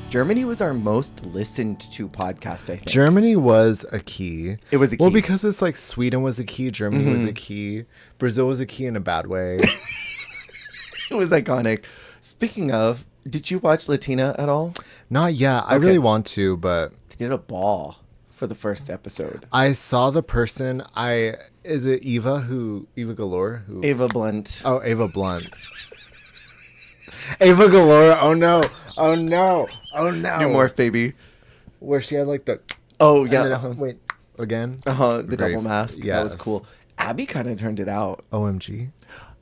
Germany was our most listened to podcast, I think. Germany was a key. It was a key. Well, because it's like Sweden was a key, Germany was a key, Brazil was a key in a bad way. It was iconic. Speaking of, did you watch Latina at all? Not yet. I really want to, but They did a ball for the first episode. I saw the person. Is it Eva Galore? Ava Blunt. Oh, Ava Blunt. Ava Galore. Oh no. Oh no. Oh no. New Morph, baby. Where she had like the. Oh, yeah. Then, wait. Again? The double mask. Yes. That was cool. Abby kind of turned it out. OMG.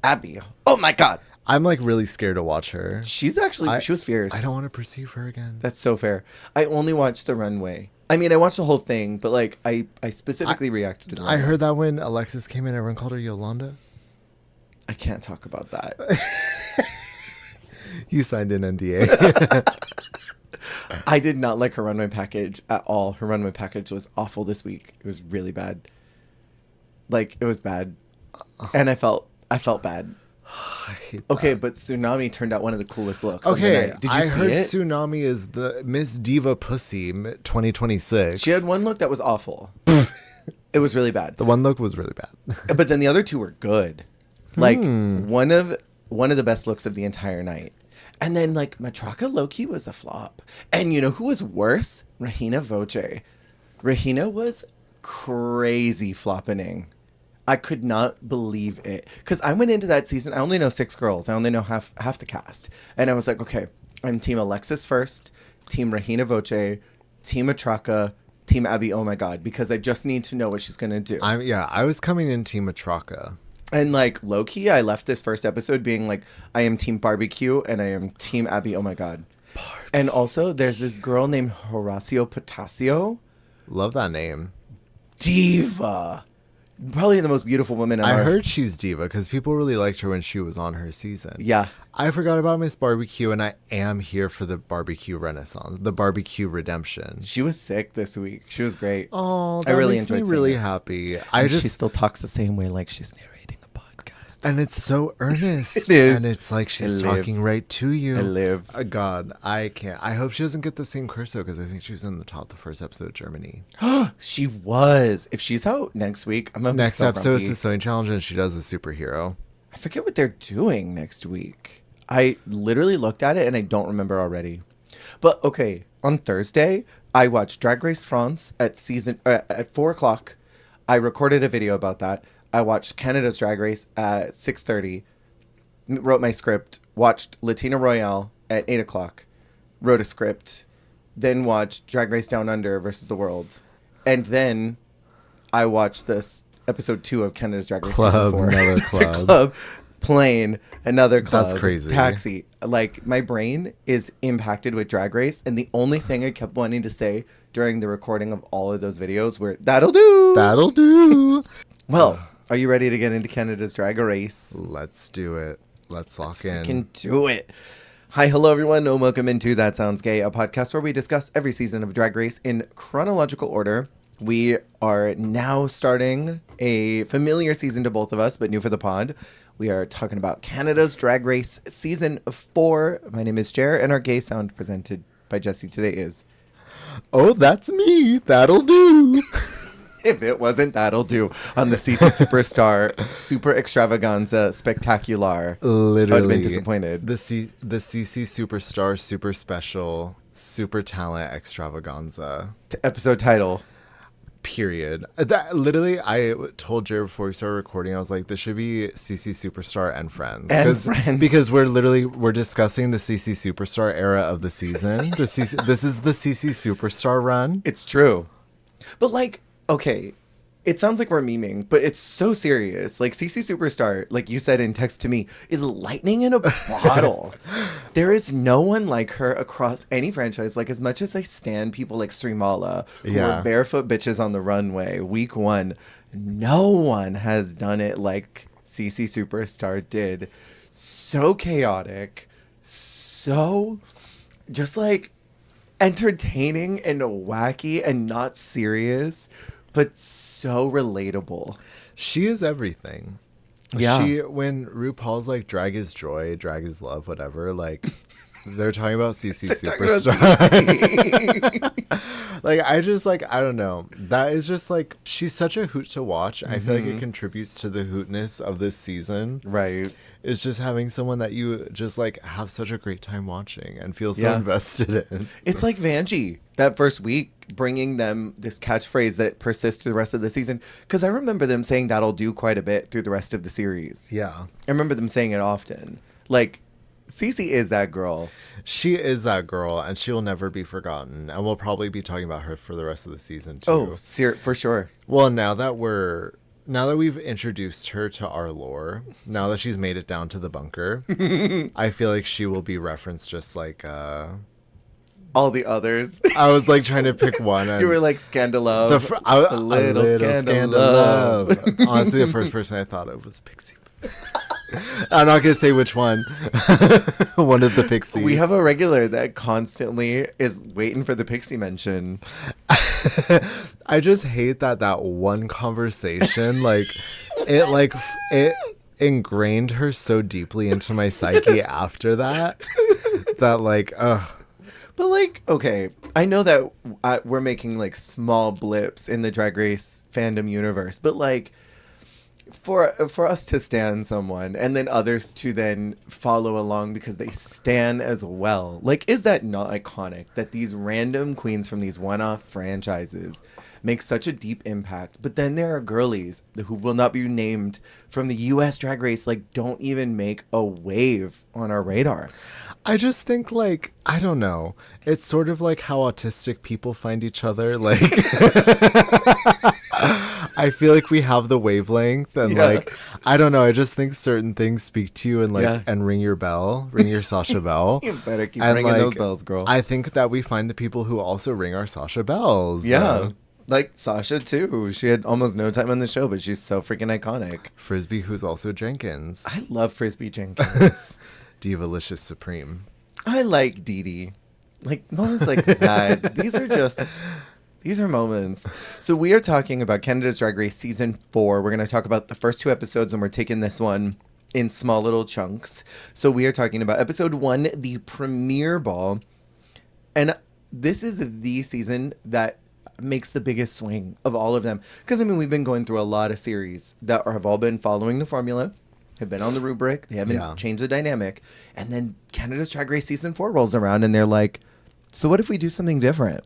Abby. Oh my God. I'm like really scared to watch her. She's actually, she was fierce. I don't want to perceive her again. That's so fair. I only watched the runway. I mean, I watched the whole thing, but like I specifically reacted to the runway. I heard that when Alexis came in, everyone called her Yolanda. I can't talk about that. You signed an NDA. I did not like her runway package at all. Her runway package was awful this week. It was really bad. Like, it was bad. And I felt bad. I hate Okay, that. but Tsunami turned out one of the coolest looks. Okay, Did you see heard it? Tsunami is the Miss Diva Pussy 2026. She had one look that was awful. It was really bad. The one look was really bad. But then the other two were good. Like one of the best looks of the entire night. And then like Matraka Loki was a flop. And you know who was worse? Regina Voce. Regina was crazy floppening. I could not believe it. Because I went into that season, I only know 6 girls. I only know half the cast. And I was like, okay, I'm Team Alexis first, Team Regina Voce, Team Matraka, Team Abby, oh my God. Because I just need to know what she's going to do. I was coming in Team Matraka. And like low-key, I left this first episode being like, I am Team Barbecue and I am Team Abby, oh my God. And also, there's this girl named Horacio Potasio. Love that name. Diva. Probably the most beautiful woman on I earth. heard she's Diva because people really liked her when she was on her season. Yeah. I forgot about Miss Barbecue, and I am here for the barbecue renaissance, the barbecue redemption. She was sick this week. She was great. Oh, that I really makes me enjoyed really seeing it. happy. She still talks the same way like she's narrating a podcast. And it's so earnest. It is. And it's like she's I live. talking right to you. I live. God, I can't. I hope she doesn't get the same curse, though, because I think she was in the first episode of Germany. She was. If she's out next week, I'm gonna be Next so episode is grumpy. the Sewing Challenge, and she does a superhero. I forget what they're doing next week. I literally looked at it and I don't remember already. But okay, on Thursday, I watched Drag Race France at 4:00. I recorded a video about that. I watched Canada's Drag Race at 6:30. Wrote my script. Watched Latina Royale at 8:00. Wrote a script. Then watched Drag Race Down Under versus the World. And then I watched this episode 2 of Canada's Drag Race Club, season 4. another The club. club. Plane, another club. That's crazy. Taxi. Like, my brain is impacted with Drag Race, and the only thing I kept wanting to say during the recording of all of those videos were, that'll do! That'll do. Well, are you ready to get into Canada's Drag Race? Let's do it. Let's lock in. Can do it. Hi, hello everyone, and welcome into That Sounds Gay, a podcast where we discuss every season of Drag Race in chronological order. We are now starting a familiar season to both of us, but new for the pod. We are talking about Canada's Drag Race Season 4. My name is Jer, and our gay sound presented by Jesse today is... Oh, that's me. That'll do. If it wasn't, that'll do. On the Sisi Superstar Super Extravaganza Spectacular. Literally. I would have been disappointed. The Sisi Superstar Super Special Super Talent Extravaganza. Episode title. Period. That literally, I told Jared before we started recording, I was like, this should be Sisi Superstar and Friends. And Friends. Because we're discussing the Sisi Superstar era of the season. This is the Sisi Superstar run. It's true. But like, okay, it sounds like we're memeing, but it's so serious. Like, Sisi Superstar, like you said in text to me, is lightning in a bottle. There is no one like her across any franchise. Like, as much as I stan people like Streamala, who were barefoot bitches on the runway, week 1, no one has done it like Sisi Superstar did. So chaotic, so just like entertaining and wacky and not serious, but so relatable. She is everything. Yeah. When RuPaul's like, drag is joy, drag is love, whatever, like, They're talking about Sisi They're talking Superstar. about Sisi. Like, I just, like, I don't know. That is just, like, she's such a hoot to watch. I feel like it contributes to the hootness of this season. Right. It's just having someone that you just, like, have such a great time watching and feel so invested in. It's like Vanjie, that first week, bringing them this catchphrase that persists through the rest of the season. Because I remember them saying that'll do quite a bit through the rest of the series. Yeah. I remember them saying it often. Like, Sisi is that girl. She is that girl, and she will never be forgotten. And we'll probably be talking about her for the rest of the season, too. Oh, for sure. Well, now that we've introduced her to our lore, now that she's made it down to the bunker, I feel like she will be referenced just like all the others. I was like trying to pick one. You were like Scandalove. A little Scandalove. Honestly, the first person I thought of was Pixie. I'm not gonna say which one. One of the Pixies. We have a regular that constantly is waiting for the Pixie mention. I just hate that one conversation, it ingrained her so deeply into my psyche after that like, ugh. But like, okay, I know that we're making like small blips in the Drag Race fandom universe, but like, for us to stan someone and then others to then follow along because they stan as well, like, is that not iconic that these random queens from these one-off franchises make such a deep impact? But then there are girlies who will not be named from the US Drag Race, like, don't even make a wave on our radar. I just think, like, I don't know. It's sort of like how autistic people find each other. Like, I feel like we have the wavelength, and like, I don't know. I just think certain things speak to you and like, and ring your bell, ring your Sasha bell. You better keep and ringing like, those bells, girl. I think that we find the people who also ring our Sasha bells. Yeah. Like Sasha, too. She had almost no time on the show, but she's so freaking iconic. Frisbee, who's also Jenkins. I love Frisbee Jenkins. Divalicious Supreme. I like Dee Dee. Like, moments like that. These are moments. So we are talking about Canada's Drag Race Season 4. We're going to talk about the first 2 episodes, and we're taking this one in small little chunks. So we are talking about Episode 1, the premiere ball. And this is the season that makes the biggest swing of all of them. Because, I mean, we've been going through a lot of series that have all been following the formula, have been on the rubric. They haven't changed the dynamic. And then Canada's Drag Race Season 4 rolls around, and they're like, so what if we do something different?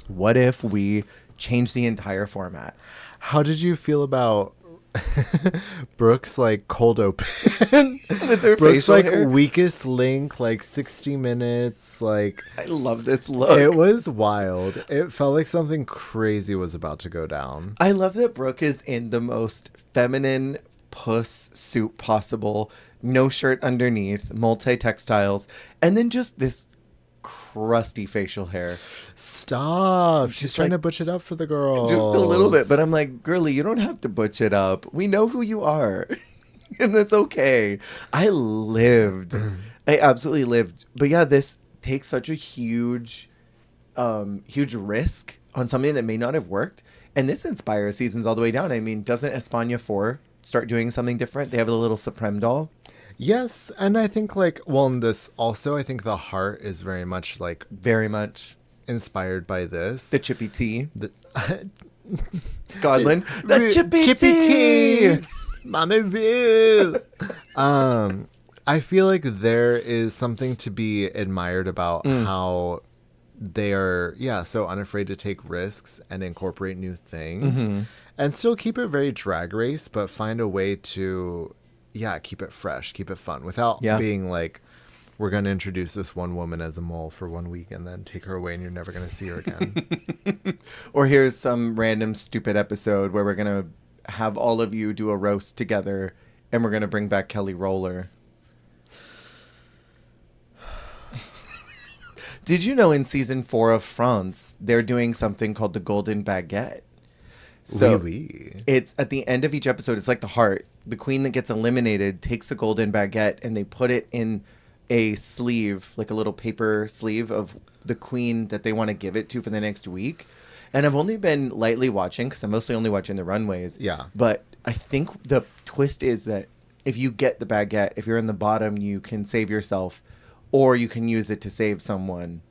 What if we change the entire format? How did you feel about Brooke's like cold open? With her Brooke's facial like hair? weakest link, like 60 minutes. Like, I love this look. it was wild. It felt like something crazy was about to go down. I love that Brooke is in the most feminine puss suit possible. No shirt underneath, multi-textiles, and then just this crusty facial hair. Stop. She's trying to butch it up for the girl. Just a little bit. But I'm like, girly, you don't have to butch it up. We know who you are. And that's okay. I absolutely lived. But yeah, this takes such a huge risk on something that may not have worked. And this inspires seasons all the way down. I mean, doesn't España 4 start doing something different? They have a little Supreme doll. Yes, and I think like, well, in this also, I think the heart is very much like inspired by this. The Chippy Tea. Godlin. The Chippy Tea. Mommy View. I feel like there is something to be admired about how they are, so unafraid to take risks and incorporate new things and still keep it very Drag Race, but find a way to, keep it fresh, keep it fun without being like, we're going to introduce this one woman as a mole for 1 week and then take her away and you're never going to see her again. Or here's some random stupid episode where we're going to have all of you do a roast together and we're going to bring back Kelly Roller. Did you know in season 4 of France, they're doing something called the Golden Baguette? So it's at the end of each episode, it's like the heart. The queen that gets eliminated takes a golden baguette and they put it in a sleeve, like a little paper sleeve of the queen that they want to give it to for the next week. And I've only been lightly watching because I'm mostly only watching the runways. Yeah. But I think the twist is that if you get the baguette, if you're in the bottom, you can save yourself or you can use it to save someone.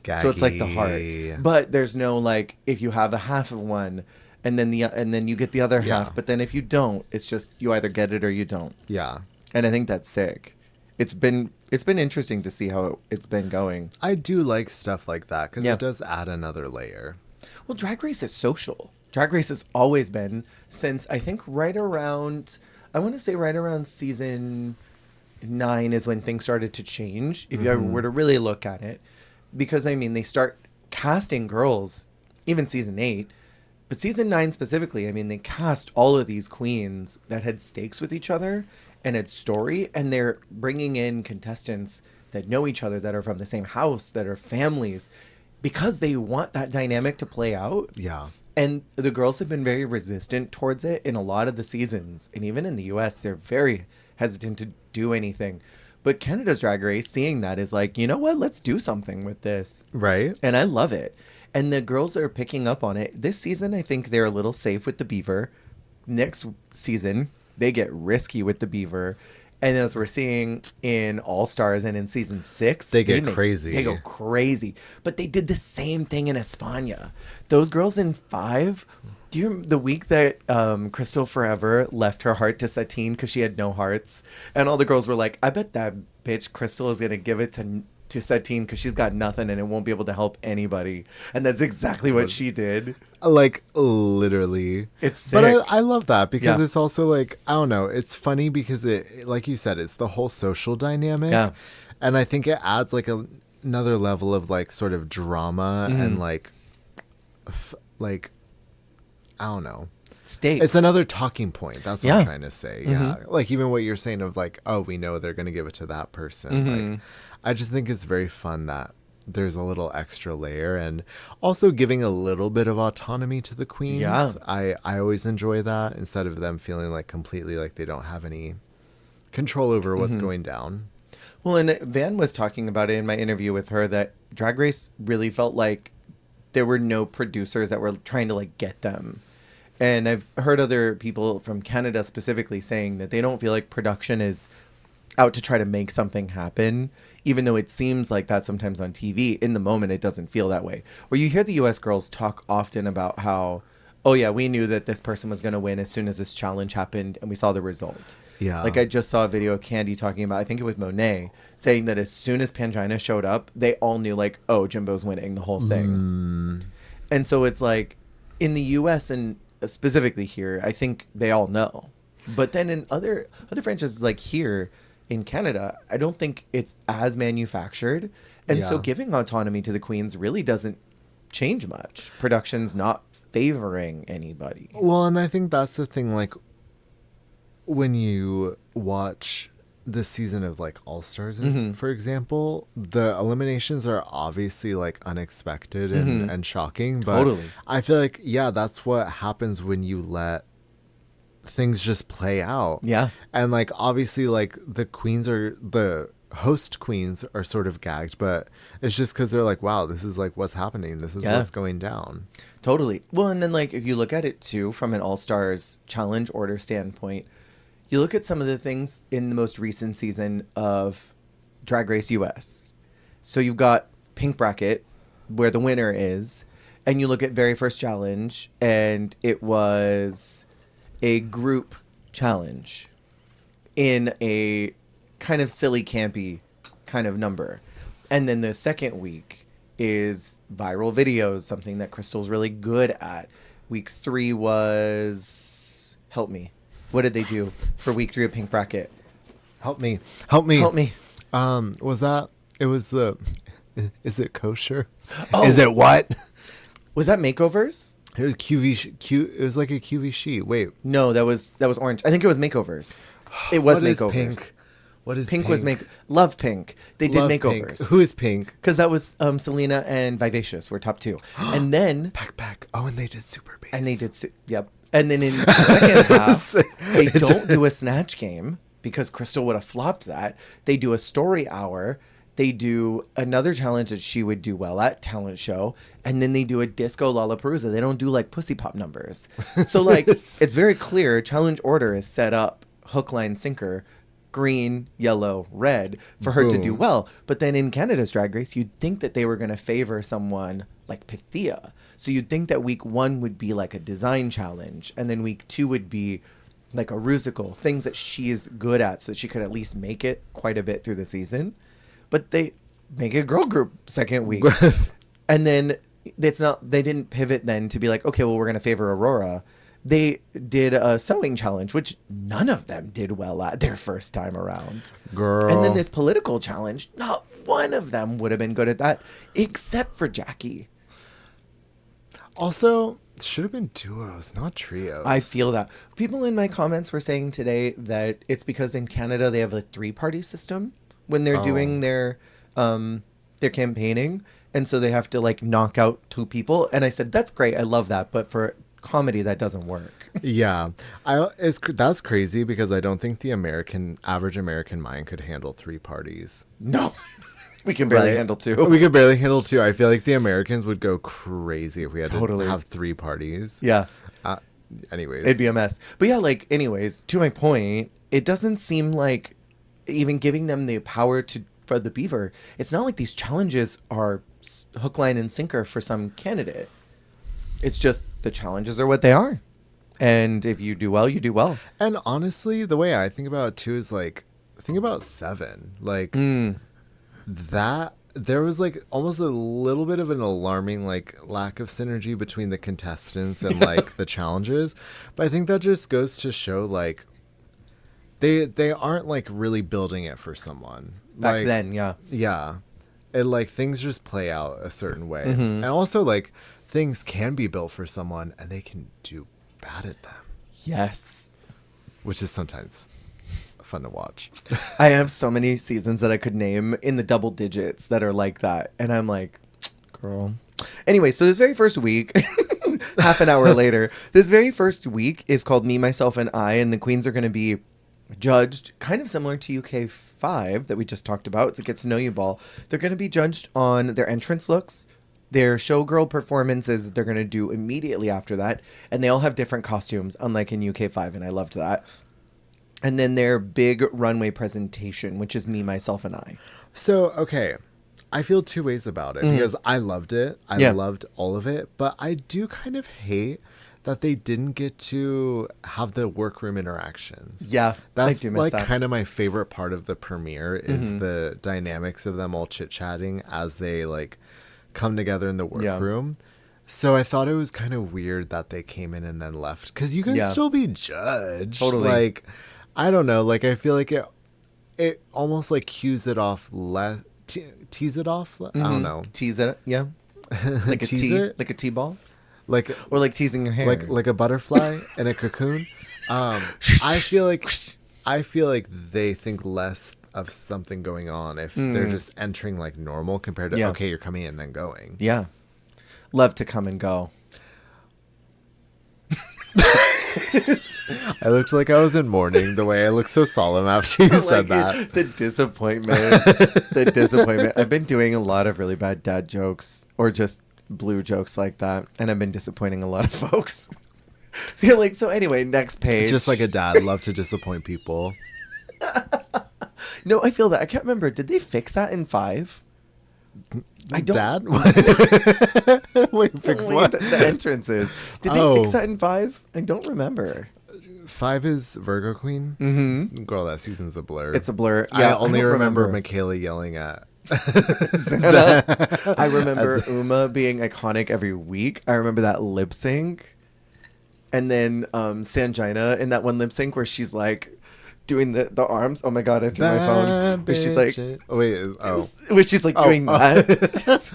Gaggy. So it's like the heart. But there's no like if you have a half of one and then you get the other half, but then if you don't, it's just you either get it or you don't. Yeah. And I think that's sick. It's been interesting to see how it's been going. I do like stuff like that because Yeah. it does add another layer. Well, Drag Race is social. Drag Race has always been since I think right around season 9 is when things started to change. If you ever were to really look at it, because I mean they start casting girls, even season 8, but season 9 specifically. I mean they cast all of these queens that had stakes with each other and had story, and they're bringing in contestants that know each other, that are from the same house, that are families, because they want that dynamic to play out. Yeah. And the girls have been very resistant towards it in a lot of the seasons. And even in the US, they're very hesitant to do anything. But Canada's Drag Race, seeing that, is like, you know what? Let's do something with this. Right. And I love it. And the girls are picking up on it. This season, I think they're a little safe with the beaver. Next season, they get risky with the beaver. And as we're seeing in All Stars and in season 6, They get crazy. They go crazy. But they did the same thing in España. Those girls in 5, do you remember the week that Crystal Forever left her heart to Satine because she had no hearts? And all the girls were like, I bet that bitch Crystal is going to give it to Satine because she's got nothing and it won't be able to help anybody. And that's exactly what she did. Like, literally. It's sick. But I love that because Yeah. it's also like, I don't know, it's funny because it, like you said, it's the whole social dynamic. Yeah. And I think it adds like another level of like sort of drama and like, I don't know. Stakes. It's another talking point. That's what Yeah. I'm trying to say. Yeah. Like even what you're saying of like, oh, we know they're going to give it to that person. Like, I just think it's very fun that there's a little extra layer and also giving a little bit of autonomy to the queens. Yeah. I always enjoy that instead of them feeling like completely like they don't have any control over what's going down. Well, and Van was talking about it in my interview with her that Drag Race really felt like there were no producers that were trying to like get them. And I've heard other people from Canada specifically saying that they don't feel like production is out to try to make something happen, even though it seems like that sometimes on TV. In the moment, it doesn't feel that way. Where you hear the US girls talk often about how, oh yeah, we knew that this person was going to win as soon as this challenge happened and we saw the result. Yeah. Like I just saw a video of Candy talking about, I think it was Monet, saying that as soon as Pangina showed up, they all knew like, oh, Jimbo's winning the whole thing. And so it's like in the US and specifically here, I think they all know. But then in other franchises like here in Canada, I don't think it's as manufactured. And so Yeah. giving autonomy to the queens really doesn't change much. Production's not favoring anybody. Well, and I think that's the thing, like when you watch this season of like All Stars, for example, the eliminations are obviously like unexpected and shocking, but Totally. I feel like, yeah, that's what happens when you let things just play out. Yeah. And like obviously like the host queens are sort of gagged, but it's just because they're like, wow, this is like what's happening, this is what's going down. Totally. Well, and then like if you look at it too from an All Stars challenge order standpoint, you look at some of the things in the most recent season of Drag Race US. So you've got Pink Bracket, where the winner is, and you look at very first challenge, and it was a group challenge in a kind of silly, campy kind of number. And then the second week is viral videos, something that Crystal's really good at. Week 3 was... Help me. What did they do for week 3 of Pink Bracket? Help me. Was that, it was the, is it kosher? Oh. Is it what? Was that makeovers? It was it was like a QV sheet. Wait. No, that was orange. I think it was makeovers. It was What is makeovers. Pink? What is Pink was Love Pink. They did Love makeovers. Pink. Who is Pink? Because that was Selena and Vivacious were top 2. And then... Back. Oh, and they did Super Bass. And they did... Yep. And then in the second half, they don't do a snatch game because Crystal would have flopped that. They do a story hour. They do another challenge that she would do well at, talent show. And then they do a disco Lollapalooza. They don't do like pussy pop numbers. So like it's very clear challenge order is set up hook, line, sinker. green, yellow, red for her to do Boom. well. But then in Canada's Drag Race, you'd think that they were going to favor someone like Pythia. So you'd think that week 1 would be like a design challenge, and then week 2 would be like a rusical, things that she is good at, so that she could at least make it quite a bit through the season. But they make a girl group second week. And then they didn't pivot then to be like, okay, well, we're going to favor Aurora. They did a sewing challenge, which none of them did well at their first time around. Girl. And then this political challenge, not one of them would have been good at that, except for Jackie. Also, should have been duos, not trios. I feel that. People in my comments were saying today that it's because in Canada they have a 3-party system when they're doing their campaigning. And so they have to like knock out 2 people. And I said, that's great. I love that. But for comedy, that doesn't work. Yeah. That's crazy because I don't think the average American mind could handle 3 parties. No. We can barely Right? handle 2. We could barely handle 2. I feel like the Americans would go crazy if we had Totally. to have 3 parties. Yeah. Anyways. It'd be a mess. But yeah, like, anyways, to my point, it doesn't seem like even giving them the power for the beaver, it's not like these challenges are hook, line, and sinker for some candidate. It's just the challenges are what they are. And if you do well, you do well. And honestly, the way I think about it too is like, think about 7. Like, that there was like almost a little bit of an alarming like lack of synergy between the contestants and like the challenges, but I think that just goes to show like they aren't like really building it for someone Back then, yeah, and like things just play out a certain way, and also like things can be built for someone and they can do bad at them, Yes. which is sometimes fun to watch. I have so many seasons that I could name in the double digits that are like that. And I'm like, girl. Anyway, so this very first week, half an hour later, this very first week is called Me, Myself, and I. And the queens are going to be judged kind of similar to UK 5 that we just talked about. It's a Get to Know You ball. They're going to be judged on their entrance looks, their showgirl performances that they're going to do immediately after that. And they all have different costumes, unlike in UK 5. And I loved that. And then their big runway presentation, which is Me, Myself, and I. So, okay, I feel 2 ways about it because I loved it. I loved all of it. But I do kind of hate that they didn't get to have the workroom interactions. Yeah, that's I do miss like that. kind of my favorite part of the premiere is the dynamics of them all chit-chatting as they like come together in the workroom. So I thought it was kind of weird that they came in and then left because you can still be judged. Totally. Like, I don't know. Like, I feel like it almost like cues it off less. Tease it off? I don't know. Tease it, yeah. Like a Tease tea, it? like a tea ball, Like or like teasing your hair. like a butterfly in a cocoon. I feel like they think less of something going on if they're just entering like normal compared to okay, you're coming in and then going. Yeah, love to come and go. I looked like I was in mourning the way I looked so solemn after you said that. The disappointment. The disappointment. I've been doing a lot of really bad dad jokes or just blue jokes like that, and I've been disappointing a lot of folks. So you're like, so anyway, next page. Just like a dad, love to disappoint people. No, I feel that. I can't remember. Did they fix that in 5? I don't. Dad? Wait, fix what? The entrances. Did they fix that in 5? I don't remember. 5 is Virgo Queen. Mm-hmm. Girl, that season's a blur. It's a blur. I Yeah, only don't remember Michaela yelling at. I remember Uma being iconic every week. I remember that lip sync. And then Sangina in that one lip sync where she's like doing the arms. Oh my god, I threw my phone. Where she's like, where she's like doing that.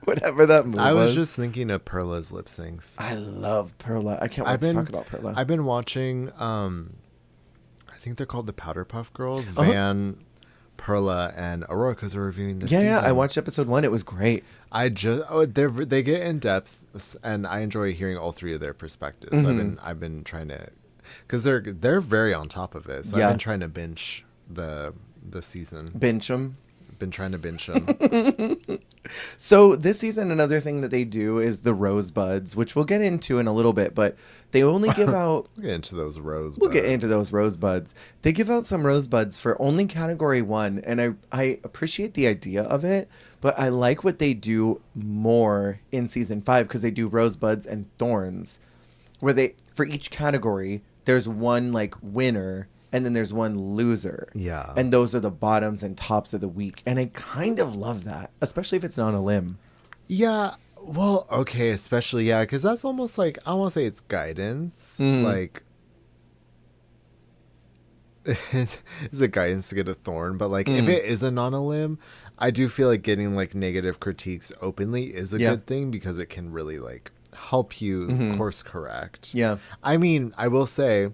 Whatever that move I was was. just thinking of Perla's lip syncs. I love Perla. I can't wait to talk about Perla. I've been watching, I think they're called the Powder Puff Girls, Van, Perla, and Aurora, because they're reviewing this season. Yeah, I watched episode 1. It was great. They get in depth, and I enjoy hearing all 3 of their perspectives. So I've been trying to, because they're very on top of it. So I've been trying to binge the season. Binge them. been trying to binge them. So this season, another thing that they do is the rosebuds, which we'll get into in a little bit, but they only give out... We'll get into those rosebuds. We'll get into those rosebuds. They give out some rosebuds for only category 1, and I appreciate the idea of it, but I like what they do more in season 5 because they do rosebuds and thorns, where they, for each category, there's one like winner and then there's one loser. Yeah. And those are the bottoms and tops of the week. And I kind of love that, especially if it's not a limb. Yeah. Well, okay, especially, yeah, because that's almost like, I want to say it's guidance. Like, it's a guidance to get a thorn. But, like, if it isn't on a limb, I do feel like getting, like, negative critiques openly is a good thing because it can really, like, help you course correct. Yeah. I mean, I will say,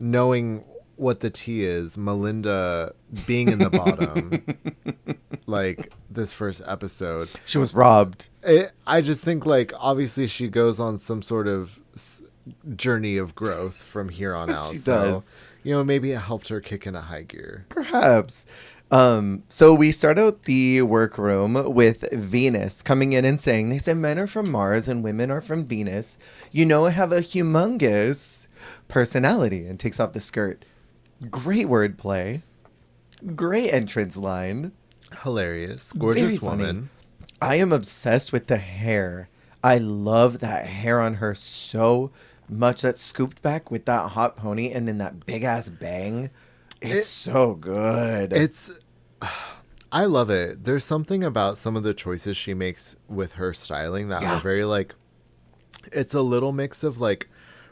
knowing what the tea is, Melinda being in the bottom, like this first episode, she was robbed. I just think like obviously she goes on some sort of journey of growth from here on out. She so, does. You know, maybe it helped her kick in a high gear. Perhaps. So we start out the workroom with Venus coming in and saying, they say men are from Mars and women are from Venus. You know, I have a humongous personality, and takes off the skirt. Great wordplay. Great entrance line. Hilarious. Gorgeous Very funny. woman. I am obsessed with the hair. I love that hair on her so much. That scooped back with that hot pony and then that big ass bang. It's so good. I love it. There's something about some of the choices she makes with her styling that are very like, it's a little mix of like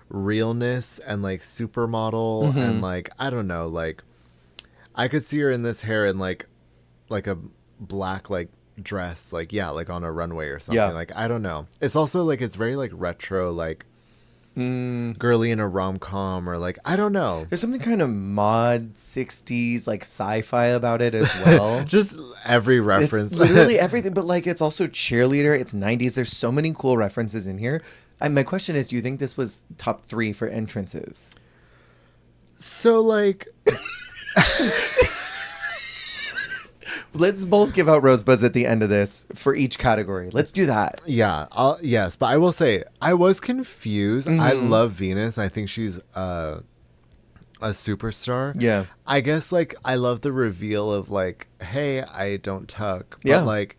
realness and like supermodel and like, I don't know, like I could see her in this hair in like a black like dress, like like on a runway or something. Like I don't know. It's also like it's very like retro, like girly in a rom-com, or like I don't know. There's something kind of mod 60s like sci-fi about it as well. Just every reference. It's literally everything, but like it's also cheerleader, it's 90s. There's so many cool references in here. My question is, do you think this was top 3 for entrances? So like let's both give out rosebuds at the end of this for each category. Let's do that. Yeah, yes, but I will say I was confused. I love Venus. I think she's a superstar. Yeah. I guess like I love the reveal of like, hey, I don't tuck. But like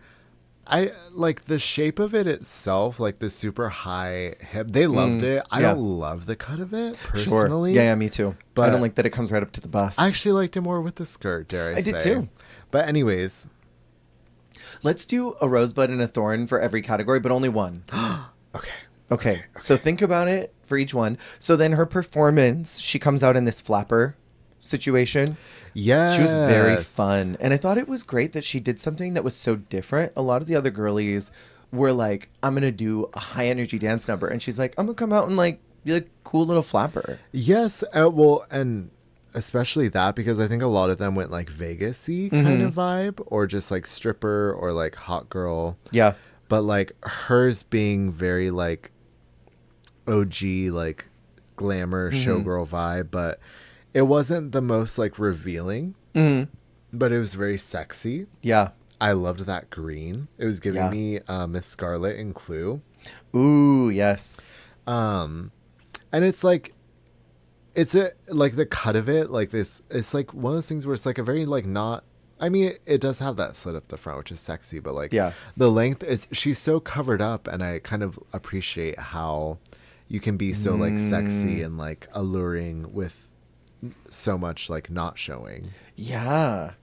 I like the shape of it itself, like the super high hip. They loved it. I don't love the cut of it personally. Sure. Yeah, me too. But I don't like that it comes right up to the bust. I actually liked it more with the skirt, dare I say. I did too. But anyways, let's do a rosebud and a thorn for every category, but only one. Okay. So think about it for each one. So then her performance, she comes out in this flapper situation. Yeah, She was very fun. And I thought it was great that she did something that was so different. A lot of the other girlies were like, I'm going to do a high energy dance number. And she's like, I'm going to come out and like be a cool little flapper. Yes. Well, and especially that because I think a lot of them went like Vegas-y kind of vibe, or just like stripper or like hot girl. Yeah. But like hers being very like OG, like glamour showgirl vibe, but it wasn't the most like revealing, but it was very sexy. Yeah. I loved that green. It was giving me Miss Scarlet and Clue. Ooh, yes. And it's like, it's like the cut of it, like this, it's like one of those things where it's like a very like not, I mean, it does have that slit up the front, which is sexy, but like the length is, she's so covered up, and I kind of appreciate how you can be so like sexy and like alluring with so much like not showing. Yeah.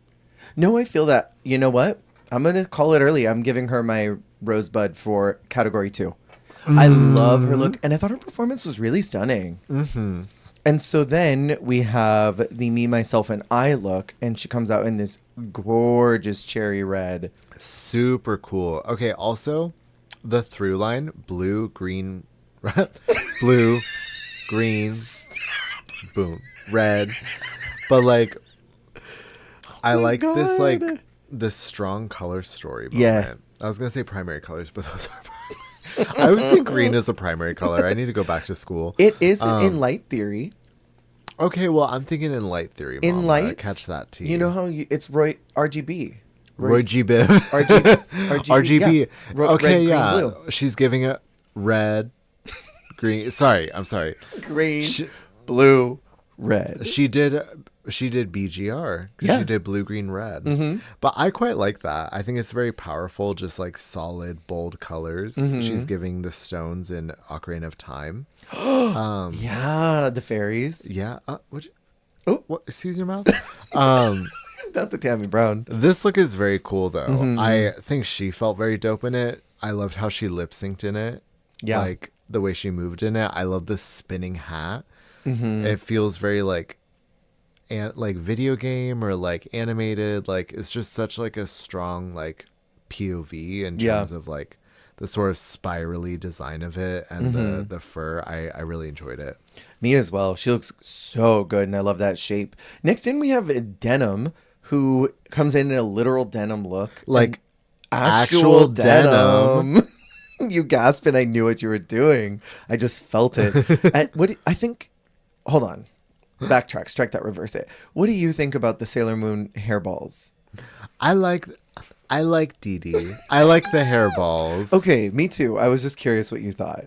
No, I feel that. You know what? I'm going to call it early. I'm giving her my rosebud for category 2. I love her look, and I thought her performance was really stunning. And so then we have the me, myself, and I look, and she comes out in this gorgeous cherry red. Super cool. Okay, also the through line, blue, green, blue, green, boom, red. But like, I like this like the strong color story moment. Yeah. I was gonna say primary colors, but those are. I always think green is a primary color. I need to go back to school. It is in light theory. Okay, well, I'm thinking in light theory. In light, catch that tea. You know how it's RGB. Roy G. Biv. RGB. RGB. Red, Okay, green, yeah. blue. She's giving it red, green. Sorry, I'm sorry. Green, blue, red. She did BGR. Yeah. She did blue, green, red. But I quite like that. I think it's very powerful, just like solid, bold colors. She's giving the stones in Ocarina of Time. Yeah, the fairies. Yeah. Oh. What? Excuse your mouth. Not the Tammy Brown. This look is very cool, though. I think she felt very dope in it. I loved how she lip synced in it. Yeah. Like the way she moved in it. I love the spinning hat. It feels very like video game or like animated. Like it's just such like a strong like POV in terms of like the sort of spirally design of it and the fur. I really enjoyed it. Me as well. She looks so good, and I love that shape. Next in, we have Denim, who comes in a literal denim look. Like actual denim. You gasped, and I knew what you were doing. I just felt it. I think... Hold on. Backtrack. Strike that. Reverse it. What do you think about the Sailor Moon hairballs? I like Dee Dee. I like the hairballs. Okay, me too. I was just curious what you thought.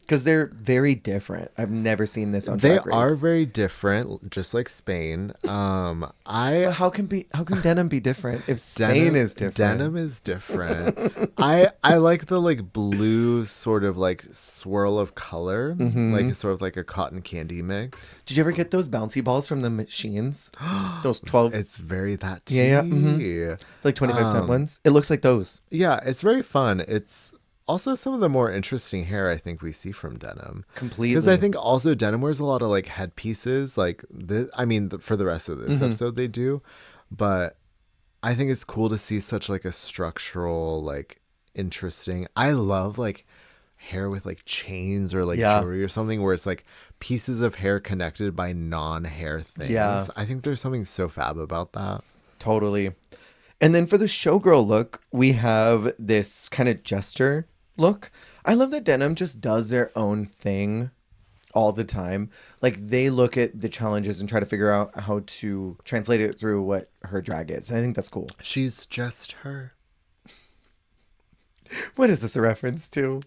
Because they're very different. I've never seen this on Drag Race. They are very different, just like Spain. But how can denim be different if Spain is different? Denim is different. I like the like blue sort of like swirl of color, like sort of like a cotton candy mix. Did you ever get those bouncy balls from the machines? Those 12. It's very that tea. Yeah. Like 25-cent ones. It looks like those. Yeah, it's very fun. It's also some of the more interesting hair I think we see from denim. Completely. Because I think also denim wears a lot of like headpieces. Like this, I mean, for the rest of this episode they do, but I think it's cool to see such like a structural, like interesting. I love like hair with like chains or like jewelry or something where it's like pieces of hair connected by non-hair things. Yeah. I think there's something so fab about that. Totally. And then for the showgirl look, we have this kind of gesture look. I love that denim just does their own thing all the time. Like they look at the challenges and try to figure out how to translate it through what her drag is. And I think that's cool. She's just her. What is this a reference to?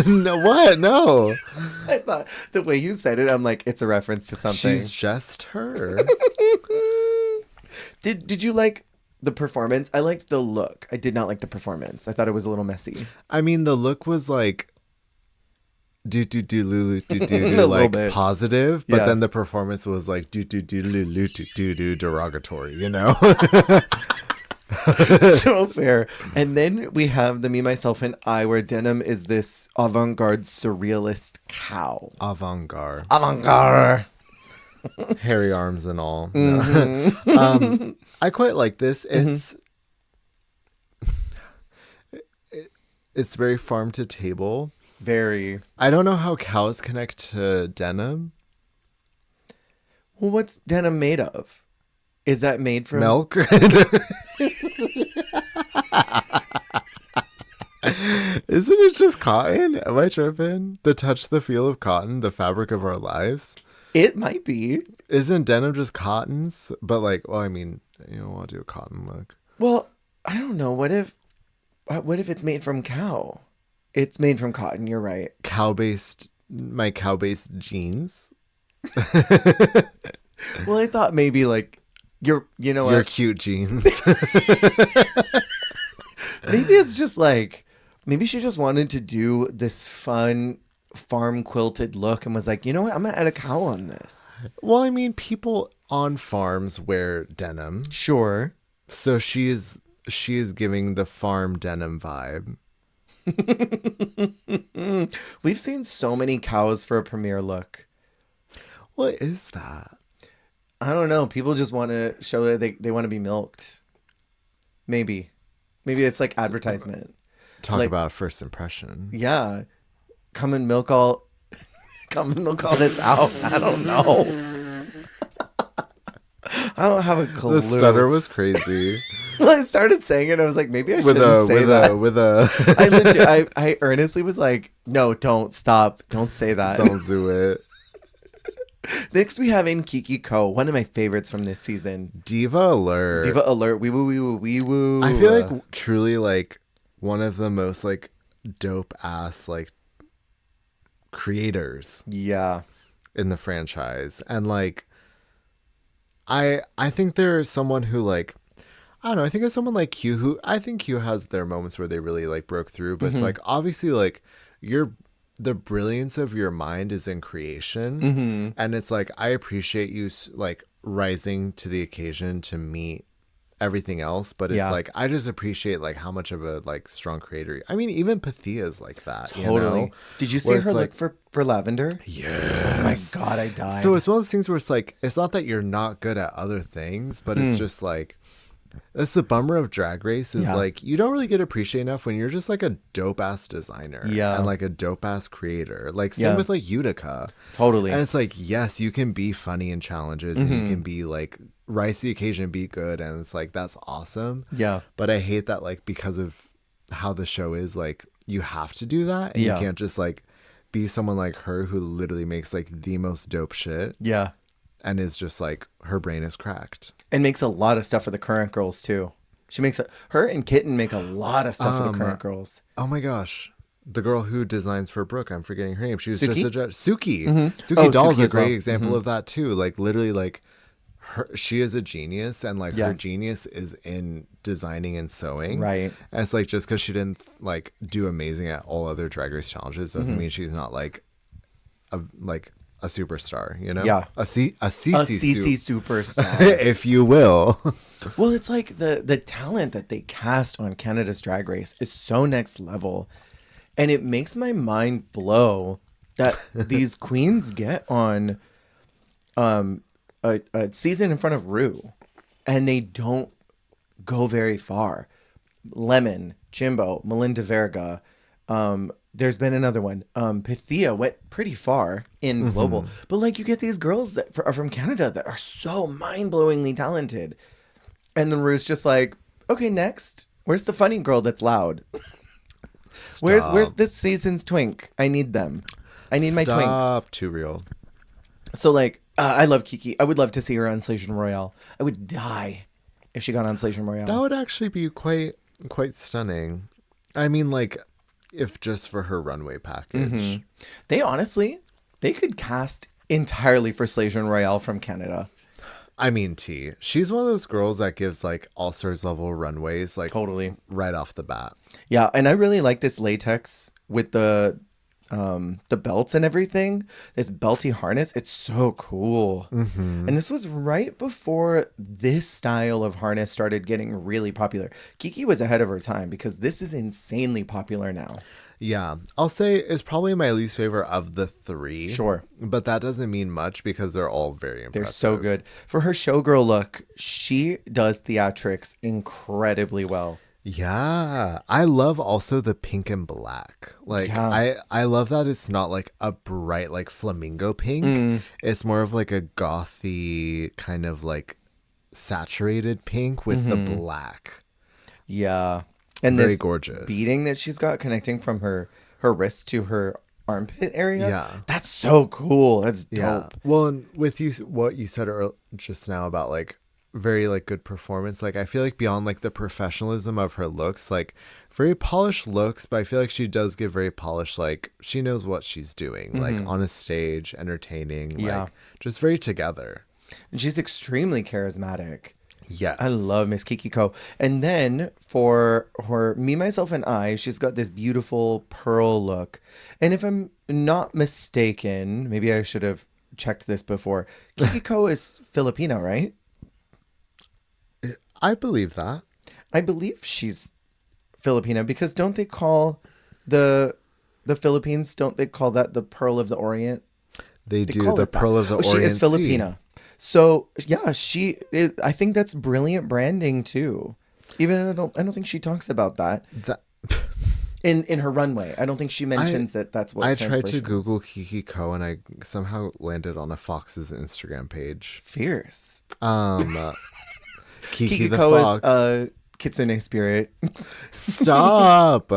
No, what? No. I thought the way you said it, I'm like, it's a reference to something. She's just her. Did you like the performance? I liked the look. I did not like the performance. I thought it was a little messy. I mean, the look was like like positive, but then the performance was like derogatory, you know? So fair. And then we have the Me, Myself, and I, where denim is this avant-garde surrealist cow. Avant-garde. Hairy arms and all. No. I quite like this. It's very farm to table. Very. I don't know how cows connect to denim. Well, what's denim made of? Is that made from milk? Isn't it just cotton? Am I tripping? The touch, the feel of cotton, the fabric of our lives. It might be. Isn't denim just cottons? But like, well, I mean, you don't want to do a cotton look. Well, I don't know. What if it's made from cow? It's made from cotton. You're right. My cow-based jeans. Well, I thought maybe like your cute jeans. Maybe it's just like, maybe she just wanted to do this fun farm quilted look and was like, you know what? I'm going to add a cow on this. Well, I mean, people on farms wear denim. Sure. So she is giving the farm denim vibe. We've seen so many cows for a premiere look. What is that? I don't know. People just want to show that they want to be milked. Maybe it's like advertisement. Talk about a first impression. Yeah. Come and milk all this out. I don't know. I don't have a clue. The stutter was crazy. Well, I started saying it. I was like, maybe I shouldn't say that. I earnestly was like, no, don't stop. Don't say that. Don't do it. Next, we have in Kiki Ko, one of my favorites from this season. Diva Alert. Diva Alert. Wee woo, wee woo, wee woo. I feel like truly like one of the most like dope ass like creators Yeah. in the franchise. And like I think there's someone who like I don't know, I think of someone like Q who I think Q has their moments where they really like broke through, but it's like obviously like the brilliance of your mind is in creation, and it's like I appreciate you like rising to the occasion to meet everything else, but it's like I just appreciate like how much of a like strong creator. I mean, even Pathia is like that. Totally. You know? Did you see Where her it's look for Lavender? Yes. Oh my God, I died. So it's one of those things where it's like it's not that you're not good at other things, but it's just like that's the bummer of Drag Race is like you don't really get appreciated enough when you're just like a dope ass designer and like a dope ass creator. Like same with like Utica. Totally. And it's like, yes, you can be funny in challenges and you can be like rise to the occasion and be good, and it's like that's awesome. Yeah. But I hate that like because of how the show is, like you have to do that and you can't just like be someone like her who literally makes like the most dope shit. Yeah. And is just like her brain is cracked. And makes a lot of stuff for the current girls too. She makes her and Kitten make a lot of stuff for the current girls. Oh my gosh. The girl who designs for Brooke, I'm forgetting her name. She was Suki? just a judge. Suki. Suki Doll's Suki a as great well. example of that too. Like literally like she is a genius, and like her genius is in designing and sewing. Right. And it's like just because she didn't like do amazing at all other Drag Race challenges doesn't mean she's not like a superstar, you know? Yeah. A Sisi Superstar. if you will. Well, it's like the talent that they cast on Canada's Drag Race is so next level. And it makes my mind blow that these queens get on a season in front of Rue and they don't go very far. Lemon, Jimbo, Melinda Verga, there's been another one. Pythia went pretty far in global, but like you get these girls that are from Canada that are so mind-blowingly talented, and then Rue's just like, okay, next. Where's the funny girl that's loud? Where's this season's twink? I need them. I need my twinks. Stop. Too real. So like, I love Kiki. I would love to see her on Station Royale. I would die if she got on Station Royale. That would actually be quite stunning. I mean, like, if just for her runway package. They could cast entirely for Station Royale from Canada. I mean, she's one of those girls that gives like all-stars level runways, like Totally. right off the bat. Yeah, and I really like this latex with the belts and everything. This belty harness, it's so cool. And this was right before this style of harness started getting really popular. Kiki was ahead of her time because this is insanely popular now. Yeah, I'll say it's probably my least favorite of the three. Sure. But that doesn't mean much because they're all very impressive. They're so good. For her showgirl look, she does theatrics incredibly well. Yeah, I love also the pink and black. Like I love that it's not like a bright like flamingo pink. It's more of like a gothy kind of like saturated pink with the black. Yeah. And very this gorgeous beading that she's got connecting from her wrist to her armpit area. Yeah. That's so cool. That's dope. Yeah. Well, and with you, what you said just now about like very like good performance, like I feel like beyond like the professionalism of her looks, like very polished looks, but I feel like she does give very polished, like she knows what she's doing, like on a stage, entertaining, like just very together. And she's extremely charismatic. Yes. I love Miss Kiki Ko. And then for her Me, Myself, and I, she's got this beautiful pearl look. And if I'm not mistaken, maybe I should have checked this before. Kiki Ko is Filipino, right? I believe that. I believe she's Filipino because don't they call the Philippines, don't they call that the Pearl of the Orient? They do, the Pearl of the Orient. She is Filipina. So yeah, I think that's brilliant branding too. Even I don't think she talks about that. In her runway, I don't think she mentions that's what. I tried to Google Kiki Ko and I somehow landed on a Fox's Instagram page. Fierce. Kiki the Ko Fox. is Kitsune spirit. Stop.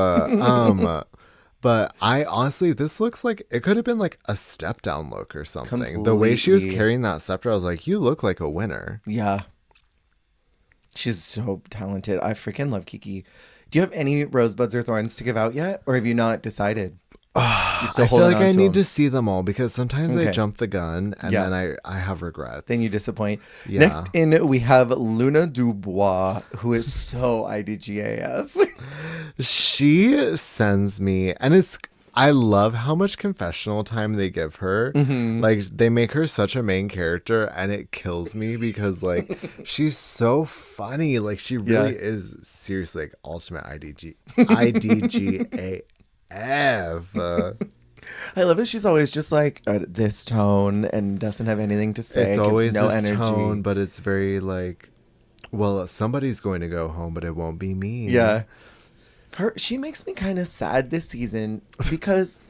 But I honestly, this looks like it could have been like a step down look or something. The way she was Completely. carrying that scepter, I was like, you look like a winner. Yeah. She's so talented. I freaking love Kiki. Do you have any rosebuds or thorns to give out yet? Or have you not decided? You still I feel holding like on I to need them? to see them all because sometimes I Okay. jump the gun and Yeah. then I have regrets. Then you disappoint. Yeah. Next in, we have Luna Dubois, who is so IDGAF. She sends me, and I love how much confessional time they give her. Mm-hmm. Like, they make her such a main character, and it kills me because, like, she's so funny. Like, she really is seriously like ultimate IDGAF. I love it. She's always just like this tone and doesn't have anything to say. It's Gives always no this energy. tone, but it's very like, well, somebody's going to go home, but it won't be me. Yeah. She makes me kind of sad this season because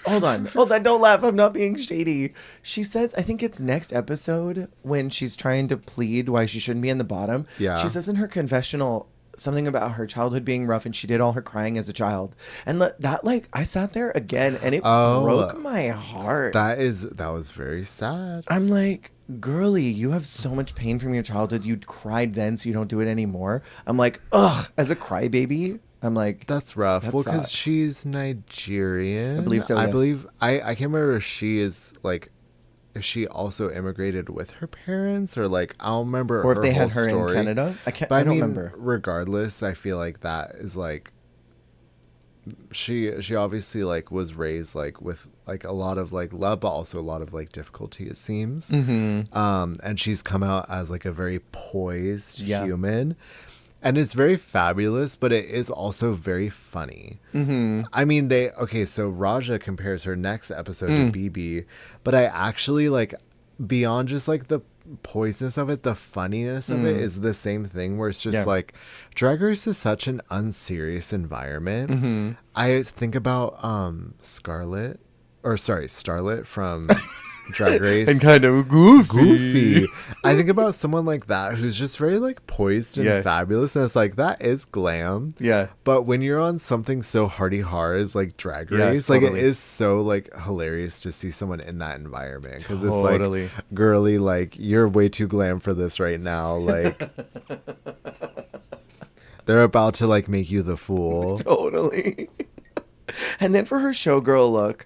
hold on, don't laugh. I'm not being shady. She says, I think it's next episode when she's trying to plead why she shouldn't be in the bottom. Yeah. She says in her confessional something about her childhood being rough and she did all her crying as a child. And that like I sat there again and it broke my heart. That was very sad. I'm like, girly, you have so much pain from your childhood. You cried then, so you don't do it anymore. I'm like, ugh, as a crybaby. I'm like, that's rough. That well, because sucks. she's Nigerian. I believe so. I Yes. believe I can't remember if she is like if she also immigrated with her parents or like I don't remember or if her they had whole her story. in Canada. But I I don't mean, remember. regardless, I feel like that is like she obviously like was raised like with like a lot of like love but also a lot of like difficulty, it seems. And she's come out as like a very poised human, and it's very fabulous, but it is also very funny. I mean, so Raja compares her next episode to BB, but I actually like beyond just like the poisonous of it, the funniness of it is the same thing where it's just like Drag Race is such an unserious environment. I think about Starlet from Drag Race And kind of goofy. I think about someone like that who's just very like poised and fabulous, and it's like that is glam. Yeah. But when you're on something so hardy hard as like Drag Yeah, Race, like totally. it is so like hilarious to see someone in that environment because Totally. it's like, girly, like you're way too glam for this right now. Like they're about to like make you the fool. Totally. And then for her showgirl look,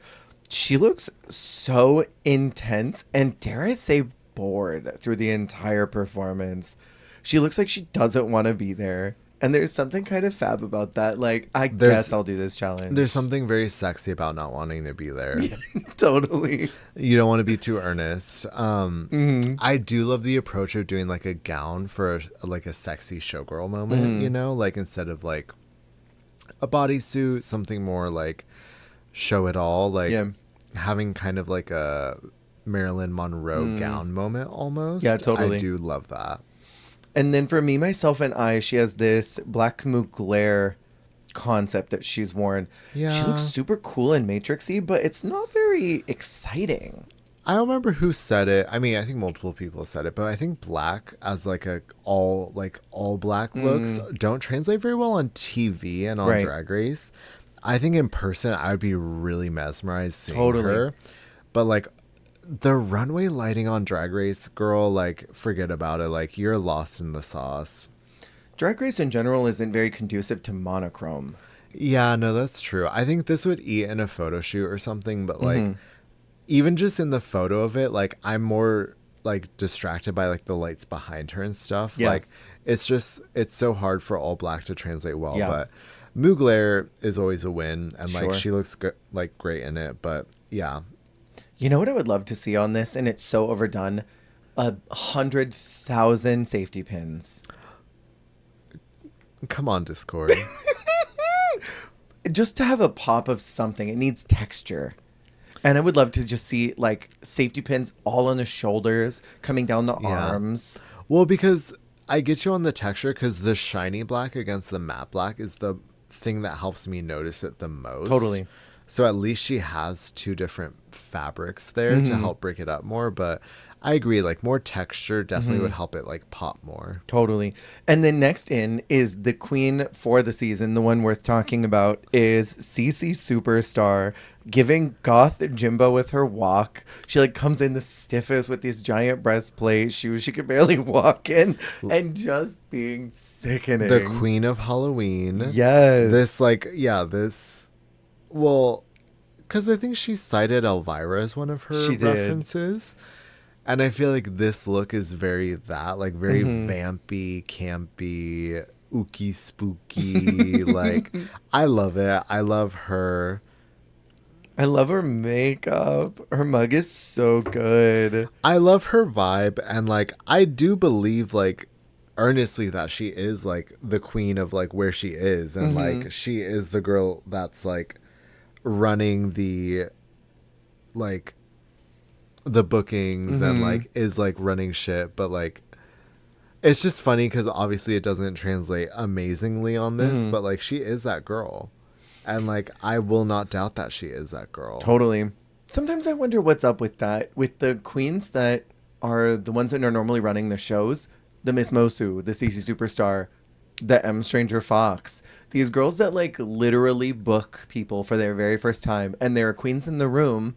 she looks so intense and dare I say bored through the entire performance. She looks like she doesn't want to be there. And there's something kind of fab about that. Like, I guess I'll do this challenge. There's something very sexy about not wanting to be there. Totally. You don't want to be too earnest. I do love the approach of doing like a gown for like a sexy showgirl moment, you know, like instead of like a bodysuit, something more like show it all, like having kind of like a Marilyn Monroe gown moment almost. Yeah, totally. I do love that. And then for me, myself, and I, she has this black mugler concept that she's worn. Yeah. She looks super cool and matrixy, but it's not very exciting. I don't remember who said it. I mean, I think multiple people said it, but I think black as like all black looks don't translate very well on TV and on Drag Race. I think in person I would be really mesmerized seeing her. But like the runway lighting on Drag Race, girl, like forget about it. Like you're lost in the sauce. Drag Race in general isn't very conducive to monochrome. Yeah, no, that's true. I think this would eat in a photo shoot or something, but like even just in the photo of it, like I'm more like distracted by like the lights behind her and stuff. Yeah. Like it's so hard for all black to translate well, but Mugler is always a win, and like she looks like great in it. But yeah, you know what I would love to see on this, and it's so overdone, 100,000 safety pins. Come on, Discord. Just to have a pop of something, it needs texture. And I would love to just see like safety pins all on the shoulders, coming down the arms. Well, because I get you on the texture, because the shiny black against the matte black is the thing that helps me notice it the most. Totally. So at least she has two different fabrics there to help break it up more. But I agree. Like more texture definitely would help it like pop more. Totally. And then next in is the queen for the season. The one worth talking about is Sisi Superstar giving goth Jimbo with her walk. She like comes in the stiffest with these giant breastplate shoes she could barely walk in and just being sickening. The queen of Halloween. Yes. Well, because I think she cited Elvira as one of her She did. references. And I feel like this look is very that, like very vampy, campy, ooky spooky. Like, I love it. I love her. I love her makeup. Her mug is so good. I love her vibe. And like, I do believe like earnestly that she is like the queen of like where she is. And like, she is the girl that's like running the like the bookings and like is like running shit, but like it's just funny because obviously it doesn't translate amazingly on this, but like she is that girl, and like I will not doubt that she is that girl. Totally. Sometimes I wonder what's up with that, with the queens that are the ones that are normally running the shows, the Miss Mosu, the Sisi Superstar, the M Stranger Fox, these girls that like literally book people for their very first time, and there are queens in the room.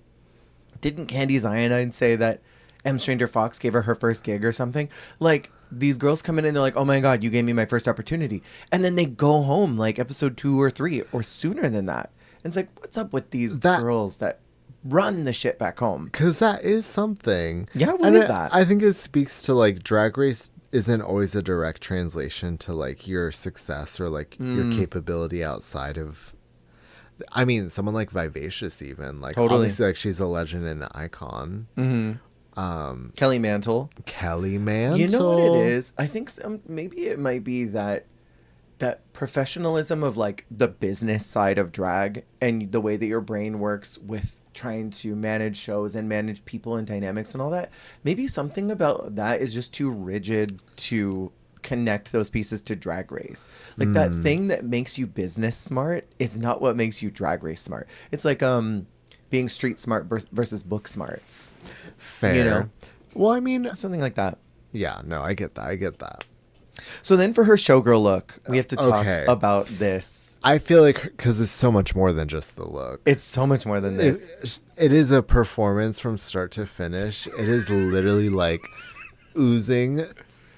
Didn't Candy Cyanide say that M Stranger Fox gave her first gig or something? Like, these girls come in and they're like, oh my God, you gave me my first opportunity. And then they go home like episode 2 or 3 or sooner than that. And it's like, what's up with these girls that run the shit back home? Because that is something. Yeah, what is that? I think it speaks to like Drag Race isn't always a direct translation to like your success or like your capability outside of. I mean, someone like Vivacious even. Like, obviously, like, she's a legend and an icon. Kelly Mantle. Kelly Mantle. You know what it is? I think maybe it might be that professionalism of, like, the business side of drag and the way that your brain works with trying to manage shows and manage people and dynamics and all that. Maybe something about that is just too rigid to connect those pieces to Drag Race. Like that thing that makes you business smart is not what makes you Drag Race smart. It's like being street smart versus book smart. Fair. You know? Well, I mean, Something like that. yeah, no, I get that. So then for her showgirl look, we have to talk about this. I feel like because it's so much more than just the look. It's so much more than this. It is a performance from start to finish. It is literally like oozing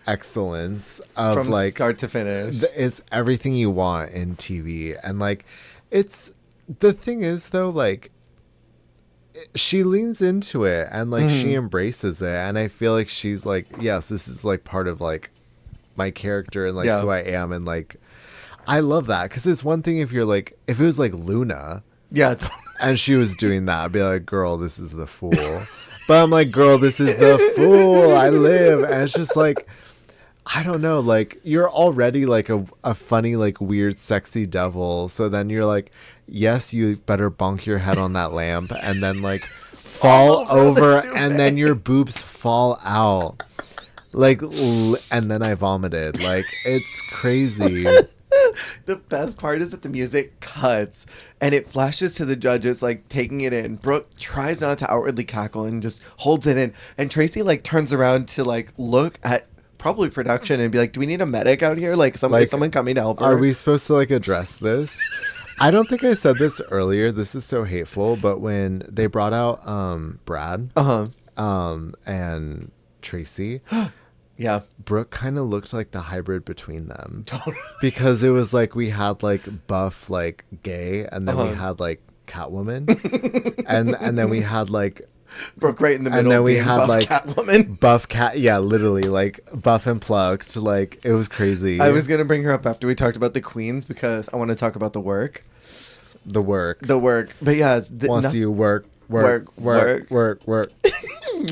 excellence of From like start to finish. It's everything you want in TV. And like it's the thing is though, like she leans into it and like she embraces it, and I feel like she's like, yes, this is like part of like my character and like who I am, and like I love that because it's one thing if you're like, if it was like Luna, and she was doing that, I'd be like, girl, this is the fool. But I'm like, girl, this is the fool I live. And it's just like, I don't know, like you're already like a funny, like weird, sexy devil. So then you're like, yes, you better bonk your head on that lamp and then like fall over and then your boobs fall out. Like, and then I vomited. Like, it's crazy. The best part is that the music cuts and it flashes to the judges like taking it in. Brooke tries not to outwardly cackle and just holds it in. And Tracy like turns around to like look at probably production and be like, do we need a medic out here? Like, is someone coming to help her? Are we supposed to like address this? I don't think I said this earlier. This is so hateful. But when they brought out Brad and Tracy. Yeah. Brooke kind of looked like the hybrid between them. Totally. Because it was like we had like buff, like gay, and then we had like Catwoman. and then we had like Brooke right in the middle. And then we had buff like Catwoman. Buff cat. Yeah, literally like buff and plucked. Like it was crazy. I was going to bring her up after we talked about the queens because I want to talk about the work. The work. But yeah. Once you work.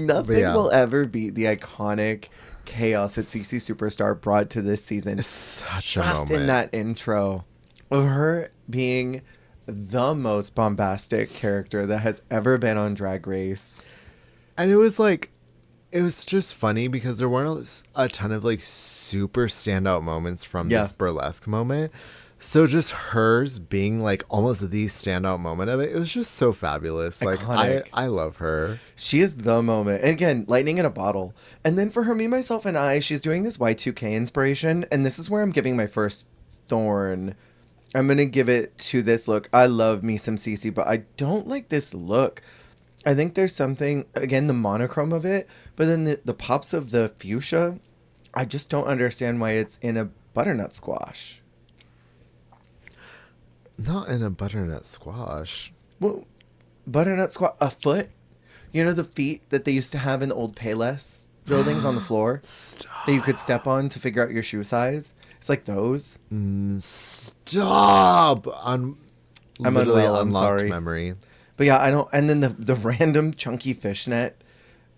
Nothing will ever beat the iconic chaos that Sisi Superstar brought to this season. It's such just a moment. in that intro of her being the most bombastic character that has ever been on Drag Race. And it was like, it was just funny because there weren't a ton of like super standout moments from this burlesque moment. So just hers being like almost the standout moment of it was just so fabulous. Like Iconic. I love her. She is the moment. And again, lightning in a bottle. And then for her, me, myself, and I, she's doing this Y2K inspiration. And this is where I'm giving my first thorn. I'm going to give it to this look. I love me some Sisi, but I don't like this look. I think there's something, again, the monochrome of it, but then the pops of the fuchsia, I just don't understand why it's in a butternut squash. Not in a butternut squash. Well, butternut squash, a foot? You know the feet that they used to have in old Payless buildings on the floor? Stop. That you could step on to figure out your shoe size? It's like those. Stop. I'm Literally unwell, I'm unlocked sorry. memory. But yeah, I don't, and then the random chunky fishnet,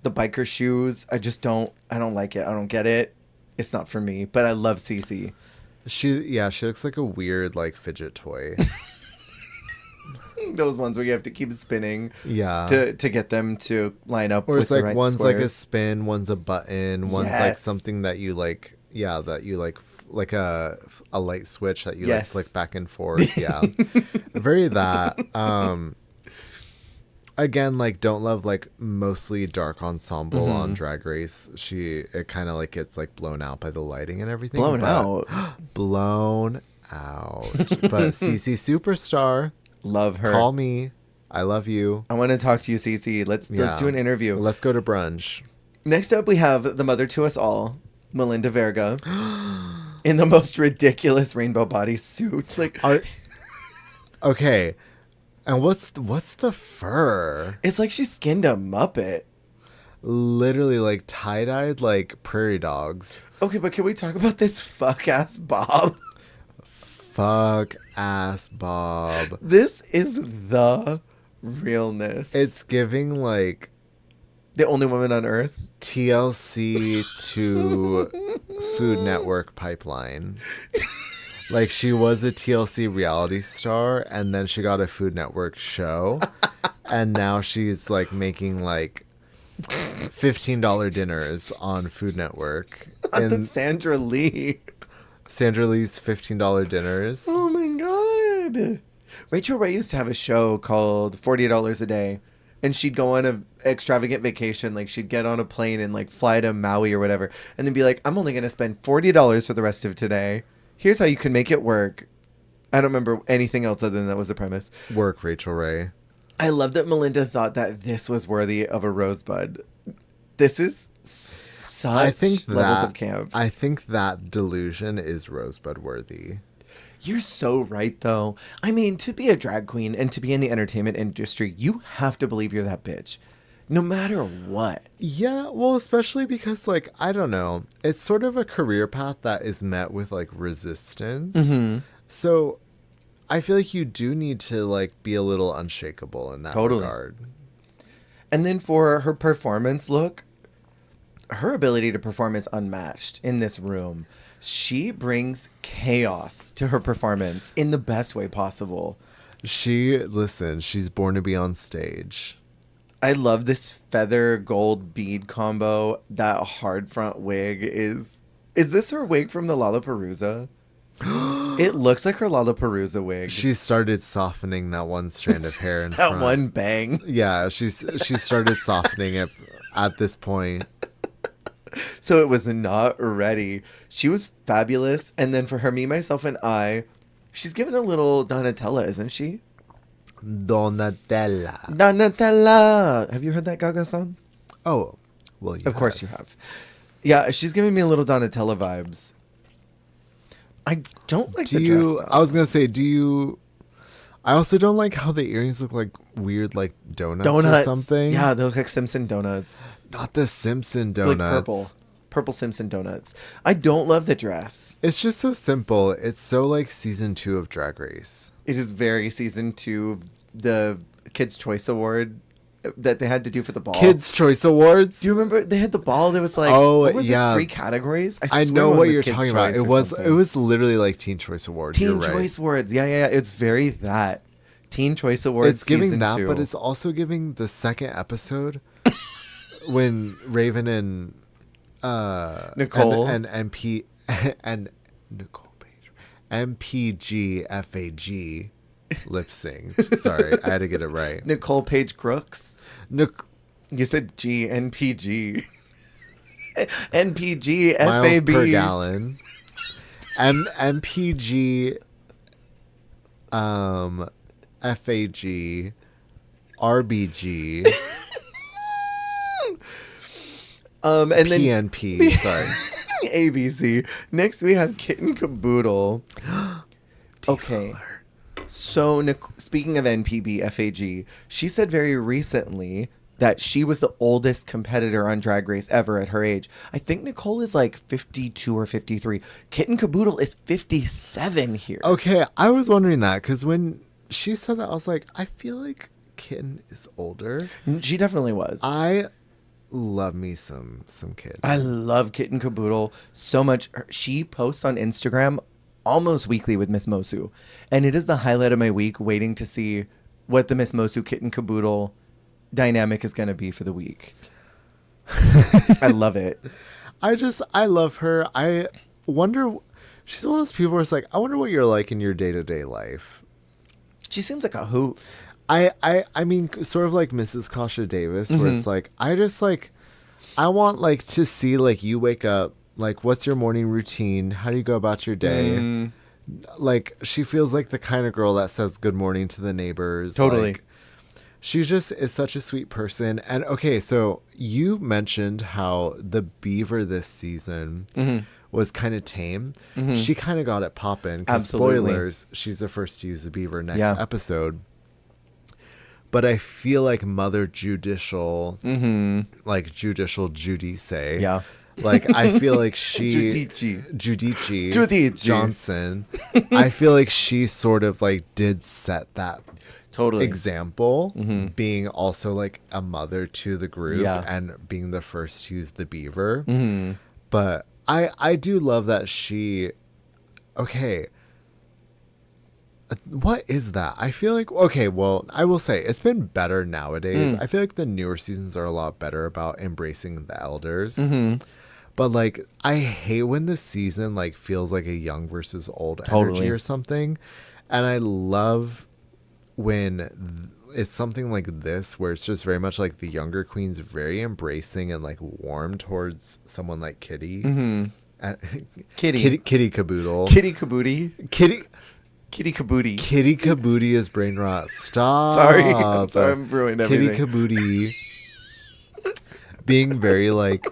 the biker shoes, I don't like it. I don't get it. It's not for me, but I love Sisi. She looks like a weird like fidget toy. Those ones where you have to keep spinning Yeah. to get them to line up Or with it's the like right one's like a squares. spin, one's a button, one's like Yes. something that you like, that you like a light switch that you like Yes. flick back and forth. Yeah. Very that. Again, like don't love like mostly dark ensemble on Drag Race. It kind of like gets like blown out by the lighting and everything. Blown but- out. Blown out. But Sisi Superstar, Love her. call me. I love you. I want to talk to you, Cece. Let's do an interview. Let's go to brunch. Next up, we have the mother to us all, Melinda Verga, in the most ridiculous rainbow bodysuit. Like, Okay. And what's the fur? it's like she skinned a Muppet. Literally like tie-dyed like prairie dogs. Okay, but can we talk about this fuck ass Bob? Fuck ass Bob. This is the realness. It's giving like the only woman on earth. TLC to Food Network pipeline. Like she was a TLC reality star and then she got a Food Network show and now she's like making like $15 dinners on Food Network. On the And Sandra Lee. Sandra Lee's $15 dinners. Oh my god. Rachel Ray used to have a show called $40 a Day. And she'd go on an extravagant vacation. Like she'd get on a plane and like fly to Maui or whatever. And then be like, I'm only going to spend $40 for the rest of today. Here's how you can make it work. I don't remember anything else other than that was the premise. Work, Rachel Ray. I love that Melinda thought that this was worthy of a rosebud. This is such levels of camp. I think that delusion is Rosebud worthy. You're so right, though. I mean, to be a drag queen and to be in the entertainment industry, you have to believe you're that bitch. No matter what. Yeah, well, especially because, like, I don't know. It's sort of a career path that is met with, like, resistance. Mm-hmm. So I feel like you do need to, like, be a little unshakable in that regard. And then for her performance look, her ability to perform is unmatched in this room. She brings chaos to her performance in the best way possible. She's born to be on stage. I love this feather gold bead combo. That hard front wig is this her wig from the Lollapalooza? It looks like her Lollapalooza wig. She started softening that one strand of hair in that front. one bang. Yeah, she started softening it at this point. So it was not ready. She was fabulous. And then for her, me, myself, and I, she's given a little Donatella, isn't she? Donatella. Donatella. Have you heard that Gaga song? Oh, well, Of course you have. Yeah, she's giving me a little Donatella vibes. I don't like the dress, though. I was going to say, I also don't like how the earrings look like weird, like donuts or something. Yeah, they look like Simpson donuts. Not the Simpson donuts. Like purple. Purple Simpson donuts. I don't love the dress. It's just so simple. It's so like season 2 of Drag Race. It is very season 2, the Kids' Choice Award that they had to do for the ball. Kids' Choice Awards. Do you remember they had the ball? There was like, Oh, what were yeah. the 3 categories? I swear know one what was you're Kids' talking about. Choice It or was something. literally like Teen Choice Awards. Teen You're right. Choice Awards. Yeah. It's very that. Teen Choice Awards. It's giving season that, 2. but it's also giving the second episode when Raven and Nicole and Pete and Nicole Page MPGFAG lip synced. Sorry, I had to get it right. Nicole Page Crooks. Nic- You said GNPG. NPG miles per FAB. gallon. MPG FAG RBG And then PNP. Sorry. ABC. Next we have Kitten Caboodle. Okay. So speaking of NPB FAG, she said very recently that she was the oldest competitor on Drag Race ever at her age. I think Nicole is like 52 or 53. Kitten Caboodle is 57 here. Okay, I was wondering that because when she said that, I was like, I feel like Kitten is older. She definitely was. I love me some Kitten. I love Kitten Caboodle so much. She posts on Instagram almost weekly with Miss Mosu. And it is the highlight of my week, waiting to see what the Miss Mosu Kitten Caboodle dynamic is going to be for the week. I love it. I love her. I wonder, she's one of those people where it's like, I wonder what you're like in your day-to-day life. She seems like a hoot. I mean, sort of like Mrs. Kasha Davis, where it's like, I want like to see like you wake up, like what's your morning routine? How do you go about your day? Like she feels like the kind of girl that says good morning to the neighbors. Totally. Like, she just is such a sweet person. And okay, so you mentioned how the beaver this season was kind of tame. She kind of got it popping. Absolutely. Spoilers, she's the first to use the beaver next episode. But I feel like Mother Judicial, like Judicial Judy say. Yeah. Like, I feel like she... Judici Johnson. I feel like she sort of, like, did set that example, being also, like, a mother to the group and being the first to use the beaver. But I do love that she... Okay... What is that? I feel like, okay, well, I will say it's been better nowadays. I feel like the newer seasons are a lot better about embracing the elders. But like, I hate when the season like feels like a young versus old energy or something. And I love when it's something like this where it's just very much like the younger queen's very embracing and like warm towards someone like Kitty. Kitty Caboodle. Kitty Caboodie. Kitty Caboodie is brain rot. Stop. Sorry. I'm ruining everything. Kitty Caboodie being very like,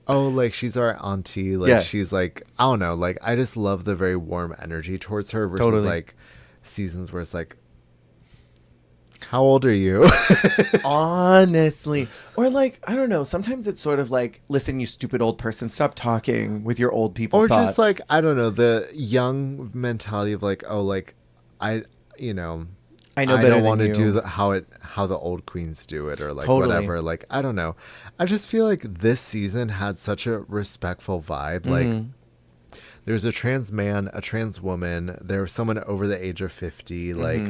oh, like she's our auntie. Like she's like, I don't know. Like I just love the very warm energy towards her versus like seasons where it's like, how old are you? Honestly. Or like, I don't know. Sometimes it's sort of like, listen, you stupid old person, stop talking with your old people or thoughts. just like, I don't know, the young mentality of like, oh, like I know better I don't want to do how the old queens do it or like whatever. Like, I don't know. I just feel like this season had such a respectful vibe. Like there's a trans man, a trans woman, there's someone over the age of 50. Like,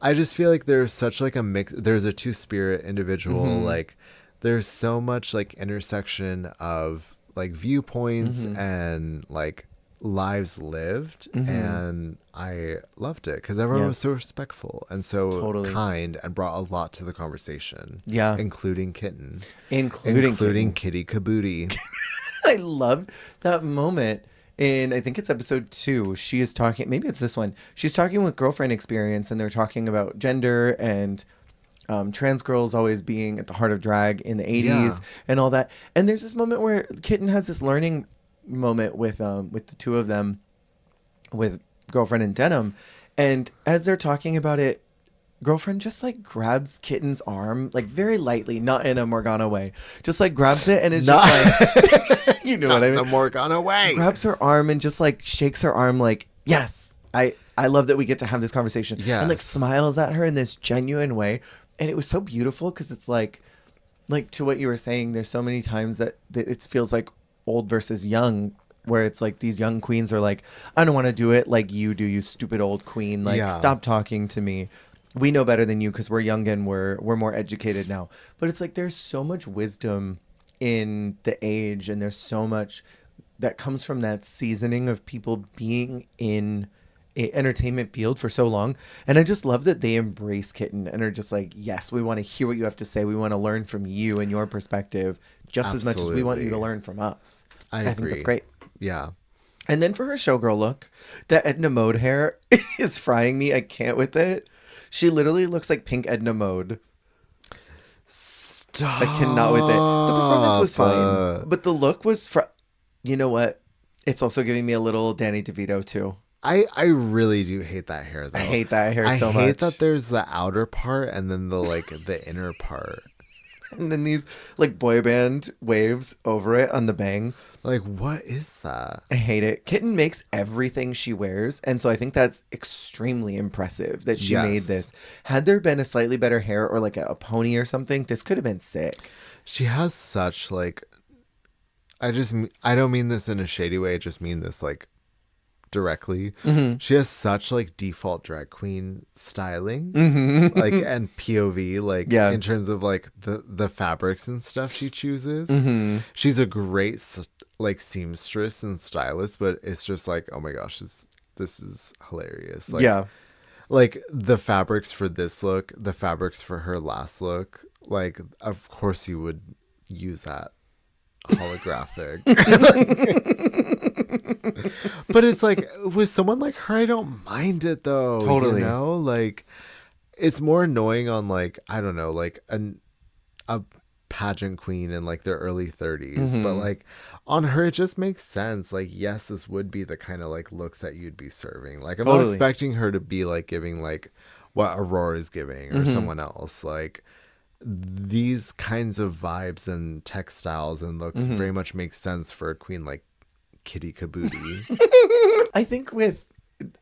I just feel like there's such like a mix. There's a two-spirit individual. Like, there's so much like intersection of like viewpoints and like lives lived. And I loved it because everyone was so respectful and so kind and brought a lot to the conversation. Yeah. Including Kitten. Including Kitty Caboodie. I love that moment. In I think it's episode 2, she is talking, maybe it's this one, she's talking with Girlfriend Experience and they're talking about gender and trans girls always being at the heart of drag in the 80s and all that. And there's this moment where Kitten has this learning moment with the two of them, with Girlfriend and Denim, and as they're talking about it, Girlfriend just like grabs Kitten's arm like very lightly, not in a Morgana way, just like grabs it and is just like you know what I mean, the Morgana way, grabs her arm and just like shakes her arm like, yes, I love that we get to have this conversation. And like smiles at her in this genuine way. And it was so beautiful because it's like to what you were saying, there's so many times that it feels like old versus young, where it's like these young queens are like, I don't want to do it like you do, you stupid old queen, like stop talking to me. We know better than you because we're young and we're more educated now. But it's like there's so much wisdom in the age and there's so much that comes from that seasoning of people being in a entertainment field for so long. And I just love that they embrace Kitten and are just like, yes, we want to hear what you have to say. We want to learn from you and your perspective just as much as we want you to learn from us. I think that's great. Yeah. And then for her showgirl look, that Edna Mode hair is frying me. I can't with it. She literally looks like pink Edna Mode. Stop. I cannot with it. The performance was fine, but the look was you know what? It's also giving me a little Danny DeVito too. I really do hate that hair though. I hate that hair so much. I hate that there's the outer part and then the inner part. And then these like boy band waves over it on the bang. Like, what is that? I hate it. Kitten makes everything she wears. And so I think that's extremely impressive that she made this. Had there been a slightly better hair or like a pony or something, this could have been sick. She has such like, I don't mean this in a shady way. I just mean this like directly. Mm-hmm. She has such like default drag queen styling, like, and POV, like in terms of like the fabrics and stuff she chooses. Mm-hmm. She's a great like seamstress and stylist, but it's just like, oh my gosh, this is hilarious. Like, like the fabrics for this look, the fabrics for her last look, like of course you would use that holographic. But it's like with someone like her, I don't mind it though. Totally. You know, like it's more annoying on like, I don't know, like a pageant queen in like their early 30s, but like on her it just makes sense. Like, yes, this would be the kind of like looks that you'd be serving. Like I'm not expecting her to be like giving like what Aurora is giving or someone else. Like these kinds of vibes and textiles and looks very much make sense for a queen like Kitty Kabuti. I think with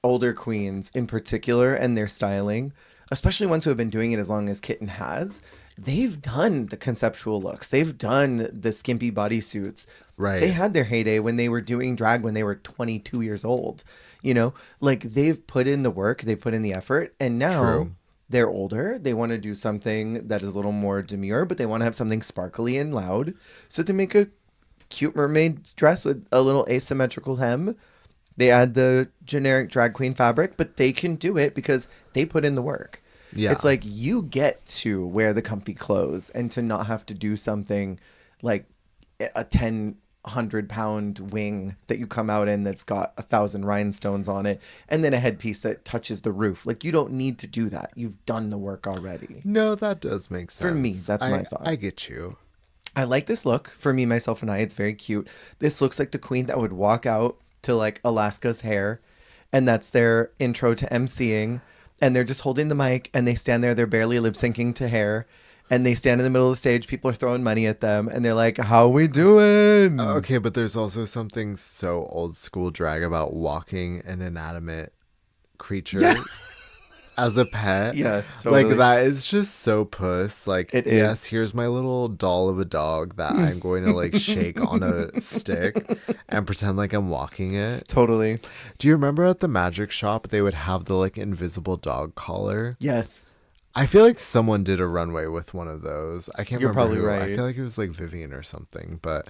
older queens in particular and their styling, especially ones who have been doing it as long as Kitten has, they've done the conceptual looks. They've done the skimpy bodysuits. Right. They had their heyday when they were doing drag when they were 22 years old. You know, like they've put in the work, they've put in the effort, and now they're older. They want to do something that is a little more demure, but they want to have something sparkly and loud. So they make a cute mermaid dress with a little asymmetrical hem. They add the generic drag queen fabric, but they can do it because they put in the work. Yeah. It's like you get to wear the comfy clothes and to not have to do something like a 100-pound wing that you come out in that's got 1,000 rhinestones on it and then a headpiece that touches the roof. Like you don't need to do that. You've done the work already. No, that does make sense. For me, that's my thought. I get you. I like this look. For me, myself, and I, it's very cute. This looks like the queen that would walk out to like Alaska's Hair, and that's their intro to emceeing, and they're just holding the mic, and they stand there, they're barely lip syncing to Hair, and they stand in the middle of the stage, people are throwing money at them, and they're like, how we doing? Okay, but there's also something so old school drag about walking an inanimate creature as a pet. Yeah, totally. Like that is just so puss. Like, it is. Yes, here's my little doll of a dog that I'm going to like shake on a stick and pretend like I'm walking it. Totally. Do you remember at the magic shop they would have the like invisible dog collar? Yes. I feel like someone did a runway with one of those. I can't remember. You're probably who. right. I feel like it was like Vivian or something, but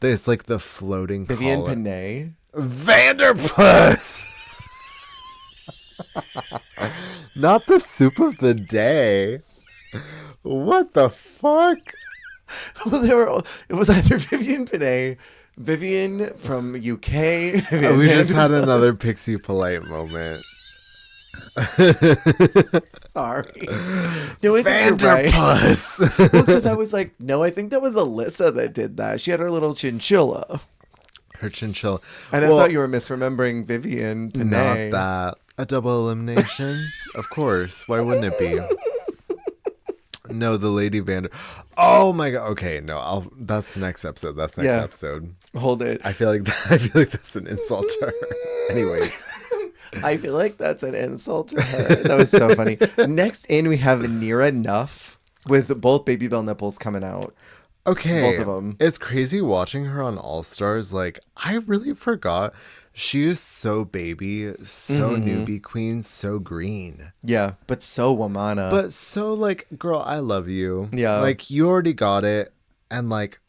it's like the floating Vivian collar. Panay. Vanderpuss. Not the soup of the day. What the fuck? Well, it was either Vivian Panay, Vivian from UK. Vivian we just had another Pixie Polite moment. Sorry. No, I think you're right. Well, because I was like, no, I think that was Alyssa that did that. She had her little chinchilla. Her chinchilla. And I thought you were misremembering Vivian Panay. Not that. A double elimination? Of course. Why wouldn't it be? No, the Lady Vander. Oh my god. Okay, no. That's the next episode. Episode. Hold it. I feel like that's an insult to her. Anyways. I feel like that's an insult to her. That was so funny. Next in, we have Nira Nuff with both Baby Bell nipples coming out. Okay. Both of them. It's crazy watching her on All Stars. Like, I really forgot. She is so baby, so newbie queen, so green. Yeah, but so womana. But so, like, girl, I love you. Yeah. Like, you already got it. And, like,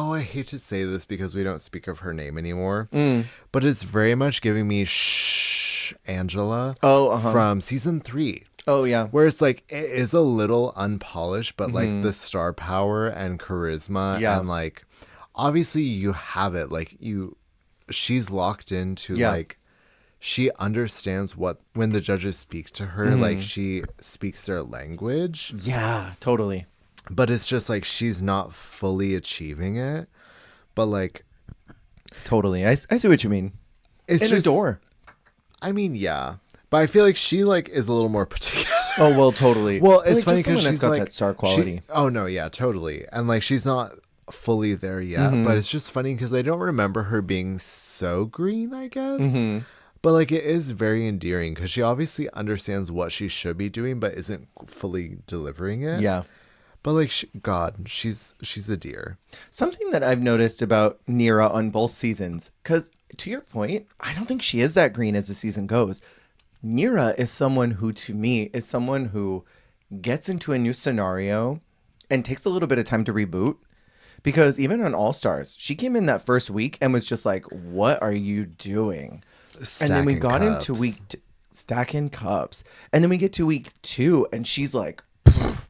I hate to say this because we don't speak of her name anymore, Mm. but it's very much giving me Shh Angela from season 3. Oh, yeah. Where it's like, it is a little unpolished, but like the star power and charisma and like, obviously you have it. Like she's locked into like, she understands when the judges speak to her, like she speaks their language. Yeah, totally. But it's just like, she's not fully achieving it. But like, totally. I see what you mean. It's in just, a door. I mean, yeah. But I feel like she like is a little more particular. Oh, well, totally. Well, it's like, funny because she's got like that star quality. Oh no, yeah, totally. And like she's not fully there yet, but it's just funny because I don't remember her being so green, I guess. But like it is very endearing because she obviously understands what she should be doing, but isn't fully delivering it. Yeah. But like, she's a dear. Something that I've noticed about Nira on both seasons, because to your point, I don't think she is that green as the season goes. Nira is someone who, to me, is someone who gets into a new scenario and takes a little bit of time to reboot. Because even on All Stars, she came in that first week and was just like, what are you doing? And then we got into stacking cups. And then we get to week 2 and she's like,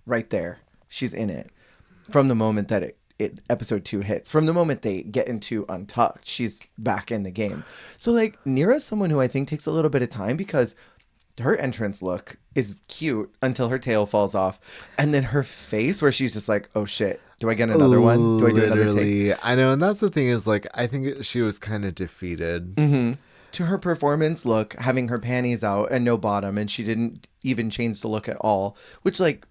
right there. She's in it. From the moment that episode 2 hits, from the moment they get into Untucked, she's back in the game. So like Nira's someone who I think takes a little bit of time because her entrance look is cute until her tail falls off. And then her face where she's just like, oh shit, do I get another one? Do I do another take? I know. And that's the thing is like, I think she was kind of defeated. To her performance look, having her panties out and no bottom, and she didn't even change the look at all, which like,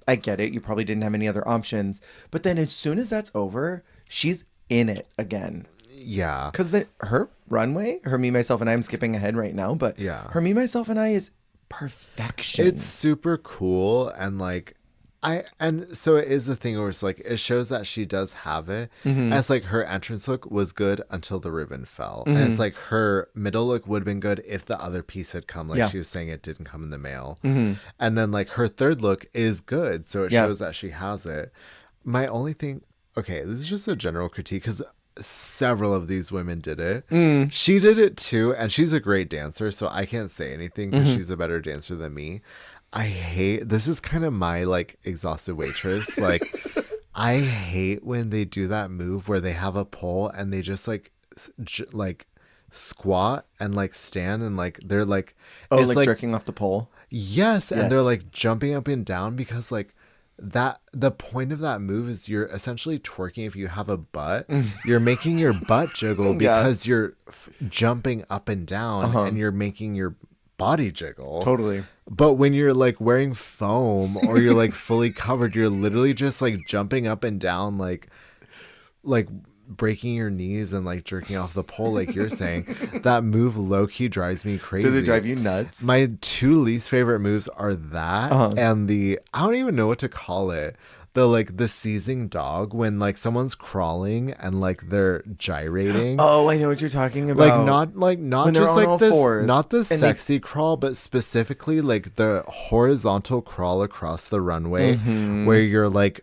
I get it. You probably didn't have any other options. But then as soon as that's over, she's in it again. Yeah. Because her runway, her Me, Myself, and I, I'm skipping ahead right now, but her Me, Myself, and I is perfection. It's super cool. And like, and so it is a thing where it's like, it shows that she does have it. And it's like her entrance look was good until the ribbon fell. And it's like her middle look would have been good if the other piece had come. Like she was saying it didn't come in the mail. And then like her third look is good. So it shows that she has it. My only thing, okay, this is just a general critique because several of these women did it. She did it too. And she's a great dancer. So I can't say anything because she's a better dancer than me. I hate, this is kind of my like exhausted waitress. Like I hate when they do that move where they have a pole and they just like squat and like stand and like they're like, oh, like jerking off the pole. Yes. And they're like jumping up and down because like that the point of that move is you're essentially twerking. If you have a butt, you're making your butt jiggle because you're jumping up and down and you're making your body jiggle. Totally. But when you're like wearing foam or you're like fully covered, you're literally just like jumping up and down, like breaking your knees and like jerking off the pole, like you're saying. That move low-key drives me crazy. Does it drive you nuts? My 2 least favorite moves are that and I don't even know what to call it. The seizing dog when like someone's crawling and like they're gyrating. Oh, I know what you're talking about. Not when just like this, fours, not the sexy crawl, but specifically like the horizontal crawl across the runway where you're like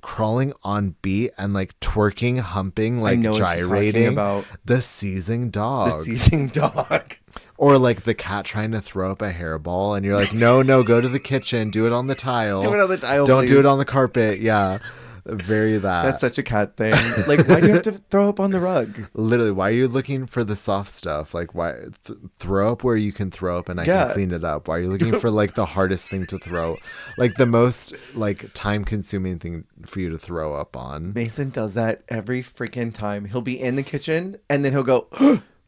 crawling on beat and like twerking, humping, like gyrating. About the seizing dog. The seizing dog. Or like the cat trying to throw up a hairball and you're like, no, go to the kitchen. Do it on the tile. Do it on the tile, Don't please. do it on the carpet. Yeah. Very that. That's such a cat thing. Like, why do you have to throw up on the rug? Literally, why are you looking for the soft stuff? Like, why throw up where you can throw up and I can clean it up? Why are you looking for like the hardest thing to throw? Like the most like time consuming thing for you to throw up on? Mason does that every freaking time. He'll be in the kitchen and then he'll go,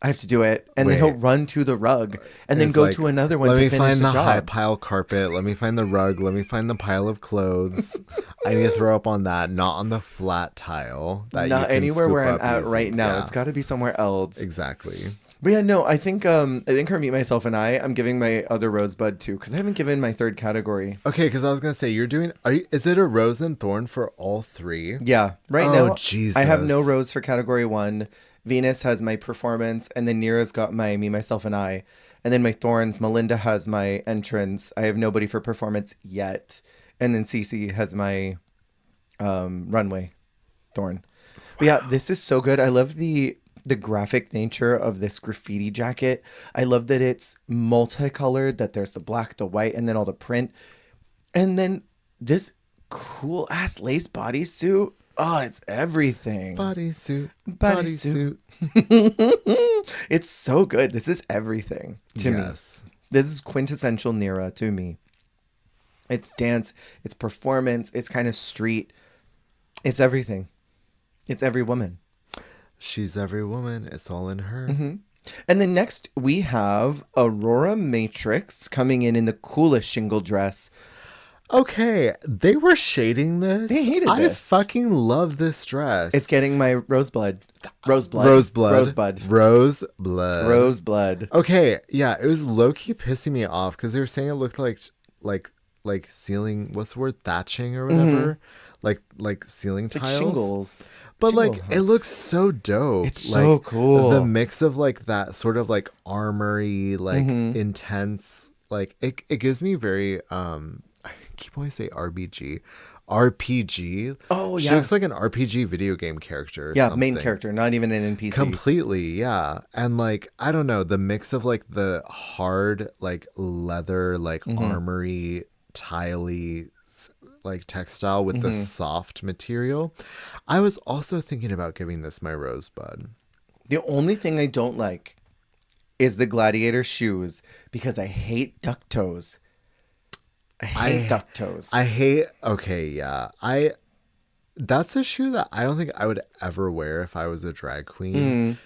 I have to do it. And then he'll run to the rug and then go to another one to finish the job. Let me find the high pile carpet. Let me find the rug. Let me find the pile of clothes. I need to throw up on that, not on the flat tile. Not anywhere where I'm at right now. It's got to be somewhere else. Exactly. But yeah, no, I think her Meet Myself and I'm giving my other rosebud too because I haven't given my third category. Okay, because I was gonna say is it a rose and thorn for all 3? Yeah, right now. Jesus. I have no rose for category 1. Venus has my performance, and then Nira's got my Me, Myself, and I. And then my thorns, Melinda has my entrance. I have nobody for performance yet. And then Sisi has my runway thorn. But yeah, this is so good. I love the graphic nature of this graffiti jacket. I love that it's multicolored, that there's the black, the white, and then all the print. And then this cool ass lace bodysuit. Oh, it's everything. Bodysuit. Bodysuit. It's so good. This is everything to me. Yes. This is quintessential Nira to me. It's dance, it's performance, it's kind of street. It's everything. It's every woman. She's every woman. It's all in her. Mm-hmm. And then next we have Aurora Matrix coming in the coolest shingle dress. Okay, they were shading this. They hated I this. fucking love this dress. It's getting my rosebud. Rosebud. Rosebud. Rosebud. Rosebud. Okay, yeah, it was low key pissing me off because they were saying it looked like ceiling. What's the word? Thatching or whatever. Like ceiling It's tiles. like shingles. But Shingle like house. it looks so dope. It's like, so cool. The mix of like that sort of like armory, like intense, like it gives me very I keep wanting to say RPG. Oh, She yeah. looks like an RPG video game character. Or Yeah, something. main character, not even an NPC. Completely, yeah. And like I don't know, the mix of like the hard like leather, like armory, tiley like textile with the soft material. I was also thinking about giving this my rosebud. The only thing I don't like is the gladiator shoes because I hate duck toes. I hate duck toes. Okay, yeah. That's a shoe that I don't think I would ever wear if I was a drag queen.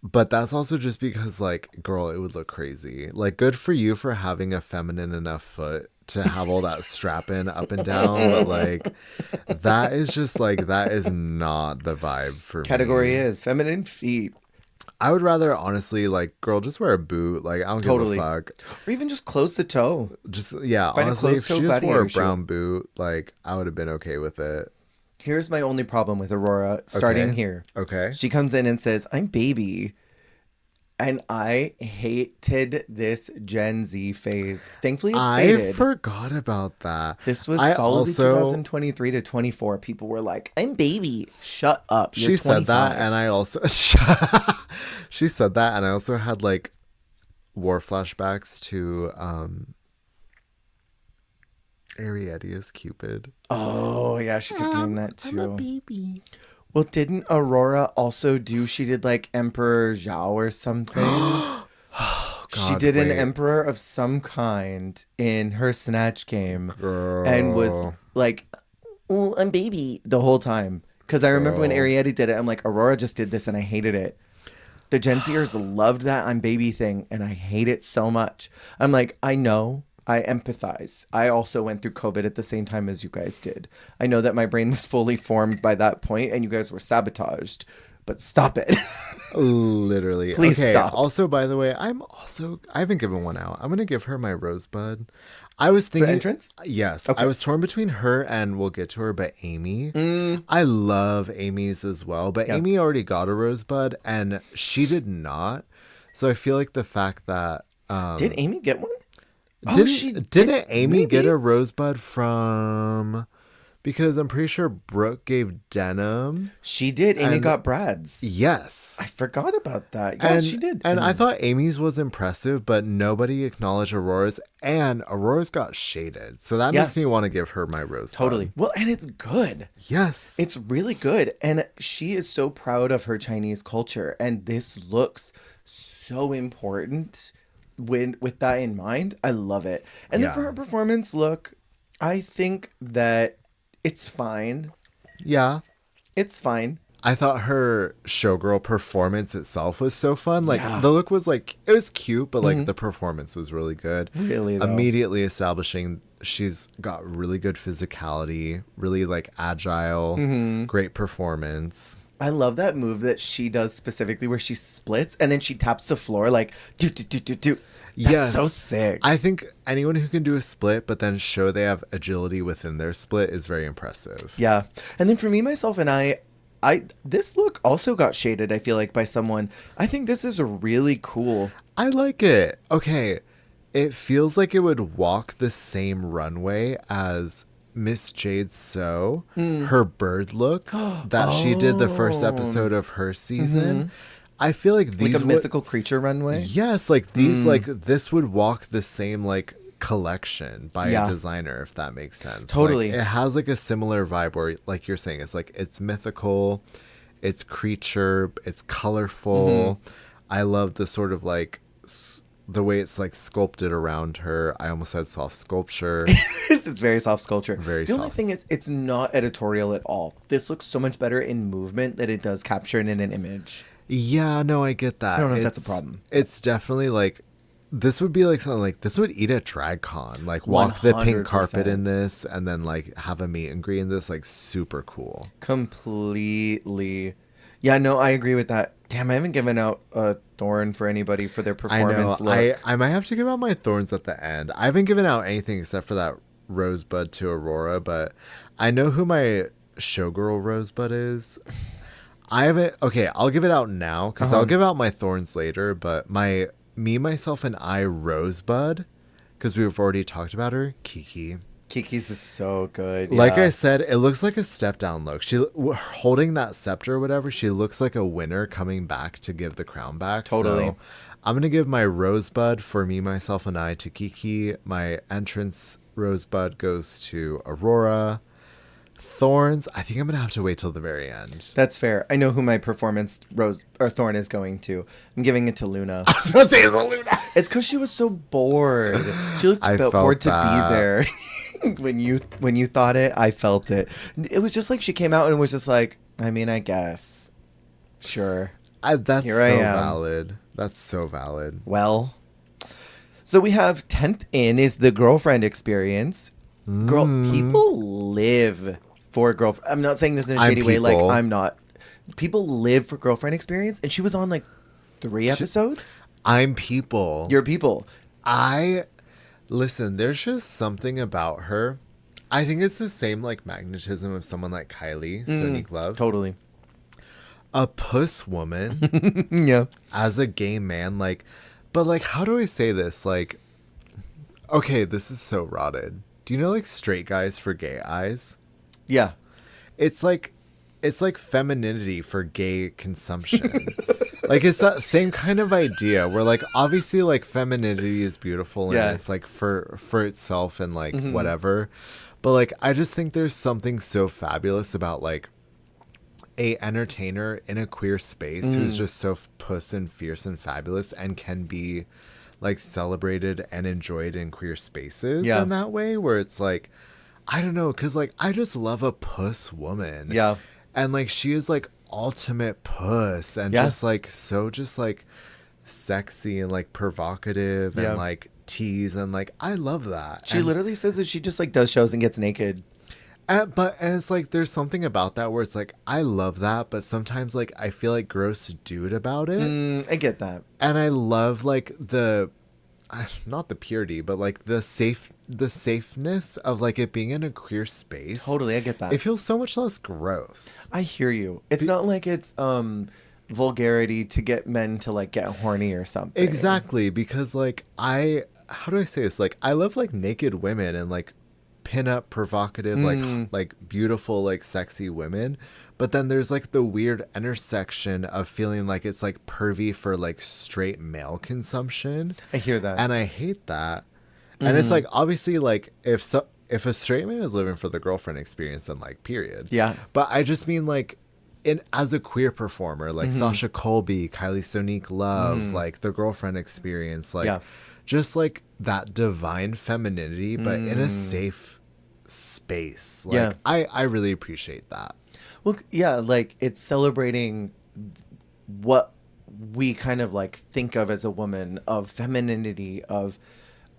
But that's also just because, like, girl, it would look crazy. Like, good for you for having a feminine enough foot to have all that strapping up and down. But, like, that is just, like, that is not the vibe for Category me. is feminine feet. I would rather, honestly, like, girl, just wear a boot. Like, I don't Totally. give a fuck. Or even just close the toe. Just, yeah, Find a honestly, if closed-toe she just wore a gladiator shoe. brown boot, like, I would have been okay with it. Here's my only problem with Aurora, starting Okay. here. Okay. She comes in and says, I'm baby. And I hated this Gen Z phase. Thankfully, it's I faded. forgot about that. This was I solidly also- 2023 to 24. People were like, I'm baby. Shut up. You're She said that, 25." and I also she said that, and I also had like war flashbacks to Ariadne as Cupid. Oh, yeah, she kept doing that too. I'm a baby. Well, didn't Aurora also do, she did like Emperor Zhao or something? She God, did an wait. emperor of some kind in her Snatch game Girl. and was like, oh, I'm baby the whole time. Because I remember when Girl. Ariadne did it, I'm like, Aurora just did this and I hated it. The Gen Zers loved that I'm baby thing and I hate it so much. I'm like, I know. I empathize. I also went through COVID at the same time as you guys did. I know that my brain was fully formed by that point and you guys were sabotaged, but stop it. Literally. Please okay. stop. Also, by the way, I haven't given one out. I'm gonna give her my rosebud. I was thinking entrance? Yes. Okay. I was torn between her and we'll get to her, but Amy. I love Amy's as well, but Yep. Amy already got a rosebud and she did not. So I feel like the fact that Did Amy get one? didn't Amy get maybe? a rosebud from? Because I'm pretty sure Brooke gave denim. She did. Amy And- got Brad's. Yes. I forgot about that. Yeah, she did. And I thought Amy's was impressive, but nobody acknowledged Aurora's, and Aurora's got shaded. So that Yeah. makes me want to give her my rosebud. Totally. Well, and it's good. Yes. It's really good. And she is so proud of her Chinese culture. And this looks so important with that in mind. I love it. And then Yeah. for her performance look, I think that it's fine. Yeah. It's fine. I thought her showgirl performance itself was so fun. Like, Yeah. the look was like, it was cute, but like the performance was really good. Really, though. Immediately establishing she's got really good physicality, really like agile, great performance. I love that move that she does specifically where she splits and then she taps the floor like do do do do do. That's Yes. so sick. I think anyone who can do a split but then show they have agility within their split is very impressive. Yeah. And then for me, myself, and I this look also got shaded, I feel like, by someone. I think this is really cool. I like it. Okay. It feels like it would walk the same runway as Miss Jade So, her bird look that she did the first episode of her season. I feel like these like a mythical creature runway. Yes, like these like this would walk the same like collection by Yeah. a designer, if that makes sense. Totally. Like, it has like a similar vibe where, like you're saying, it's like it's mythical, it's creature, it's colorful. I love the sort of like the way it's like sculpted around her. I almost said soft sculpture. It's very soft sculpture. Very the only soft. thing is, it's not editorial at all. This looks so much better in movement than it does captured in an image. Yeah, no, I get that. I don't know if that's a problem. It's definitely like this would be like something like this would eat at drag con. Like walk the pink 100%. carpet in this and then like have a meet and greet in this. Like super cool. Completely. Yeah, no, I agree with that. Damn, I haven't given out a thorn for anybody for their I know. performance look. I might have to give out my thorns at the end. I haven't given out anything except for that rosebud to Aurora, but I know who my showgirl rosebud is. I haven't. Okay, I'll give it out now because I'll give out my thorns later. But my me, myself, and I rosebud, because we've already talked about her. Kiki. Kiki's is so good. Like yeah. I said, it looks like a step down look. She holding that scepter or whatever. She looks like a winner coming back to give the crown back. Totally. So I'm gonna give my rosebud for me, myself, and I to Kiki. My entrance rosebud goes to Aurora. Thorns, I think I'm gonna have to wait till the very end. That's fair. I know who my performance rose or thorn is going to. I'm giving it to Luna. I was supposed to say it's a Luna. It's because she was so bored. She looked I felt bored to that. be there. when you thought it, I felt it. It was just like she came out and was just like, I mean, I guess, sure. That's Here so I am. valid. That's so valid. Well, so we have 10th in is the girlfriend experience. Girl, people live for girlfriend. I'm not saying this in a I'm shady way. Like, people. I'm not. People live for girlfriend experience, and she was on like 3 episodes. I'm people. You're people. Listen, there's just something about her. I think it's the same like magnetism of someone like Kylie, Sonique Love. Totally. A puss woman Yeah. as a gay man, like, but like, how do I say this? Like, okay, this is so rotted. Do you know like straight guys for gay eyes? Yeah. It's like femininity for gay consumption. Like it's that same kind of idea where like obviously like femininity is beautiful and Yeah. it's like for itself and like whatever. But like I just think there's something so fabulous about like a entertainer in a queer space who's just so puss and fierce and fabulous and can be like celebrated and enjoyed in queer spaces in that way where it's like I don't know, because like I just love a puss woman. Yeah. And like she is like ultimate puss and just like so just like sexy and like provocative and like tease and like I love that. She And- literally says that she just like does shows and gets naked. but it's like there's something about that where it's like I love that, but sometimes like I feel like gross dude about it. I get that. And I love like not the purity, but like the safeness of like it being in a queer space. Totally, I get that. It feels so much less gross. I hear you. It's not like it's vulgarity to get men to like get horny or something. Exactly, because like how do I say this? Like I love like naked women and like pin-up provocative like beautiful like sexy women, but then there's like the weird intersection of feeling like it's like pervy for like straight male consumption. I hear that. And I hate that. And it's like obviously like if a straight man is living for the girlfriend experience, then like period. Yeah. But I just mean like as a queer performer, like Sasha Colby, Kylie Sonique Love, like the girlfriend experience, like just like that divine femininity, but in a safe space. Like I really appreciate that. Well, yeah, like it's celebrating what we kind of like think of as a woman, of femininity, of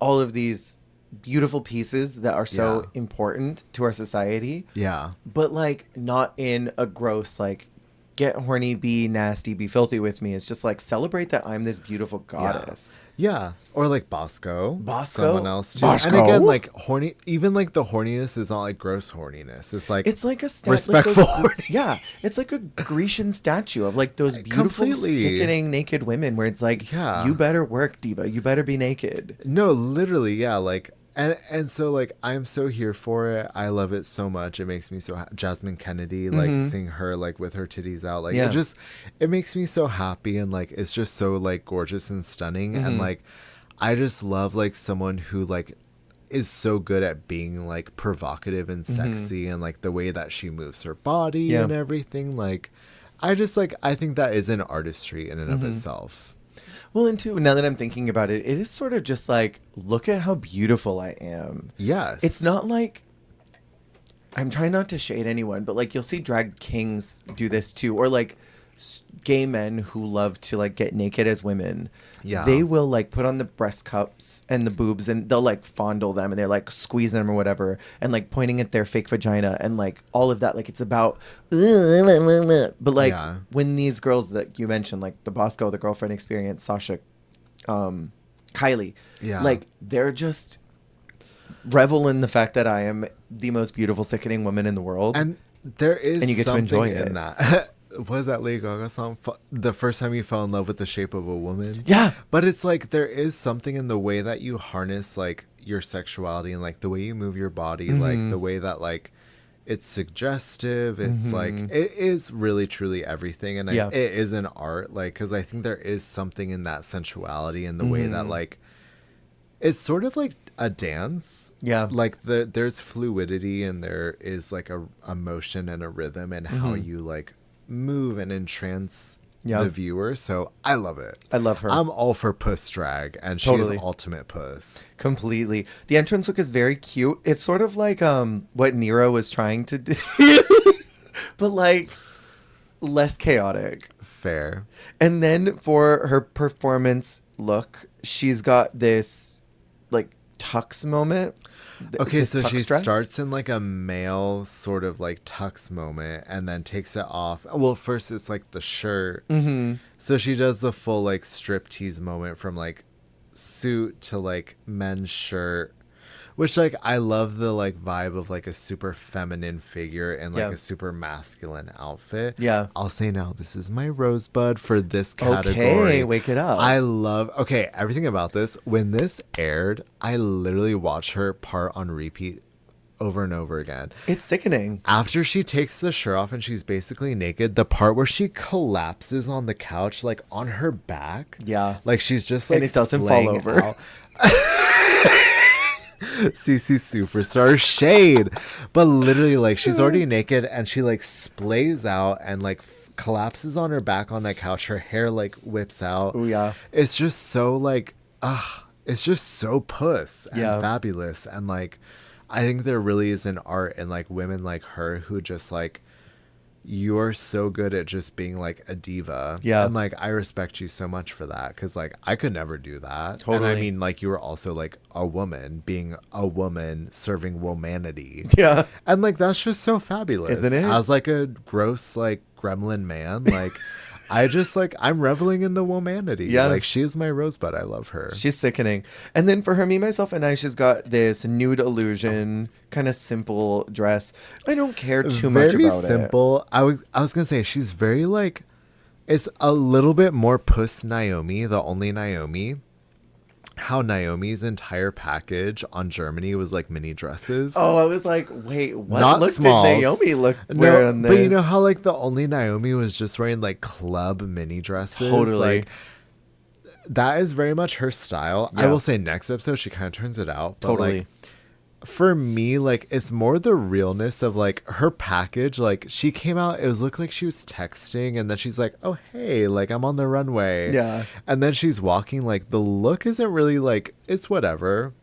all of these beautiful pieces that are so important to our society. Yeah. But like not in a gross like get horny, be nasty, be filthy with me. It's just like celebrate that I'm this beautiful goddess. Yeah. Or like Bosco. Bosco? Someone else too. Bosco? And again, like horny, even like the horniness is not like gross horniness. It's like It's like a respectful like yeah, it's like a Grecian statue of like those beautiful, Completely. sickening naked women where it's like, you better work, diva. You better be naked. No, literally, yeah. Like And so like I'm so here for it. I love it so much. It makes me so Jasmine Kennedy, like seeing her like with her titties out, like Yeah. it makes me so happy, and like it's just so like gorgeous and stunning, and like I just love like someone who like is so good at being like provocative and sexy, and like the way that she moves her body Yeah. and everything. Like I think that is an artistry in and of itself. Well, and too, now that I'm thinking about it, it is sort of just like, look at how beautiful I am. Yes. It's not like, I'm trying not to shade anyone, but like you'll see drag kings do this too, or like gay men who love to like get naked as women. Yeah. They will like put on the breast cups and the boobs, and they'll like fondle them, and they're like squeezing them or whatever, and like pointing at their fake vagina and like all of that. Like it's about, but like Yeah. when these girls that you mentioned, like the Bosco, the Girlfriend Experience, Sasha, Kylie, Yeah. like they're just revel in the fact that I am the most beautiful, sickening woman in the world. And there is And you get to something enjoy in it. that. What is that Lady Gaga song? The first time you fell in love with the shape of a woman. Yeah. But it's like there is something in the way that you harness like your sexuality, and like the way you move your body, like the way that like it's suggestive. It's like it is really truly everything, and Yeah. it is an art. Like because I think there is something in that sensuality and the way that like it's sort of like a dance. Yeah. Like there's fluidity, and there is like a motion and a rhythm, and how you like move and entrance Yeah. the viewer. So I love it. I love her. I'm all for puss drag, and Totally. she's ultimate puss. Completely. The entrance look is very cute. It's sort of like what Nero was trying to do, but like less chaotic. Fair. And then for her performance look, she's got this like tux moment. Okay, This so tux she dress. starts in like a male sort of like tux moment, and then takes it off. Well, first it's like the shirt. So she does the full like striptease moment from like suit to like men's shirt, which like I love the like vibe of like a super feminine figure and like Yeah. a super masculine outfit. Yeah. I'll say now, this is my rosebud for this category. Okay, wake it up. I love everything about this. When this aired, I literally watched her part on repeat over and over again. It's sickening. After she takes the shirt off and she's basically naked, the part where she collapses on the couch, like on her back. Yeah. Like she's just like And it doesn't fall splaying over. out. Sisi Superstar shade. But literally, like, she's already naked and she like splays out and like collapses on her back on the couch. Her hair like whips out. Oh yeah. It's just so like it's just so puss and Yeah. fabulous. And like I think there really is an art in like women like her who just like, you're so good at just being like a diva. Yeah. And like I respect you so much for that, because like I could never do that. Totally. And I mean, like, you were also like a woman, being a woman serving womanity. Yeah. And like that's just so fabulous. Isn't it? As like a gross like gremlin man, like I just like, I'm reveling in the womanity. Yeah. Like she is my rosebud. I love her. She's sickening. And then for her, me, myself, and I, she's got this nude illusion kind of simple dress. I don't care too much Very about it. simple. I was gonna say she's very like, it's a little bit more puss Naomi, the only Naomi. How Naomi's entire package on Germany was like mini dresses. Oh, I was like, wait, what Not look smalls. did Naomi look No, wearing this? but you know how like the only Naomi was just wearing like club mini dresses. Totally. Like, that is very much her style. I Yeah. will say next episode she kind of turns it out. But Totally. like, for me, like, it's more the realness of like her package. Like, she came out, it was looked like she was texting, and then she's like, oh hey, like I'm on the runway. Yeah. And then she's walking. Like, the look isn't really like, it's whatever,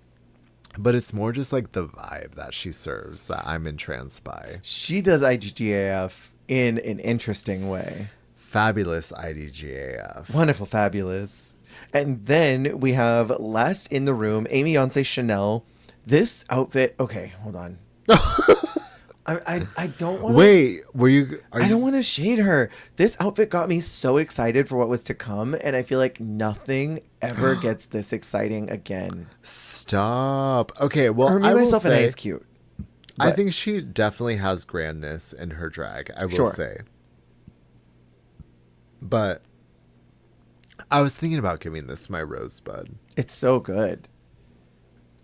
but it's more just like the vibe that she serves that I'm entranced by. She does IGGAF in an interesting way. Fabulous IDGAF. Wonderful, fabulous. And then we have last in the room, Amy Yonce Chanel. This outfit, okay, hold on. I don't want to. Wait, were you? I don't want to shade her. This outfit got me so excited for what was to come, and I feel like nothing ever gets this exciting again. Stop. Okay, well, Or me, I will myself, and I say, is cute. I but- think she definitely has grandness in her drag. I will Sure. say, but I was thinking about giving this my rosebud. It's so good.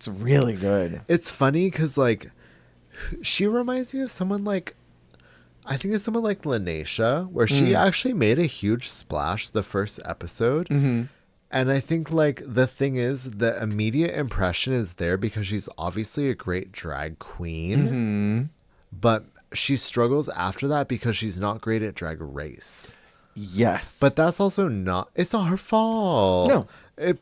It's really good. It's funny because, like, she reminds me of someone like, I think it's someone like Lanesha, where she actually made a huge splash the first episode. Mm-hmm. And I think, like, the thing is, the immediate impression is there because she's obviously a great drag queen. Mm-hmm. But she struggles after that because she's not great at Drag Race. Yes. But that's also not, it's not her fault. No.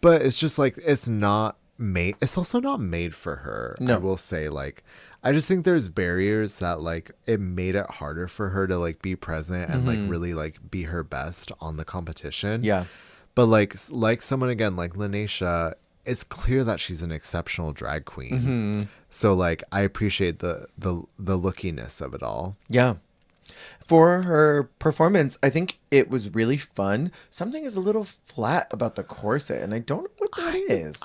But it's just like, it's not made, it's also not made for her. No. I will say, like, I just think there's barriers that, like, it made it harder for her to, like, be present and, like, really, like, be her best on the competition. Yeah. But, like someone, again, like Lanesha, it's clear that she's an exceptional drag queen. Mm-hmm. So, like, I appreciate the lookiness of it all. Yeah. For her performance, I think it was really fun. Something is a little flat about the corset, and I don't know what that is.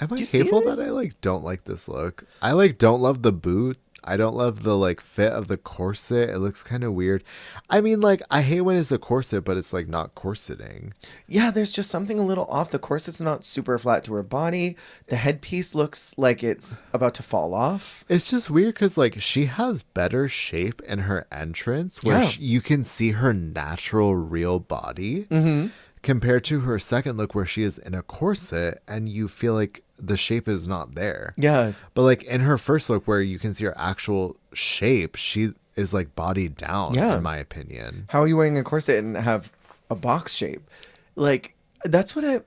Am I Do you see hateful it? that I, like, don't like this look? I, like, don't love the boot. I don't love the, like, fit of the corset. It looks kind of weird. I mean, like, I hate when it's a corset, but it's, like, not corseting. Yeah, there's just something a little off. The corset's not super flat to her body. The headpiece looks like it's about to fall off. It's just weird because, like, she has better shape in her entrance where Yeah. you can see her natural, real body compared to her second look where she is in a corset and you feel like the shape is not there. Yeah. But, like, in her first look where you can see her actual shape, she is, like, bodied down, Yeah. in my opinion. How are you wearing a corset and have a box shape? Like, that's why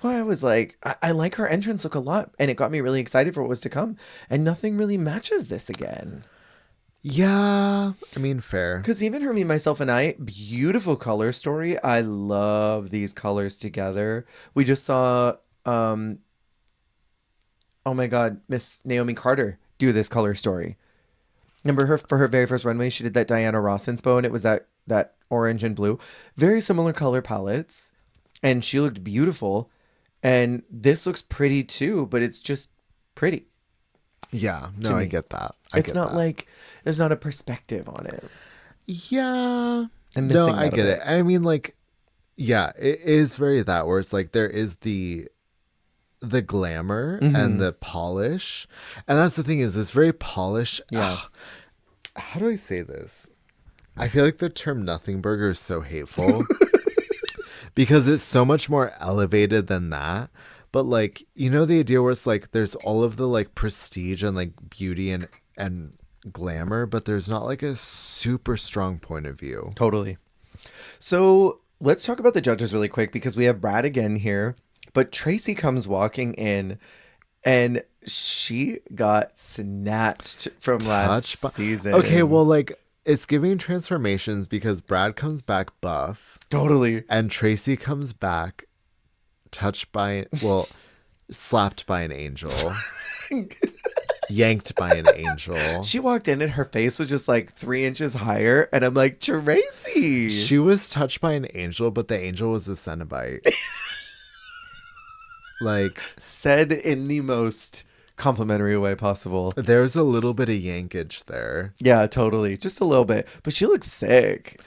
I was like, I like her entrance look a lot, and it got me really excited for what was to come. And nothing really matches this again. Yeah, I mean, fair. Because even her, me, myself, and I, beautiful color story. I love these colors together. We just saw, oh my God, Miss Naomi Carter do this color story. Remember her for her very first runway? She did that Diana Ross inspo, and it was that orange and blue. Very similar color palettes. And she looked beautiful. And this looks pretty too, but it's just pretty. Yeah, To no, I me. get that. It's not like there's not a perspective on it. Yeah. I'm No, missing I that a get bit. it. I mean, like, yeah, it is very that where it's like there is the glamour and the polish. And that's the thing is it's very polished. Yeah. How do I say this? I feel like the term nothing burger is so hateful because it's so much more elevated than that. But, like, you know, the idea where it's like there's all of the, like, prestige and, like, beauty and glamour, but there's not, like, a super strong point of view. Totally. So let's talk about the judges really quick because we have Brad again here. But Tracy comes walking in and she got snatched from last season. Okay, well, like, it's giving transformations because Brad comes back buff Totally. and Tracy comes back slapped by an angel. Yanked by an angel. She walked in and her face was just like 3 inches higher. And I'm like, Tracy. She was touched by an angel, but the angel was a Cenobite. Like, Said in the most complimentary way possible. there's a little bit of yankage there. Yeah, totally. Just a little bit. But she looks sick.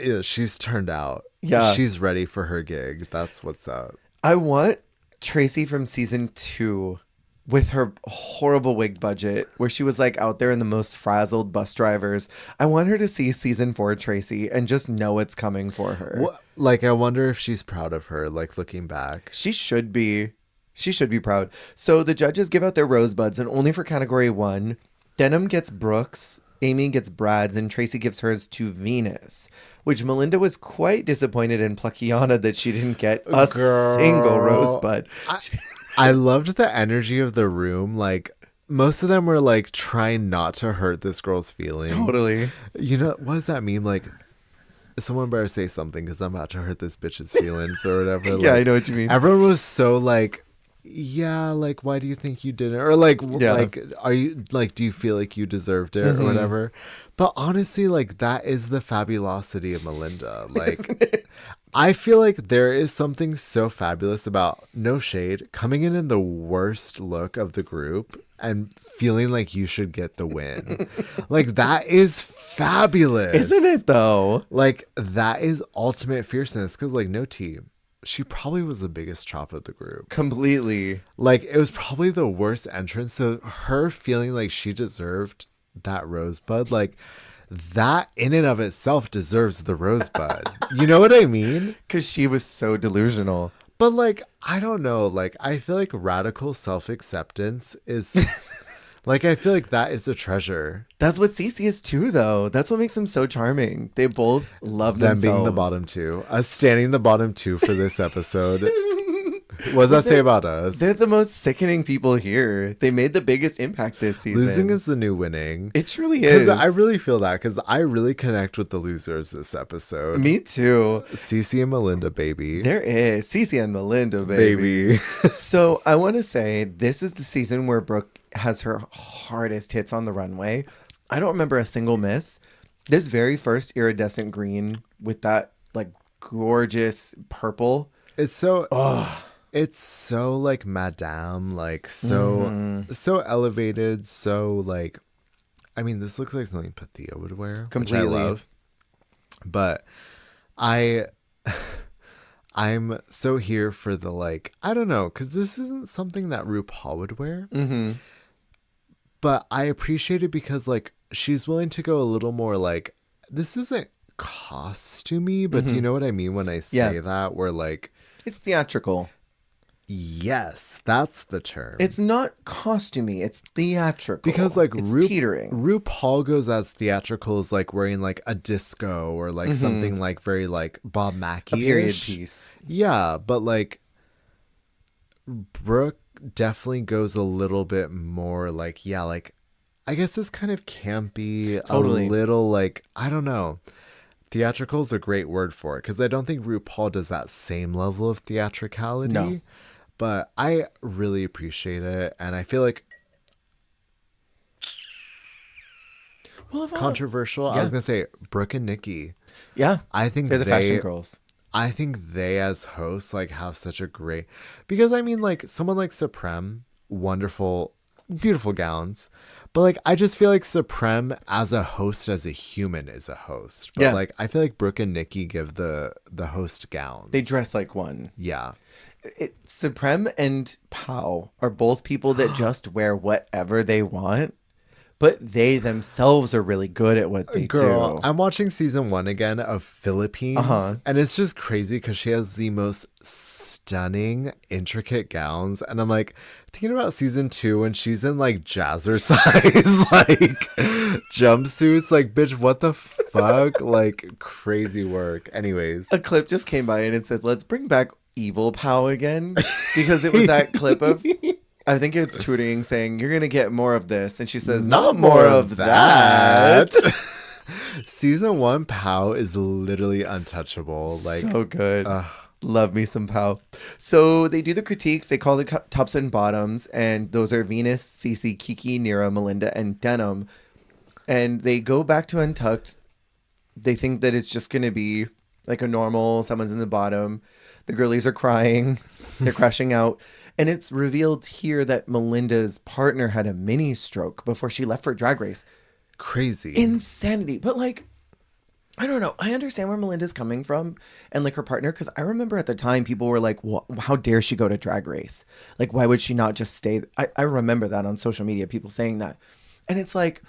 Yeah, she's turned out. Yeah. She's ready for her gig. That's what's up. I want Tracy from season 2 with her horrible wig budget where she was like out there in the most frazzled bus drivers. I want her to see season 4 Tracy and just know it's coming for her. Like, I wonder if she's proud of her, like, looking back. She should be. She should be proud. So the judges give out their rosebuds, and only for category 1. Denim gets Brooks, Amy gets Brad's, and Tracy gives hers to Venus, which Melinda was quite disappointed in Pluckiana that she didn't get a single rosebud. I loved the energy of the room. Like, most of them were, like, trying not to hurt this girl's feelings. Totally. You know, what does that mean? Like, someone better say something because I'm about to hurt this bitch's feelings or whatever. Yeah, Like, I know what you mean. everyone was so, like, yeah, like, why do you think you didn't? Or, like, Yeah. like, are you, like, do you feel like you deserved it or whatever? But honestly, like, that is the fabulosity of Melinda. Like, I feel like there is something so fabulous about, no shade, coming in the worst look of the group and feeling like you should get the win. Like, that is fabulous. Isn't it though? Like, that is ultimate fierceness because, like, no tea. she probably was the biggest chop of the group. Completely. Like, it was probably the worst entrance. So her feeling like she deserved that rosebud, like, that in and of itself deserves the rosebud. You know what I mean? Because she was so delusional. But, like, I don't know. Like, I feel like radical self-acceptance is... like, I feel like that is a treasure. That's what Sisi is too, though. That's what makes them so charming. They both love Them themselves. being the bottom two. Us standing the bottom two for this episode. What does that say about us? They're the most sickening people here. They made the biggest impact this season. Losing is the new winning. It truly is. I really feel that, because I really connect with the losers this episode. Me too. Sisi and Melinda, baby. There is. Sisi and Melinda, baby. So I want to say this is the season where Brooke has her hardest hits on the runway. I don't remember a single miss. This very first iridescent green with that like gorgeous purple. It's so... It's so like Madame, like so elevated, so like, I mean, this looks like something Pathia would wear, Completely. which I love. But I'm so here for the like, I don't know, because this isn't something that RuPaul would wear. Mm-hmm. But I appreciate it because like she's willing to go a little more like, this isn't costumey, but do you know what I mean when I say that? Where like, it's theatrical. Yes, that's the term. It's not costumey. It's theatrical. Because like it's teetering. RuPaul goes as theatrical as like wearing like a disco or like something like very like Bob Mackie, a period piece. Yeah, but like Brooke definitely goes a little bit more like, yeah, like I guess it's kind of campy, Totally. a little like, I don't know. Theatrical is a great word for it, because I don't think RuPaul does that same level of theatricality. No. But I really appreciate it, and I feel like controversial. I was gonna say Brooke and Nikki. Yeah, I think they're the fashion girls. I think they as hosts like have such a great, because I mean like someone like Supreme, wonderful, beautiful gowns, but like I just feel like Supreme as a host, as a human, is a host. But like I feel like Brooke and Nikki give the host gowns. They dress like one. Yeah. Supreme and Pau are both people that just wear whatever they want, but they themselves are really good at what they do. I'm watching season 1 again of Philippines, and it's just crazy because she has the most stunning, intricate gowns, and I'm like thinking about season 2 when she's in like jazzercise like jumpsuits, like bitch, what the fuck? Like crazy work. Anyways, a clip just came by and it says, let's bring back evil Pau again, because it was that clip of, I think it's Tooting saying, you're gonna get more of this, and she says, not more of that. Season 1 Pau is literally untouchable. Like so good. Love me some Pau. So they do the critiques. They call the tops and bottoms, and those are Venus, Sisi, Kiki, Nira, Melinda, and Denim. And they go back to Untucked. They think that it's just gonna be like a normal, someone's in the bottom. The girlies are crying. They're crashing out. And it's revealed here that Melinda's partner had a mini stroke before she left for Drag Race. Crazy. Insanity. But like, I don't know. I understand where Melinda's coming from and like her partner. Because I remember at the time people were like, well, how dare she go to Drag Race? Like, why would she not just stay? I remember that on social media, people saying that. And it's like,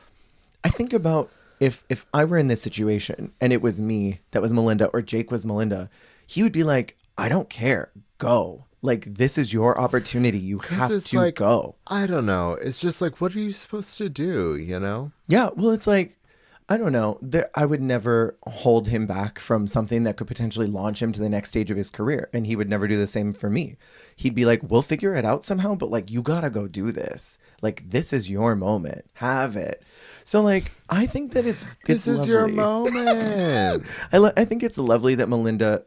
I think about if I were in this situation and it was me that was Melinda or Jake was Melinda, he would be like, I don't care. Go. Like, this is your opportunity. You have to like, go. I don't know. It's just like, what are you supposed to do, you know? Yeah. Well, it's like, I don't know. I would never hold him back from something that could potentially launch him to the next stage of his career. And he would never do the same for me. He'd be like, we'll figure it out somehow, but like, you got to go do this. Like, this is your moment. Have it. So like, I think that this is lovely. Your moment. I think it's lovely that Melinda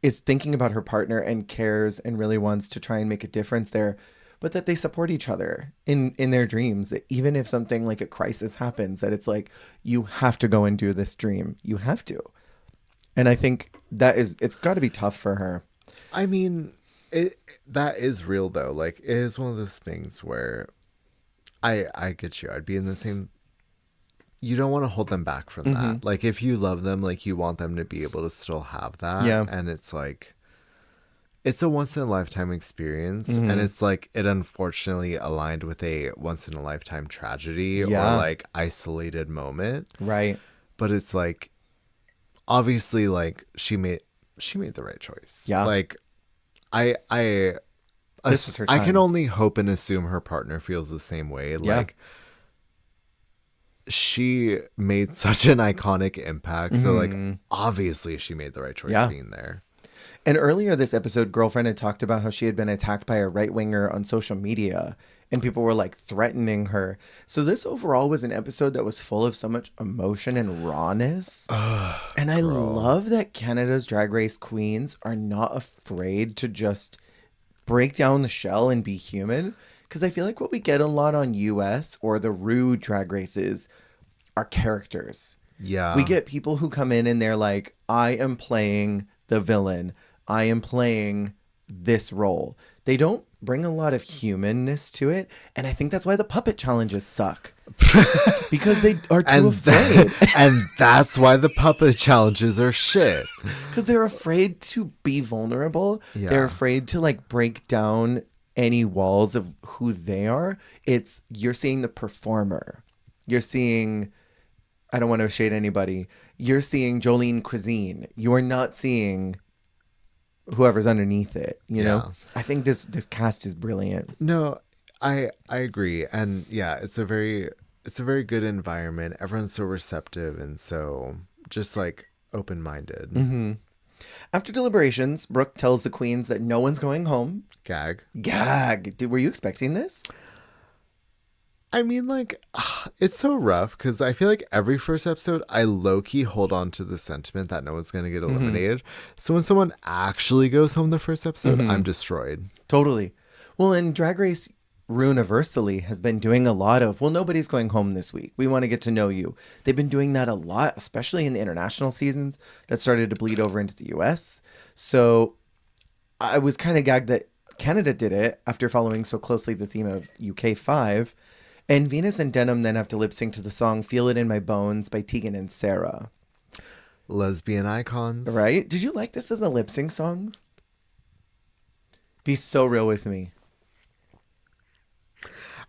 is thinking about her partner and cares and really wants to try and make a difference there, but that they support each other in their dreams, that even if something like a crisis happens, that it's like, you have to go and do this dream. You have to. And I think it's got to be tough for her. I mean, that is real though. Like, it is one of those things where I get you. I'd be in the same. You don't want to hold them back from that. Like, if you love them, like, you want them to be able to still have that. Yeah. And it's like, it's a once in a lifetime experience, and it's like it unfortunately aligned with a once in a lifetime tragedy or Yeah. like isolated moment. Right. But it's like obviously like she made the right choice. Yeah. Like I This was her I can time. only hope and assume her partner feels the same way. Yeah. Like she made such an iconic impact. So like obviously she made the right choice Yeah. being there. And earlier this episode, Girlfriend had talked about how she had been attacked by a right winger on social media and people were like threatening her. So this overall was an episode that was full of so much emotion and rawness. And I love that Canada's Drag Race queens are not afraid to just break down the shell and be human. Because I feel like what we get a lot on US or the rude drag races are characters. Yeah. We get people who come in and they're like, I am playing the villain. I am playing this role. They don't bring a lot of humanness to it. And I think that's why the puppet challenges suck. Because they are too afraid. And that's why the puppet challenges are shit. Because they're afraid to be vulnerable. Yeah. They're afraid to like break down any walls of who they are. It's you're seeing the performer. You're seeing, I don't want to shade anybody. You're seeing Jolene Cuisine. You are not seeing whoever's underneath it, you know? I think this cast is brilliant. No, I agree. And yeah, it's a very good environment. Everyone's so receptive and so just like open-minded. After deliberations, Brooke tells the queens that no one's going home. Gag. Were you expecting this? I mean, like, it's so rough because I feel like every first episode, I low-key hold on to the sentiment that no one's going to get eliminated. So when someone actually goes home the first episode, I'm destroyed. Totally. Well, and Drag Race Universally has been doing a lot of, well, nobody's going home this week. We want to get to know you. They've been doing that a lot, especially in the international seasons that started to bleed over into the US. So I was kind of gagged that Canada did it after following so closely the theme of UK 5. And Venus and Denim then have to lip sync to the song Feel It in My Bones by Tegan and Sarah. Lesbian icons. Right? Did you like this as a lip sync song? Be so real with me.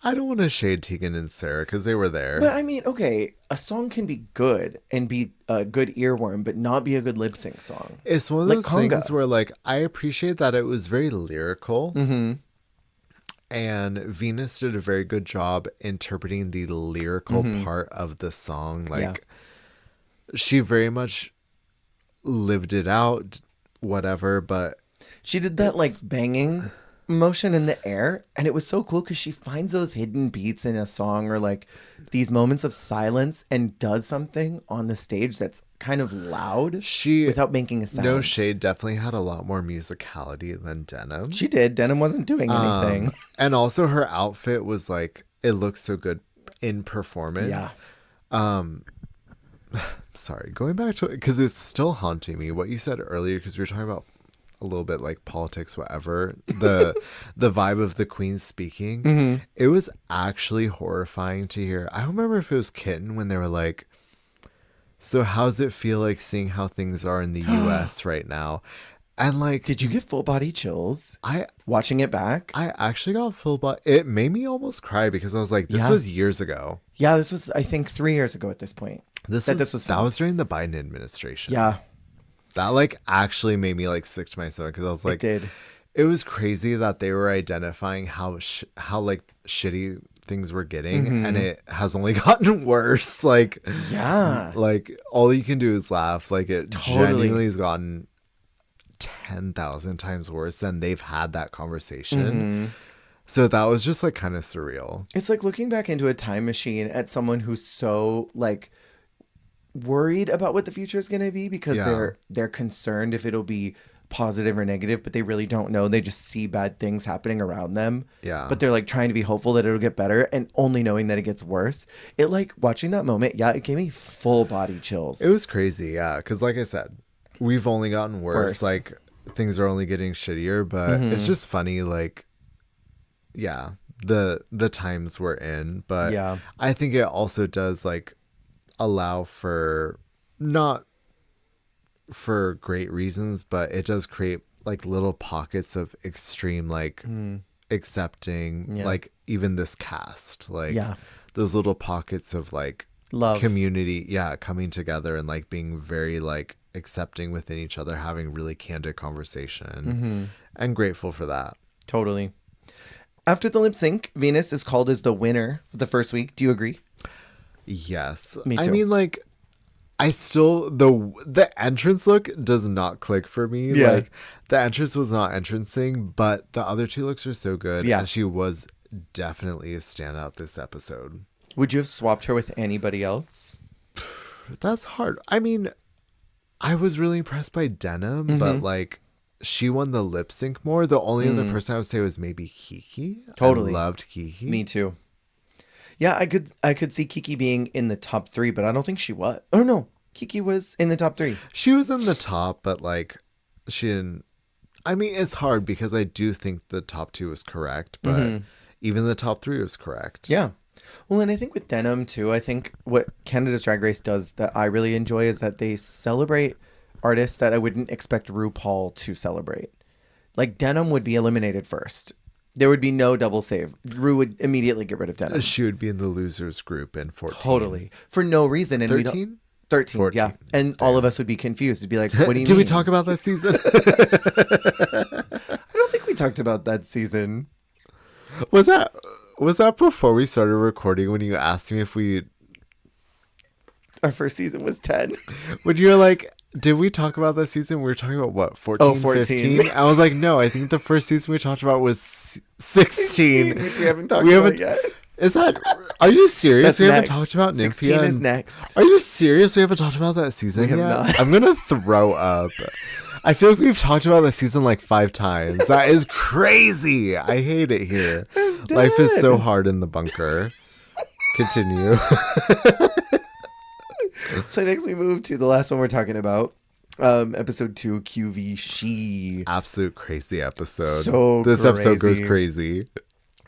I don't want to shade Tegan and Sarah because they were there. But I mean, okay, a song can be good and be a good earworm, but not be a good lip sync song. It's one of Like those conga. things where, like, I appreciate that it was very lyrical. And Venus did a very good job interpreting the lyrical part of the song. Like, she very much lived it out, whatever, but She did that like banging motion in the air, and it was so cool because she finds those hidden beats in a song or like these moments of silence and does something on the stage that's kind of loud without making a sound. No shade, definitely had a lot more musicality than Denim. She did. Denim wasn't doing anything. And also her outfit was like, it looks so good in performance. Yeah. Sorry, going back to it, because it's still haunting me, what you said earlier, because we were talking about a little bit like politics, whatever, the vibe of the queen speaking, it was actually horrifying to hear. I don't remember if it was Kitten when they were like, so how's it feel like seeing how things are in the US right now? And like, Did you get full body chills I watching it back? actually got full body. It made me almost cry because I was like, this was years ago. Yeah, this was, I think, 3 years ago at this point. That was during the Biden administration. Yeah. That like actually made me like sick to my stomach because I was like, It did. It was crazy that they were identifying how like shitty things were getting, and it has only gotten worse. Like, Yeah. like all you can do is laugh. Like it Totally. genuinely has gotten 10,000 times worse than they've had that conversation. So that was just like kind of surreal. It's like looking back into a time machine at someone who's so like worried about what the future is going to be because they're concerned if it'll be positive or negative, but they really don't know. They just see bad things happening around them. Yeah. But they're like trying to be hopeful that it'll get better and only knowing that it gets worse. It like watching that moment, it gave me full body chills. It was crazy, yeah, because like I said, we've only gotten worse. Worse. Like things are only getting shittier, but it's just funny, like, yeah, the times we're in. But Yeah. I think it also does like allow for, not for great reasons, but it does create like little pockets of extreme like accepting, Yeah. like even this cast, like Yeah. those little pockets of like Love. community, coming together and like being very like accepting within each other, having really candid conversation, and grateful for that. Totally. After the lip sync, Venus is called as the winner of the first week. Do you agree? Yes. Me I too. mean, like, I still the entrance look does not click for me. Yeah. Like the entrance was not entrancing, but the other two looks are so good. Yeah. And she was definitely a standout this episode. Would you have swapped her with anybody else? That's hard. I mean, I was really impressed by Denim, but like she won the lip sync more. The only other person I would say was maybe Kiki. Totally. I loved Kiki. Me too. Yeah, I could see Kiki being in the top 3, but I don't think she was. Oh no, Kiki was in the top 3. She was in the top, but like she didn't. I mean, it's hard because I do think the top 2 was correct, but even the top 3 was correct. Yeah. Well, and I think with Denim too, I think what Canada's Drag Race does that I really enjoy is that they celebrate artists that I wouldn't expect RuPaul to celebrate. Like Denim would be eliminated first. There would be no double save. Ru would immediately get rid of Denim. She would be in the losers group in 14. Totally. For no reason. And 13? 13, 14. yeah. And all of us would be confused. It'd be like, what do you Did mean? we talk about that season? I don't think we talked about that season. Was that before we started recording when you asked me if we... Our first season was 10. When you were like, did we talk about that season? We were talking about what, 14, Oh, 14. 15? I was like, no, I think the first season we talked about was 16. Which we haven't talked about yet. Is that... Are you serious? That's We haven't next. talked about 16 Nymphia. is next. Are you serious? We haven't talked about that season We have yet? not. I'm going to throw up. I feel like we've talked about the season like 5 times. That is crazy. I hate it here. Life is so hard in the bunker. Continue. So next we move to the last one we're talking about. Episode 2, QV She. Absolute crazy episode. So this episode goes crazy. crazy.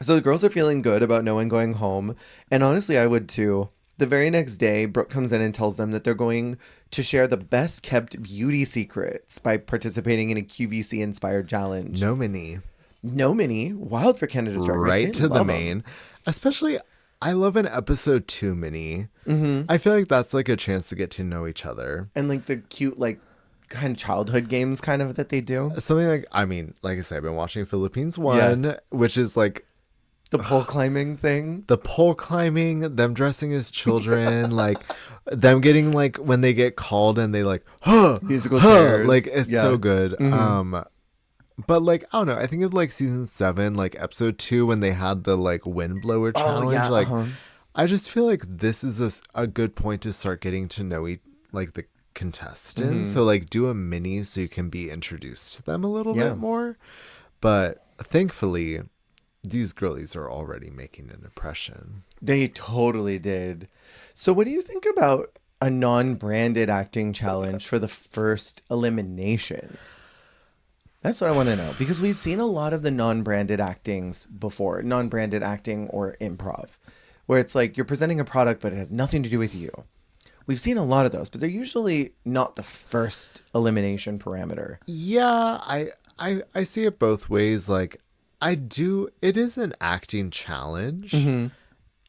So the girls are feeling good about no one going home. And honestly, I would too. The very next day, Brooke comes in and tells them that they're going to share the best kept beauty secrets by participating in a QVC inspired challenge. No mini. No mini. Wild for Canada's Drag Race. Right They to the love 'em. main. Especially, I love an episode 2 mini. Mm-hmm. I feel like that's like a chance to get to know each other. And like the cute, like, kind of childhood games kind of that they do. Something like, I mean, like I said, I've been watching Philippines 1, which is like The pole climbing thing. the pole climbing, them dressing as children, like them getting like when they get called and they like, Musical chairs. like it's Yeah. so good. Mhm. But like, I don't know, I think of like season 7, like episode 2 when they had the like windblower challenge. Oh, yeah. Like, uh-huh. I just feel like this is a good point to start getting to know like the contestants. So like do a mini so you can be introduced to them a little Yeah. bit more. But thankfully, these girlies are already making an impression. They totally did. So what do you think about a non-branded acting challenge for the first elimination? That's what I want to know, because we've seen a lot of the non-branded actings before, non-branded acting or improv, where it's like you're presenting a product, but it has nothing to do with you. We've seen a lot of those, but they're usually not the first elimination parameter. Yeah, I see it both ways. Like, it is an acting challenge.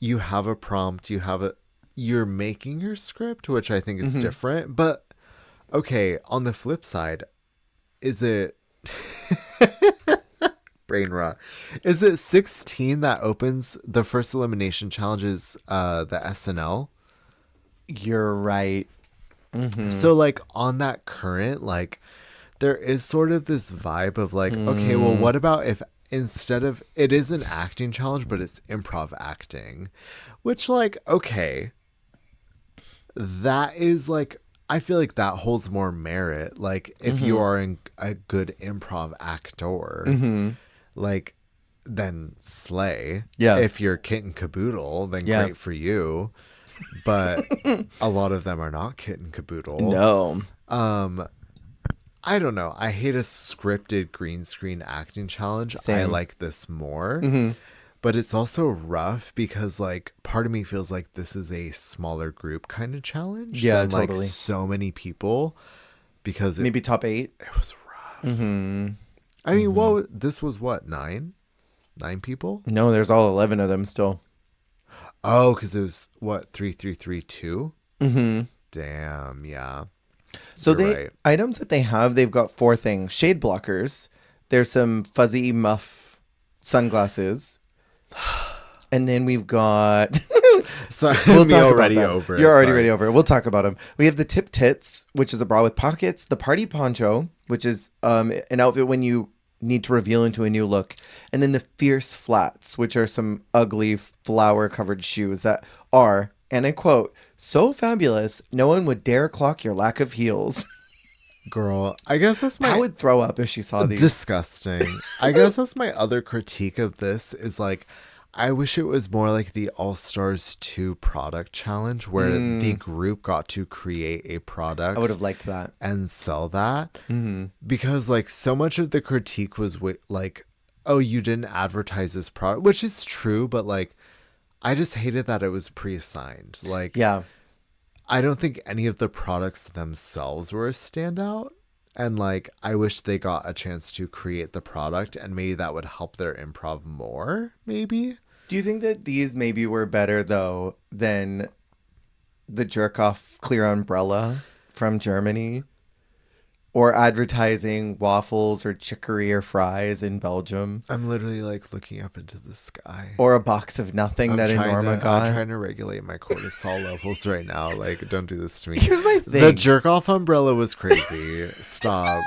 You have a prompt, you're making your script, which I think is different. But okay, on the flip side, is it brain rot? Is it 16 that opens the first elimination challenges, the SNL? You're right. So like on that current, like there is sort of this vibe of like, okay, well, what about if instead of it is an acting challenge, but it's improv acting, which like, okay, that is like, I feel like that holds more merit. Like if you are a good improv actor, like then slay. Yeah. If you're Kit and Caboodle, then Yeah. great for you. But a lot of them are not Kit and Caboodle. No. I don't know. I hate a scripted green screen acting challenge. I Same. like this more. But it's also rough because like part of me feels like this is a smaller group kind of challenge. Yeah, than, totally. Like so many people because Maybe top 8. it was rough. Mm-hmm. I mean, this was what, 9 people? No, there's all 11 of them still. Oh, because it was what, 3-3-3-2? Mm-hmm. Damn, yeah. So You're right. items that they've got 4 things. Shade blockers. There's some fuzzy muff sunglasses. And then we've got... So we'll me talk already about them. over it. You're already Sorry. ready over it. We'll talk about them. We have the tip tits, which is a bra with pockets. The party poncho, which is an outfit when you need to reveal into a new look. And then the fierce flats, which are some ugly flower-covered shoes that are, and I quote, so fabulous, no one would dare clock your lack of heels. Girl, I guess that's my... I would throw up if she saw these. Disgusting. I guess that's my other critique of this is like, I wish it was more like the All Stars 2 product challenge where the group got to create a product. I would have liked that. And sell that. Mm-hmm. Because like so much of the critique was like, oh, you didn't advertise this product, which is true. But like, I just hated that it was pre-assigned. Like, Yeah. I don't think any of the products themselves were a standout. And like, I wish they got a chance to create the product and maybe that would help their improv more, maybe. Do you think that these maybe were better, though, than the jerk-off clear umbrella from Germany? Or advertising waffles or chicory or fries in Belgium? I'm literally like looking up into the sky. Or a box of nothing that Norma got? I'm trying to regulate my cortisol levels right now. Like, don't do this to me. Here's my thing. The jerk-off umbrella was crazy. Stop.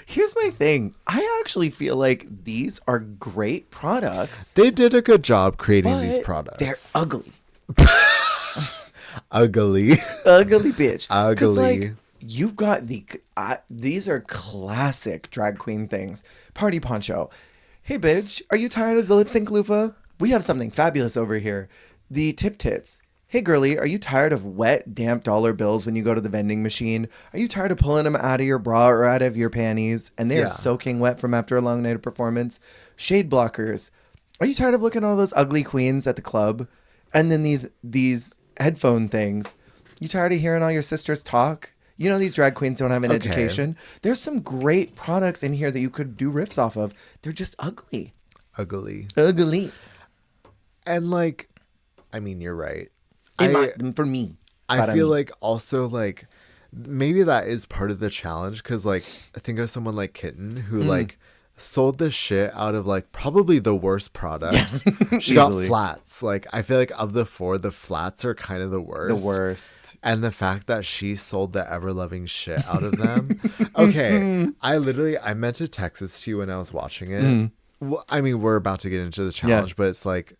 Here's my thing. I actually feel like these are great products. They did a good job creating these products. They're ugly. Ugly. Ugly bitch. 'Cause, Ugly. like, you've got these are classic drag queen things. Party poncho. Hey, bitch, are you tired of the lip sync loofah? We have something fabulous over here. The tip tits. Hey, girly, are you tired of wet, damp dollar bills when you go to the vending machine? Are you tired of pulling them out of your bra or out of your panties? And they're soaking wet from after a long night of performance. Shade blockers. Are you tired of looking at all those ugly queens at the club? And then these headphone things. You tired of hearing all your sisters talk? You know these drag queens don't have an education. There's some great products in here that you could do riffs off of. They're just ugly. Ugly. Ugly. And like, I mean, you're right. For me. I feel like also like maybe that is part of the challenge because like I think of someone like Kitten who like sold the shit out of like probably the worst product. She got flats. Like I feel like of the 4, the flats are kind of the worst. The worst. And the fact that she sold the ever loving shit out of them. Okay, I meant to text this to you when I was watching it. Well, I mean, we're about to get into the challenge, but it's like.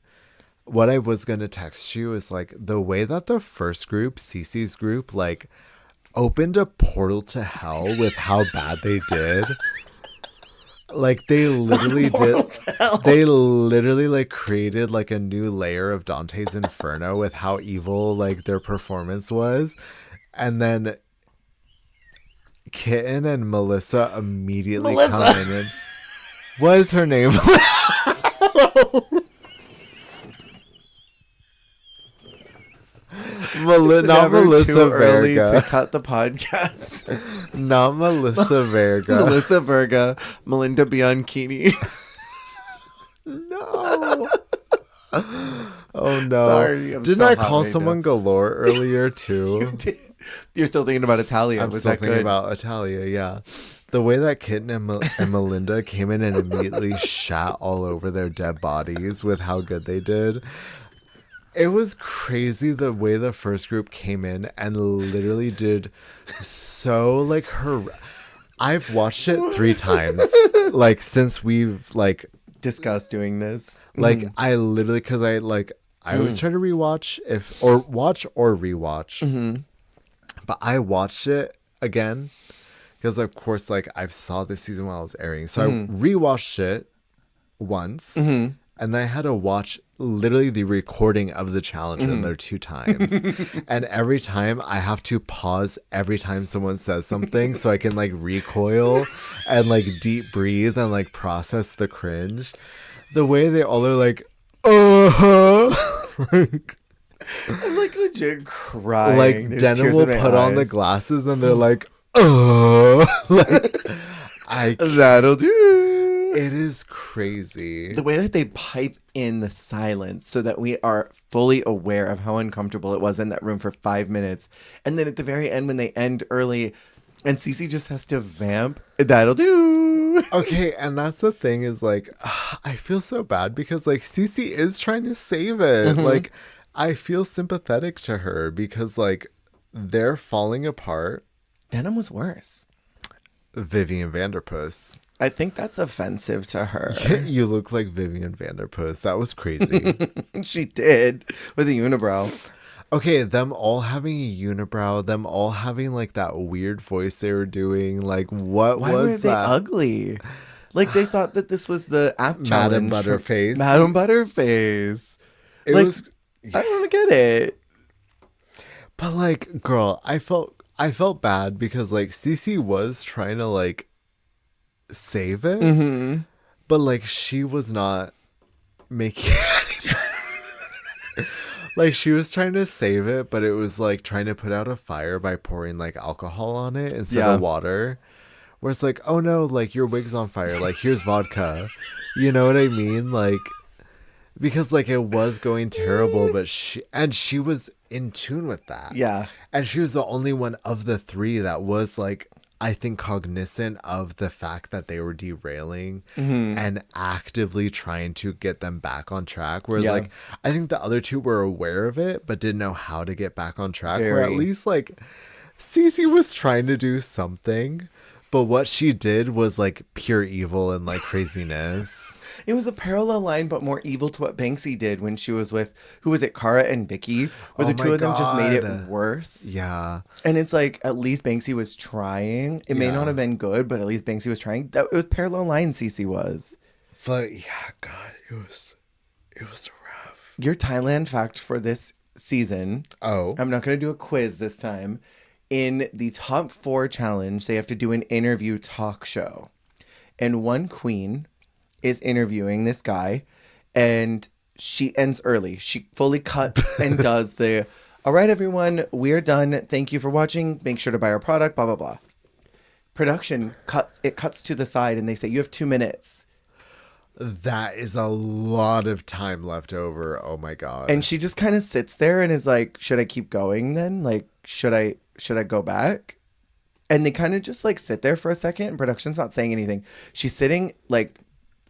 What I was going to text you is like the way that the first group, Sisi's group, like opened a portal to hell with how bad they did. Like they literally they literally like created like a new layer of Dante's Inferno with how evil like their performance was. And then Kitten and Melissa immediately come in and what is her name? Not Melissa too early Verga. to cut the podcast. Not Melissa Verga. Melissa Verga, Melinda Bianchini. No. Oh no. Sorry, Didn't I call someone galore earlier too? You're still thinking about Italia. I'm still thinking about Italia, yeah. The way that Kitten and Melinda came in and immediately shat all over their dead bodies with how good they did. It was crazy the way the first group came in and literally did so like her. I've watched it 3 times, like since we've like discussed doing this. Like I literally, because I always try to rewatch watch or rewatch, but I watched it again because of course like I saw this season while it was airing, so I rewatched it once. And I had to watch literally the recording of the challenge another 2 times. And every time I have to pause every time someone says something so I can like recoil and like deep breathe and like process the cringe. The way they all are like, I'm like legit crying. Like Denim will put on the glasses and they're like, like That'll do. It is crazy. The way that they pipe in the silence so that we are fully aware of how uncomfortable it was in that room for 5 minutes. And then at the very end, when they end early and Sisi just has to vamp, that'll do. Okay, and that's the thing is like, I feel so bad because like Cece is trying to save it. Mm-hmm. Like, I feel sympathetic to her because like they're falling apart. Denim was worse. Vivian Vanderpuss. I think that's offensive to her. You look like Vivian Vanderpuss. That was crazy. She did with a unibrow. Okay, them all having a unibrow, them all having like that weird voice they were doing. Like, what Why was were they that? ugly? Like they thought that this was the app Madam challenge. Butterface. Madam Butterface. It like, was, I don't get it. but like, girl, I felt bad because like Cece was trying to like save it, Mm-hmm. but like she was not making like she was trying to save it, but it was like trying to put out a fire by pouring like alcohol on it instead of water, where it's like, oh no, like your wig's on fire, like here's vodka. You know what I mean? Like, because like it was going terrible, but she was in tune with that. Yeah. And she was the only one of the three that was like, I think, cognizant of the fact that they were derailing and actively trying to get them back on track. Whereas like, I think the other two were aware of it, but didn't know how to get back on track. Where at least like Cece was trying to do something, but what she did was like pure evil and like craziness. It was a parallel line, but more evil to what Banksy did when she was with, who was it, Cara and Vicky, where the two of them just made it worse. Yeah. And it's like, at least Banksy was trying. It may not have been good, but at least Banksy was trying. It was parallel line, Cece was. But yeah, God, it was rough. Your Thailand fact for this season. Oh. I'm not going to do a quiz this time. In the top 4 challenge, they have to do an interview talk show. And one queen is interviewing this guy, and she ends early. She fully cuts and does the, all right, everyone, we're done. Thank you for watching. Make sure to buy our product, blah, blah, blah. Production cuts to the side, and they say, you have 2 minutes. That is a lot of time left over. Oh my God. And she just kind of sits there and is like, should I keep going then? Like, should I go back? And they kind of just like sit there for a second, and production's not saying anything. She's sitting like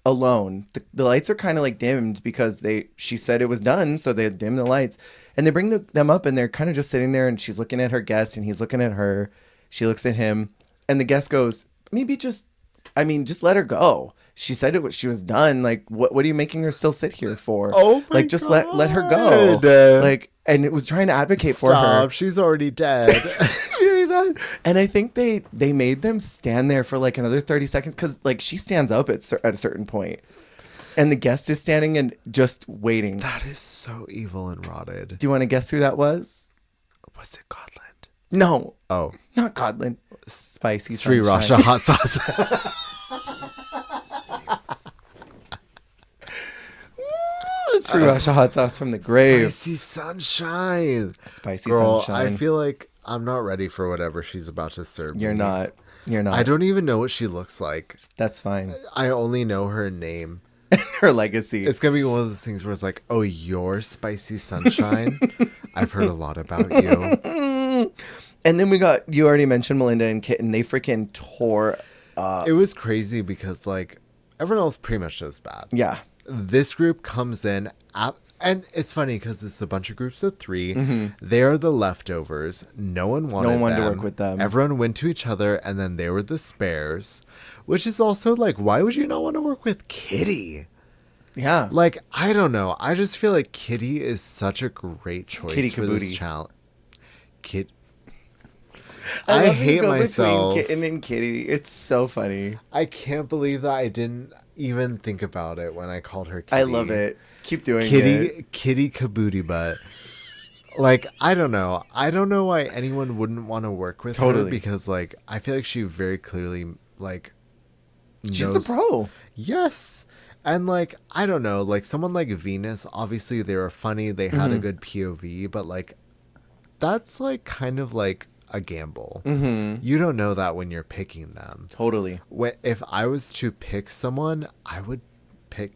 alone. The lights are kind of like dimmed because she said it was done, so they dim the lights. And they bring them up, and they're kind of just sitting there, and she's looking at her guest, and he's looking at her. She looks at him, and the guest goes, maybe just let her go. She said she was done. Like, what are you making her still sit here for? Oh my like, just God. let her go. Like, and it was trying to advocate for her. She's already dead. And I think they made them stand there for like another 30 seconds because like she stands up at a certain point, and the guest is standing and just waiting. That is so evil and rotted. Do you want to guess who that was? Was it Godland? No. Oh, Not Godland. Spicy Sri Sunshine. Rasha hot sauce. Sri Rasha hot sauce from the grave. Spicy Sunshine. Spicy Girl, Sunshine. I feel like I'm not ready for whatever she's about to serve You're me. not. You're not. I don't even know what she looks like. That's fine. I only know her name. Her legacy. It's gonna be one of those things where it's like, oh, you're Spicy Sunshine. I've heard a lot about you. And then you already mentioned Melinda and Kitten. They freaking tore up. It was crazy because like everyone else pretty much does bad. Yeah. This group comes in and it's funny because it's a bunch of groups of 3. Mm-hmm. They are the leftovers. No one wanted to them. work with them. Everyone went to each other, and then they were the spares, which is also like, why would you not want to work with Kitty? Yeah. Like, I don't know. I just feel like Kitty is such a great choice Kitty for Kabuti. this challenge. I I love hate you go myself. between Kitten and Kitty. It's so funny. I can't believe that I didn't even think about it when I called her Kitty. I love it. Keep doing it. Kitty Kabuti butt. Like, I don't know. I don't know why anyone wouldn't want to work with her because, like, I feel like she very clearly, like, She's the pro. Yes. And, like, I don't know. Like, someone like Venus, obviously they were funny. They had a good POV. But, like, that's, like, kind of, like, a gamble. Mm-hmm. You don't know that when you're picking them. Totally. If I was to pick someone, I would pick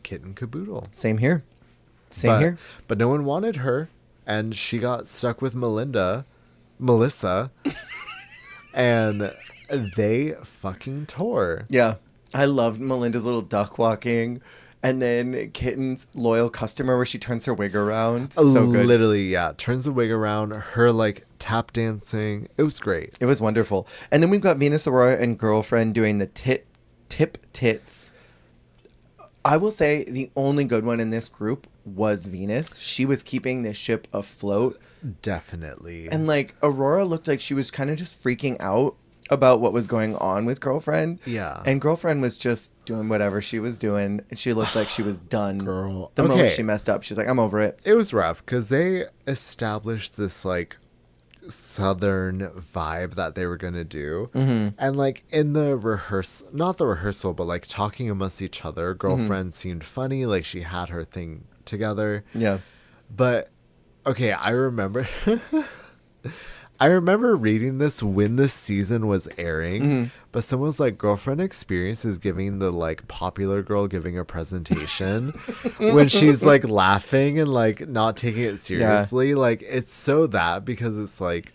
Kitten Caboodle. Same here. Same here. But no one wanted her, and she got stuck with Melissa, and they fucking tore. Yeah. I loved Melinda's little duck walking. And then Kitten's loyal customer where she turns her wig around. So good. Literally, yeah. Turns the wig around. Her, like, tap dancing. It was great. It was wonderful. And then we've got Venus Aurora and Girlfriend doing the tip tits. I will say the only good one in this group was Venus. She was keeping the ship afloat. Definitely. And, like, Aurora looked like she was kind of just freaking out about what was going on with Girlfriend. Yeah. And Girlfriend was just doing whatever she was doing. And she looked like she was done. Girl. The moment she messed up, she's like, I'm over it. It was rough because they established this, like, southern vibe that they were going to do. Mm-hmm. And, like, in the rehearsal, not the rehearsal, but, like, talking amongst each other, Girlfriend seemed funny. Like, she had her thing together. Yeah. But, okay, I remember... I remember reading this when this season was airing, but someone's like, Girlfriend experience is giving the, like, popular girl giving a presentation when she's, like, laughing and, like, not taking it seriously. Yeah. Like, it's so that because it's, like,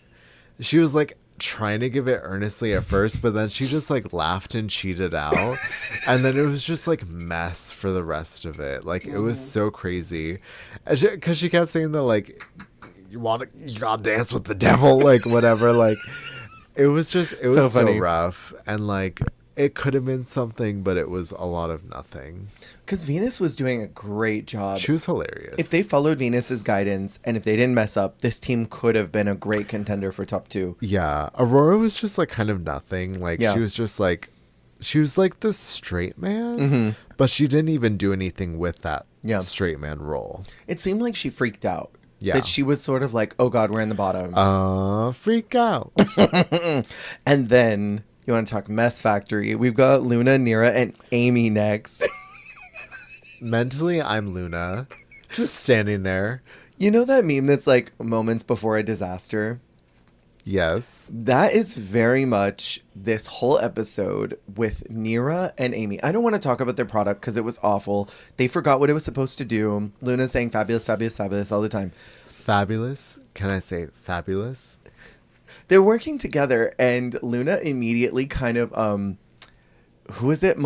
she was, like, trying to give it earnestly at first, but then she just, like, laughed and cheated out. And then it was just, like, mess for the rest of it. Like, it was so crazy. Because she kept saying that, like... you gotta dance with the devil, like whatever. Like it was so rough, and like it could have been something, but it was a lot of nothing. Because Venus was doing a great job. She was hilarious. If they followed Venus's guidance and if they didn't mess up, this team could have been a great contender for top 2. Yeah, Aurora was just like kind of nothing. Like she was just like the straight man, but she didn't even do anything with that straight man role. It seemed like she freaked out. Yeah. That she was sort of like, oh God, we're in the bottom. Freak out. And then, you want to talk mess factory? We've got Luna, Nira, and Amy next. Mentally, I'm Luna. Just standing there. You know that meme that's like moments before a disaster? Yes. That is very much this whole episode with Nira and Amy. I don't want to talk about their product because it was awful. They forgot what it was supposed to do. Luna's saying fabulous, fabulous, fabulous all the time. Fabulous? Can I say fabulous? They're working together and Luna immediately kind of, who is it?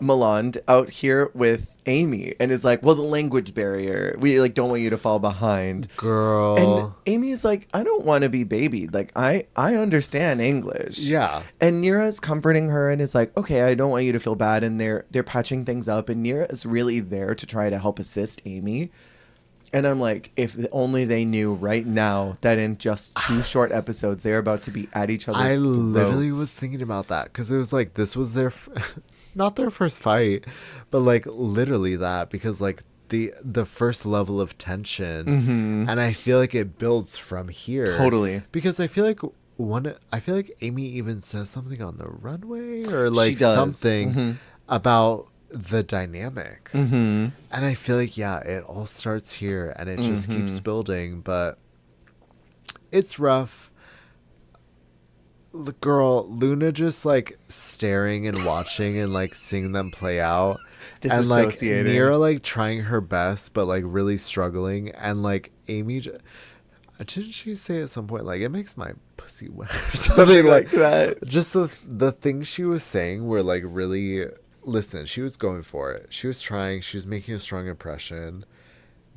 Milan out here with Amy and is like, well, the language barrier, we like don't want you to fall behind, girl. And Amy is like, I don't want to be babied, like I understand English. Yeah. And Nira's comforting her and is like, okay, I don't want you to feel bad, and they're patching things up, and Nira is really there to try to help assist Amy. And I'm like, if only they knew right now that in just 2 short episodes they're about to be at each other's throats. Literally was thinking about that because it was like this was their not their first fight, but like literally that, because like the first level of tension, and I feel like it builds from here. Totally. Because I feel like Amy even says something on the runway or like something about the dynamic, and I feel like it all starts here and it just keeps building, but it's rough. Girl, Luna just like staring and watching and like seeing them play out, and like Nira like trying her best but like really struggling, and like Amy didn't she say at some point like it makes my pussy wet or something like that? Just the things she was saying were like really. Listen, she was going for it. She was trying. She was making a strong impression.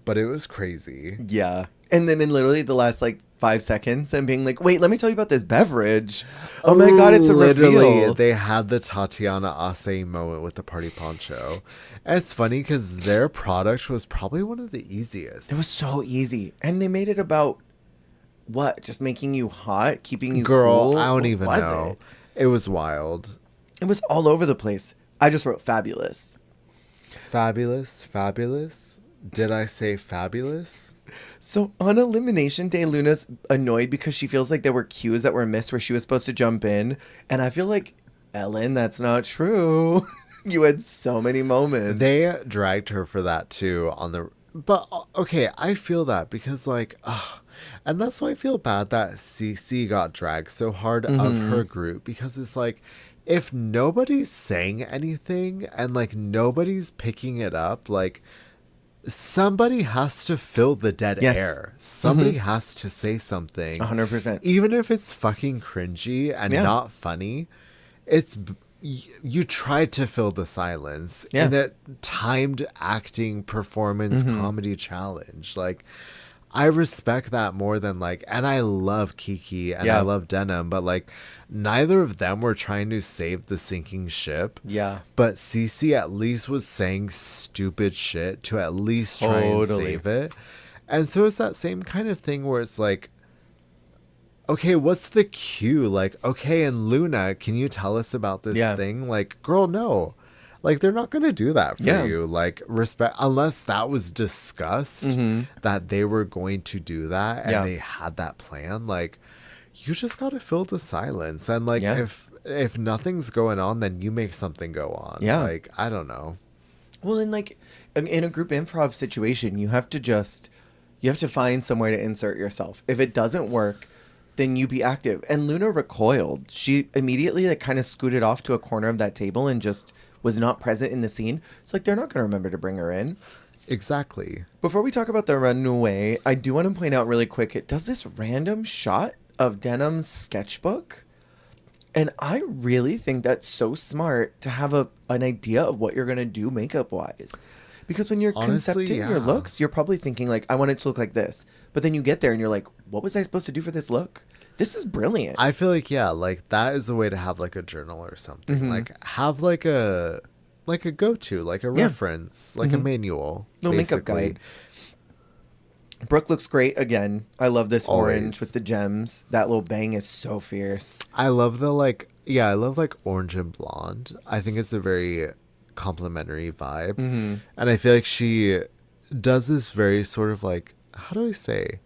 But it was crazy. Yeah. And then in literally the last, like, 5 seconds, and being like, wait, let me tell you about this beverage. Oh, my God, it's a reveal. They had the Tatiana Ase moment with the party poncho. And it's funny because their product was probably one of the easiest. It was so easy. And they made it about, what? Just making you hot? Keeping you cool? Girl, I don't even know. It was wild. It was all over the place. I just wrote fabulous. Fabulous, fabulous. Did I say fabulous? So on Elimination Day, Luna's annoyed because she feels like there were cues that were missed where she was supposed to jump in. And I feel like, Ellen, that's not true. You had so many moments. They dragged her for that too but okay, I feel that because like, And that's why I feel bad that Sisi got dragged so hard of her group, because it's like, if nobody's saying anything and like nobody's picking it up, like somebody has to fill the dead Yes. air. Somebody has to say something. 100%. Even if it's fucking cringy and Yeah. not funny, you tried to fill the silence Yeah. in a timed acting performance comedy challenge. Like, I respect that more than like, and I love Kiki and Yeah. I love Denim, but like neither of them were trying to save the sinking ship. Yeah. But Cece at least was saying stupid shit to at least try and Totally. save it. And so it's that same kind of thing where it's like, okay, what's the cue? Like, okay, and Luna, can you tell us about this Yeah. thing? Like, girl, no. Like, they're not going to do that for Yeah. you. Like, respect, unless that was discussed that they were going to do that and Yeah. they had that plan. Like, you just got to fill the silence. And, like, Yeah. if nothing's going on, then you make something go on. Yeah. Like, I don't know. Well, in like in a group improv situation, you have to find somewhere to insert yourself. If it doesn't work, then you be active. And Luna recoiled. She immediately like kind of scooted off to a corner of that table and just was not present in the scene. So like they're not going to remember to bring her in. Exactly. Before we talk about the runaway, I do want to point out really quick, it does this random shot of Denim's sketchbook. And I really think that's so smart to have an idea of what you're going to do makeup wise. Because when you're Honestly, concepting your yeah. looks, you're probably thinking like, I want it to look like this. But then you get there and you're like, what was I supposed to do for this look? This is brilliant. I feel like, yeah, like that is a way to have like a journal or something. Mm-hmm. Like have like a go-to, like a Yeah. reference, like a manual. Little makeup basically. guide. Brooke looks great again. I love this orange Always. with the gems. That little bang is so fierce. I love the I love like orange and blonde. I think it's a very complimentary vibe. Mm-hmm. And I feel like she does this very sort of like, how do I say?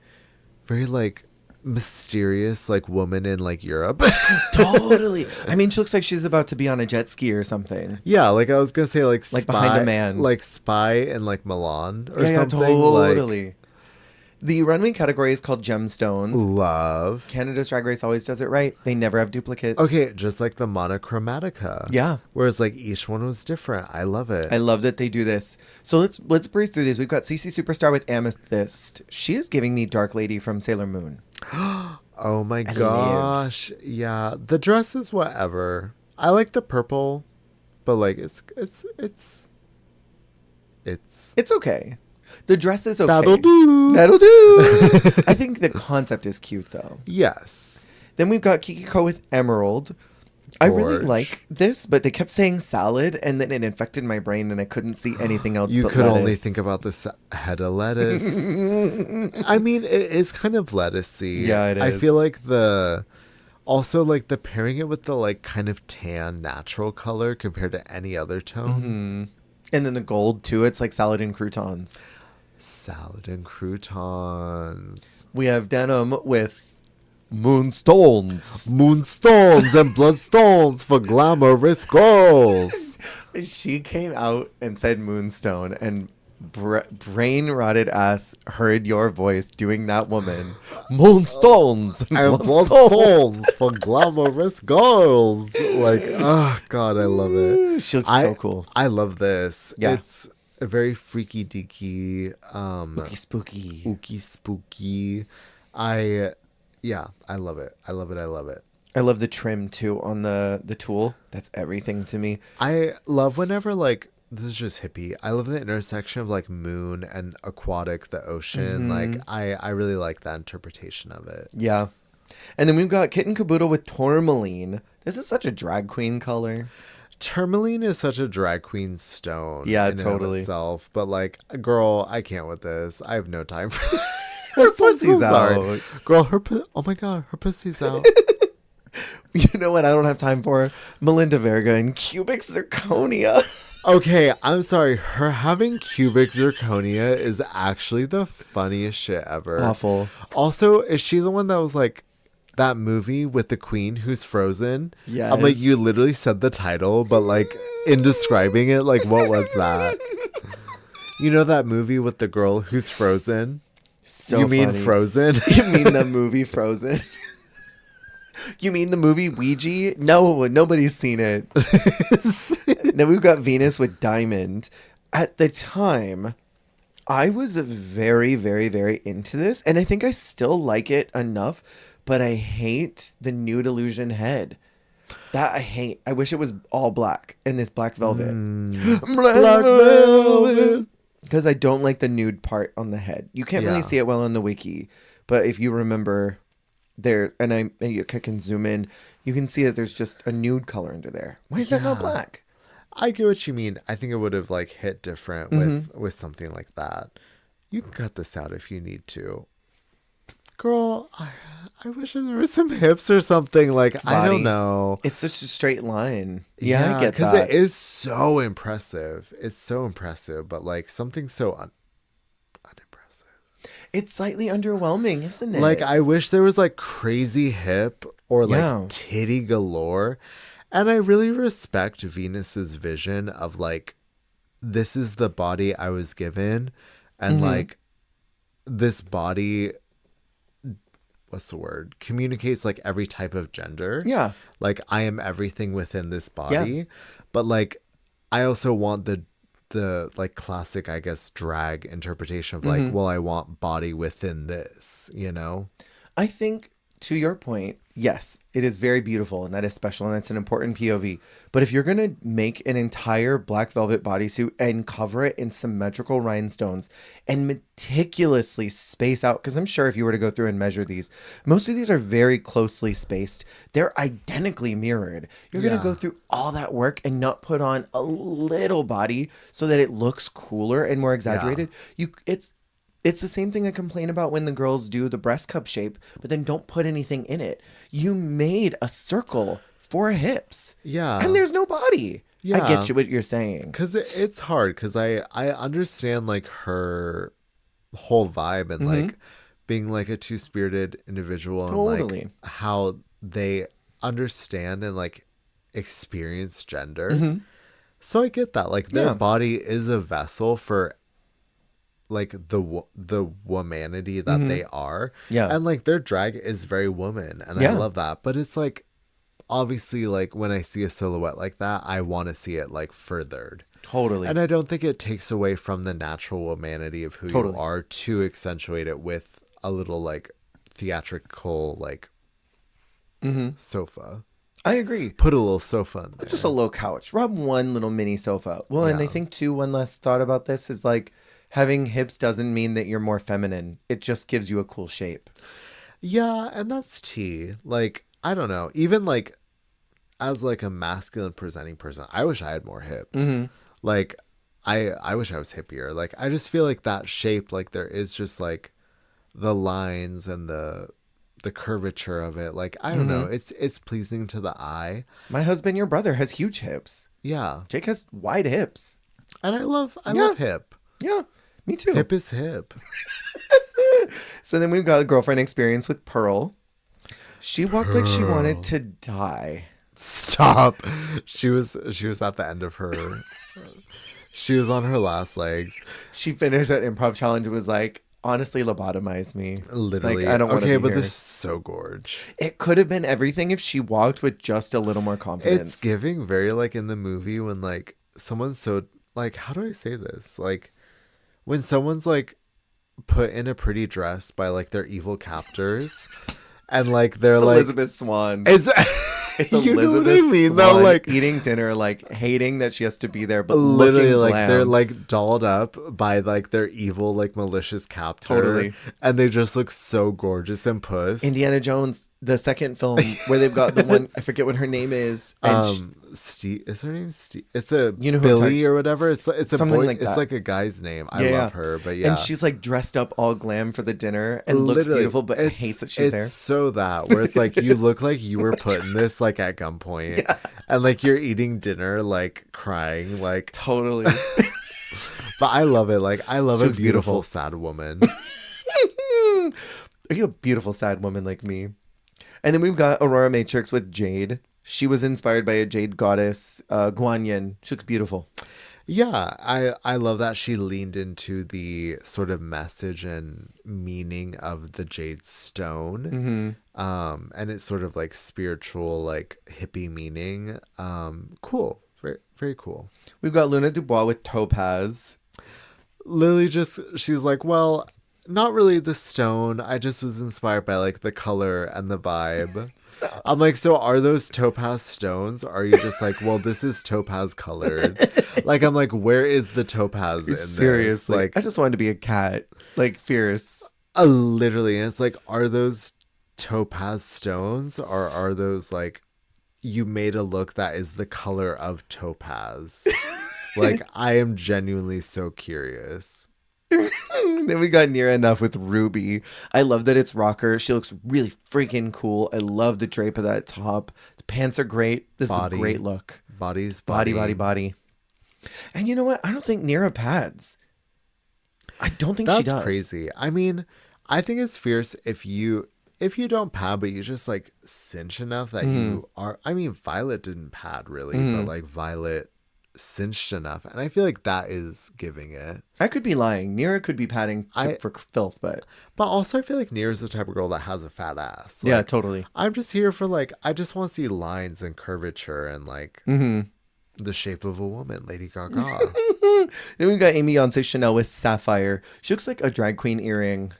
Very like mysterious like woman in like Europe. Totally. I mean, she looks like she's about to be on a jet ski or something. Yeah, like I was gonna say like Like spy, Behind a Man. like Spy in like Milan or Yeah, something. totally. The runway category is called Gemstones. Like, love. Canada's Drag Race always does it right. They never have duplicates. Okay, just like the monochromatica. Yeah. Whereas like each one was different. I love it. I love that they do this. So let's breeze through these. We've got Sisi Superstar with Amethyst. She is giving me Dark Lady from Sailor Moon. Oh my live. gosh. Yeah. The dress is whatever. I like the purple, but like it's It's okay. The dress is okay. that'll do. That'll do. I think the concept is cute though. Yes. Then we've got Kikiko with Emerald. I really Gorge. like this, but they kept saying salad, and then it infected my brain, and I couldn't see anything else. You but could only lettuce. think about this head of lettuce. I mean, it is kind of lettucey. Yeah, it I is. feel like also like the pairing it with the like kind of tan natural color compared to any other tone. And then the gold too. It's like salad and croutons. Salad and croutons. We have Denim with moonstones. Moonstones and bloodstones for glamorous girls. She came out and said moonstone, and brain rotted ass heard your voice doing that woman. Moonstones And bloodstones for glamorous girls. Like, oh god, I love it. She looks so cool. I love this. Yeah. It's a very freaky deaky, Spooky. ooky spooky. I love it. I love it. I love it. I love the trim too on the tool. That's everything to me. I love whenever like this is just hippie. I love the intersection of like moon and aquatic, the ocean. Like I really like that interpretation of it. Yeah. And then we've got Kitten Kabuto with tourmaline. This is such a drag queen color. Tourmaline is such a drag queen stone. Yeah, in and of totally. itself, but like, girl, I can't with this. I have no time for that. Her I'm so pussy's sorry. out. Girl, oh my god, her pussy's out. You know what I don't have time for? Melinda Verga and cubic zirconia. Okay, I'm sorry. Her having cubic zirconia is actually the funniest shit ever. Awful. Also, is she the one that was like that movie with the queen who's frozen? Yes. I'm like, you literally said the title, but like in describing it, like what was that? You know that movie with the girl who's frozen? So you mean funny. Frozen? You mean the movie Frozen? You mean the movie Ouija? No, nobody's seen it. Then we've got Venus with Diamond. At the time, I was very, very, very into this, and I think I still like it enough, but I hate the nude illusion head. That I hate. I wish it was all black and this black velvet. Black velvet. Because I don't like the nude part on the head. You can't really Yeah. see it well on the wiki, but if you remember there, and you can zoom in, you can see that there's just a nude color under there. Why is that not Yeah. black? I get what you mean. I think it would have like hit different with something like that. You can cut this out if you need to. Girl, I wish there was some hips or something. Like, I Body. don't know. It's such a straight line. Yeah, I get because that. it is so impressive. It's so impressive, but like something so unimpressive. It's slightly underwhelming, isn't it? Like, I wish there was like crazy hip or like Yeah. titty galore. And I really respect Venus's vision of like, this is the body I was given. And like, this body, what's the word? Communicates like every type of gender. Yeah. Like, I am everything within this body. Yeah. But like, I also want the like classic, I guess, drag interpretation of like, well, I want body within this, you know? I think, to your point, yes, it is very beautiful and that is special and that's an important POV. But if you're going to make an entire black velvet bodysuit and cover it in symmetrical rhinestones and meticulously space out, because I'm sure if you were to go through and measure these, most of these are very closely spaced. They're identically mirrored. You're going Yeah. to go through all that work and not put on a little body so that it looks cooler and more exaggerated. It's the same thing I complain about when the girls do the breast cup shape, but then don't put anything in it. You made a circle for hips. Yeah. And there's no body. Yeah. I get you what you're saying. Because it's hard, because I understand like her whole vibe and like being like a two-spirited individual and Totally. like how they understand and like experience gender. So I get that. Like, their Yeah. body is a vessel for like the womanity that they are. Yeah. And like their drag is very woman, and Yeah. I love that. But it's like, obviously, like when I see a silhouette like that, I want to see it like furthered. Totally. And I don't think it takes away from the natural womanity of who Totally. you are to accentuate it with a little like theatrical like sofa. I agree. Put a little sofa in there. Just a low couch. Rub one little mini sofa. Well, and I Yeah. think too, one last thought about this is like having hips doesn't mean that you're more feminine. It just gives you a cool shape. Yeah, and that's tea. Like, I don't know. Even like as like a masculine presenting person, I wish I had more hip. Like, I wish I was hippier. Like, I just feel like that shape, like there is just like the lines and the curvature of it. Like, I don't know. It's pleasing to the eye. My husband, your brother, has huge hips. Yeah. Jake has wide hips. And I love hip. Yeah, me too. Hip is hip. So then we've got a girlfriend experience with Pearl. She walked like she wanted to die. Stop. She was at the end of her. She was on her last legs. She finished that improv challenge and was like, honestly, lobotomize me. Literally. Like, I don't want to Okay, be but here. this is so gorge. It could have been everything if she walked with just a little more confidence. It's giving very like in the movie when like someone's so like, how do I say this? Like when someone's like put in a pretty dress by like their evil captors and like they're like Elizabeth Swan. it's It's you know Elizabeth what I mean Swan though, like eating dinner, like hating that she has to be there, but literally looking like glam. they're like dolled up by like their evil like malicious captor. Totally. And they just look so gorgeous and puss. Indiana Jones, the second film where they've got the one, I forget what her name is. And Steve, is her name Steve? It's a You know who I'm Billy talking- or whatever. It's a something boy. like It's that. like a guy's name. I Yeah, love yeah. her, but yeah. And she's like dressed up all glam for the dinner and looks Literally, beautiful, but it's- hates that she's there. It's so that where it's like you look like you were put in this like at gunpoint, and like you're eating dinner like crying like. Totally. But I love it. Like I love She a looks beautiful beautiful. sad woman. Are you a beautiful sad woman like me? And then we've got Aurora Matrix with Jade. She was inspired by a jade goddess, Guanyin. She looks beautiful. Yeah, I love that she leaned into the sort of message and meaning of the jade stone. And it's sort of like spiritual, like hippie meaning. Cool. Very, very cool. We've got Luna Dubois with Topaz. Lily she's like, well, not really the stone. I just was inspired by like the color and the vibe. I'm like, so are those topaz stones? Or are you just like, well, this is topaz colored? Like, I'm like, where is the topaz in this? Seriously. Like, I just wanted to be a cat. Like, fierce. literally. And it's like, are those topaz stones? Or are those like, you made a look that is the color of topaz? Like, I am genuinely so curious. Then we got Near Enough with Ruby. I love that it's rocker. She looks really freaking cool. I love the drape of that top. The pants are great. This is a great look. Body's body. And you know what? I don't think Nira pads. I don't think she does. That's crazy. I mean, I think it's fierce if you don't pad, but you just like cinch enough that you are. I mean, Violet didn't pad really, but like Violet cinched enough, and I feel like that is giving it. I could be lying. Nira could be padding for filth, but also I feel like Nira's the type of girl that has a fat ass. Like, yeah, totally. I'm just here for like, I just want to see lines and curvature and like the shape of a woman, Lady Gaga. Then we got Amy Yonce Chanel with Sapphire. She looks like a drag queen earring.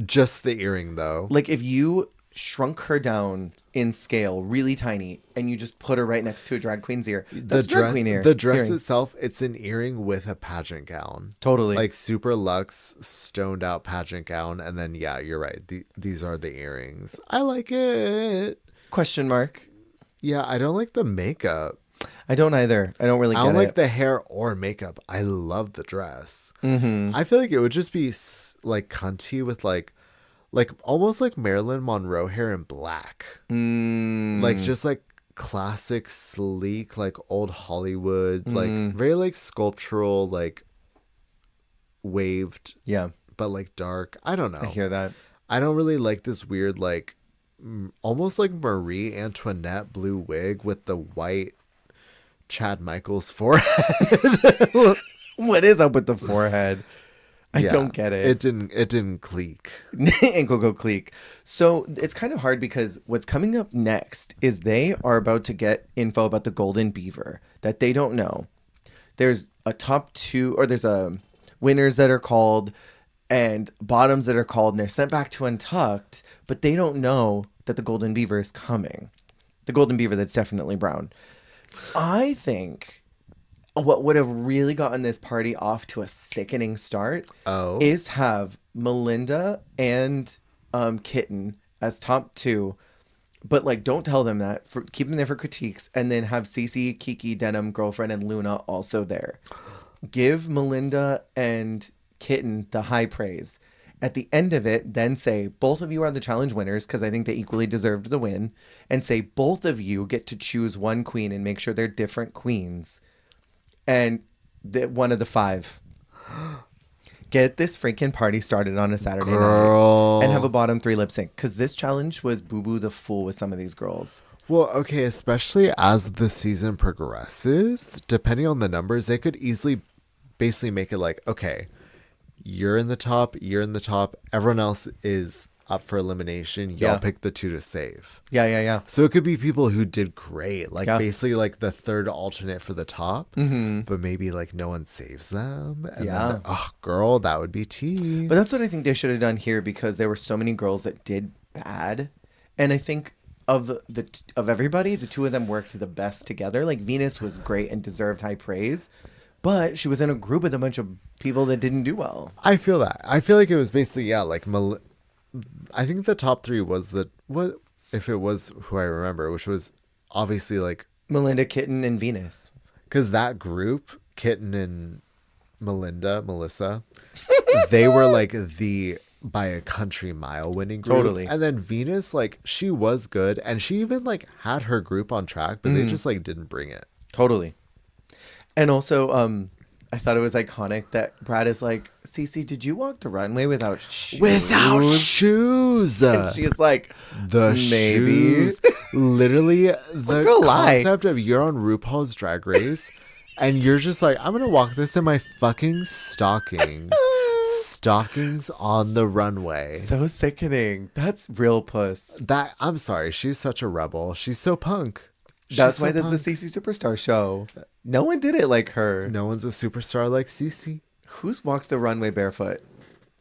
Just the earring though. Like if you shrunk her down in scale really tiny and you just put her right next to a drag queen's ear, that's a drag queen ear. The dress itself, it's an earring with a pageant gown. Totally. Like super luxe stoned out pageant gown, and then yeah, you're right, these are the earrings. I like it. Question mark. Yeah, I don't like the makeup. I don't either. I don't really get it. I don't like the hair or makeup. I love the dress. I feel like it would just be like cunty with like almost like Marilyn Monroe hair in black. Like just like classic sleek, like old Hollywood, like very like sculptural, like waved. Yeah. But like dark. I don't know. I hear that. I don't really like this weird like almost like Marie Antoinette blue wig with the white Chad Michaels forehead. What is up with the forehead? I don't get it. It didn't click. Ankle go click. So it's kind of hard because what's coming up next is they are about to get info about the Golden Beaver that they don't know. There's a top two, or there's a winners that are called and bottoms that are called, and they're sent back to Untucked, but they don't know that the Golden Beaver is coming. The Golden Beaver that's definitely brown. I think what would have really gotten this party off to a sickening start is have Melinda and Kitten as top two, but like don't tell them that. Keep them there for critiques, and then have Sisi, Kiki, Denim, Girlfriend, and Luna also there. Give Melinda and Kitten the high praise. At the end of it, then say, both of you are the challenge winners, because I think they equally deserved the win, and say, both of you get to choose one queen and make sure they're different queens. And one of the five. Get this freaking party started on a Saturday night. And have a bottom three lip sync, because this challenge was boo-boo the fool with some of these girls. Well, okay, especially as the season progresses, depending on the numbers, they could easily basically make it like, okay, you're in the top, everyone else is up for elimination. Y'all pick the two to save. Yeah. So it could be people who did great, like basically like the third alternate for the top, but maybe like no one saves them. And then, oh, girl, that would be tea. But that's what I think they should have done here, because there were so many girls that did bad. And I think of everybody, the two of them worked the best together. Like Venus was great and deserved high praise, but she was in a group with a bunch of people that didn't do well. I feel that. I feel like it was basically, like I think the top three was what if it was who I remember, which was obviously like Melinda, Kitten, and Venus. Because that group, Kitten and Melissa, they were like the by a country mile winning group. Totally. And then Venus, like, she was good, and she even like had her group on track, but they just like didn't bring it. Totally. And also, I thought it was iconic that Brad is like, Sisi, did you walk the runway without shoes? Without shoes. And she's like, maybe. Shoes. Literally, the concept of you're on RuPaul's Drag Race And you're just like, I'm gonna walk this in my fucking stockings. Stockings on the runway. So sickening. That's real puss. That I'm sorry, she's such a rebel. She's so punk. That's She's why so this is the Sisi Superstar show. No one did it like her. No one's a superstar like Sisi. Who's walked the runway barefoot?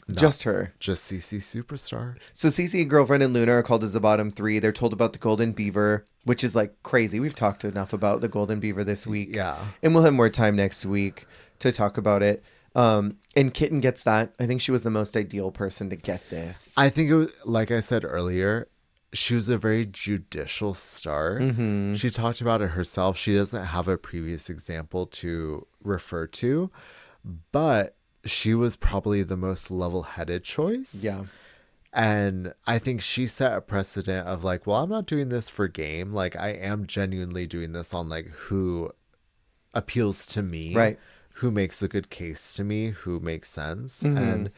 Just her. Just Sisi Superstar. So Sisi, Girlfriend, and Luna are called as the bottom three. They're told about the Golden Beaver, which is like crazy. We've talked enough about the Golden Beaver this week. Yeah. And we'll have more time next week to talk about it. And Kitten gets that. I think she was the most ideal person to get this. I think it was, like I said earlier, she was a very judicial star. Mm-hmm. She talked about it herself. She doesn't have a previous example to refer to, but she was probably the most level-headed choice. Yeah. And I think she set a precedent of like, well, I'm not doing this for game. Like, I am genuinely doing this on like who appeals to me. Right. Who makes a good case to me, who makes sense. Mm-hmm. And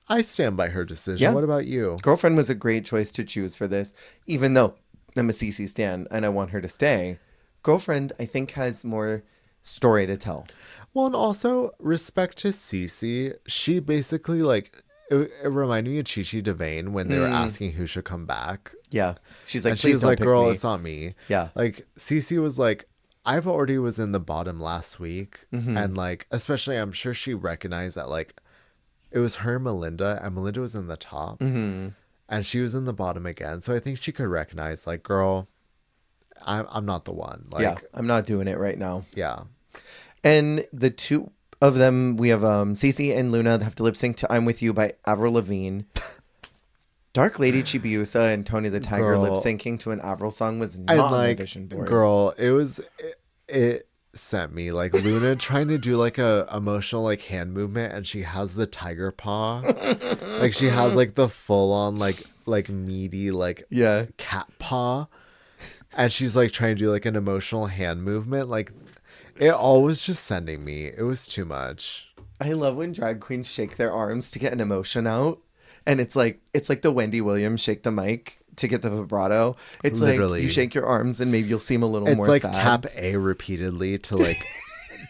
I stand by her decision. Yeah. What about you? Girlfriend was a great choice to choose for this, even though I'm a Cece stan and I want her to stay. Girlfriend, I think, has more story to tell. Well, and also respect to Cece. She basically like it reminded me of Chi Chi DeVane when they were asking who should come back. Yeah. She's like, And please she's don't like, pick girl, me. it's not me. Yeah. Like Cece was like, I've already was in the bottom last week. And like, especially I'm sure she recognized that like it was her, Melinda, and Melinda was in the top. And she was in the bottom again. So I think she could recognize like, girl, I'm not the one. Like, Yeah, I'm not doing it right now. yeah. And the two of them, we have Cece and Luna that have to lip sync to I'm With You by Avril Lavigne. Dark Lady Chibiusa and Tony the Tiger Girl. lip syncing to an Avril song was And not on the like, vision board. girl, it sent me like Luna trying to do like a emotional like hand movement, and she has the tiger paw. Like she has like the full on like meaty like Yeah. cat paw, and she's like trying to do like an emotional hand movement. Like it all was just sending me. It was too much. I love when drag queens shake their arms to get an emotion out. And it's like the Wendy Williams shake the mic to get the vibrato. It's Literally. like you shake your arms and maybe you'll seem a little It's more like sad. tap A repeatedly to like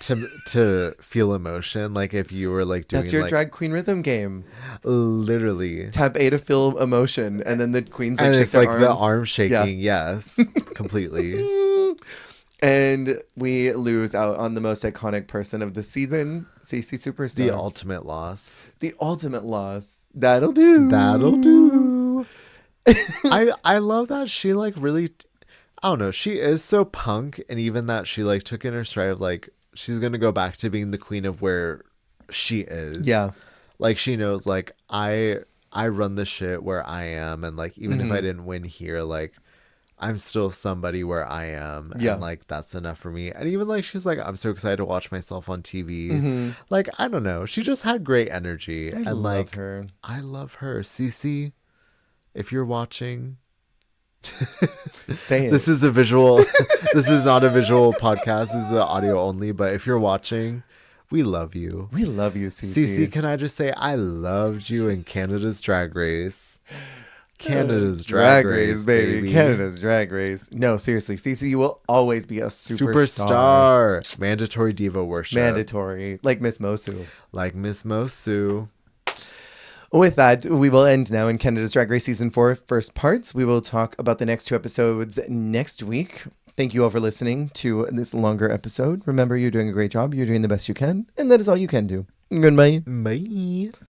to feel emotion. Like if you were like doing That's your like, drag queen rhythm game. literally. Tap A to feel emotion, and then the queens like And shake it's their like arms. the arm shaking. Yeah. Yes, completely. And we lose out on the most iconic person of the season, Sisi Superstar. The ultimate loss. The ultimate loss. That'll do. That'll do. I love that she like really, I don't know, she is so punk, and even that she like took in her stride of like she's gonna go back to being the queen of where she is. Yeah. Like she knows like I run the shit where I am, and like even if I didn't win here, like I'm still somebody where I am. Yeah. And like that's enough for me. And even like she's like, I'm so excited to watch myself on TV. Like, I don't know. She just had great energy. I and love like her. I love her. Cece, if you're watching, Say it. this is a visual this is not a visual podcast. This is an audio only, but if you're watching, we love you. We love you, Sisi. Cece, can I just say I loved you in Canada's Drag Race. Canada's Drag Race, baby. Canada's Drag Race. No, seriously, Cece, you will always be a superstar. Superstar. Mandatory diva worship. Mandatory. Like Miss Mosu. Like Miss Mosu. With that, we will end now in Canada's Drag Race Season 4 first parts. We will talk about the next 2 episodes next week. Thank you all for listening to this longer episode. Remember, you're doing a great job. You're doing the best you can. And that is all you can do. Goodbye. Bye.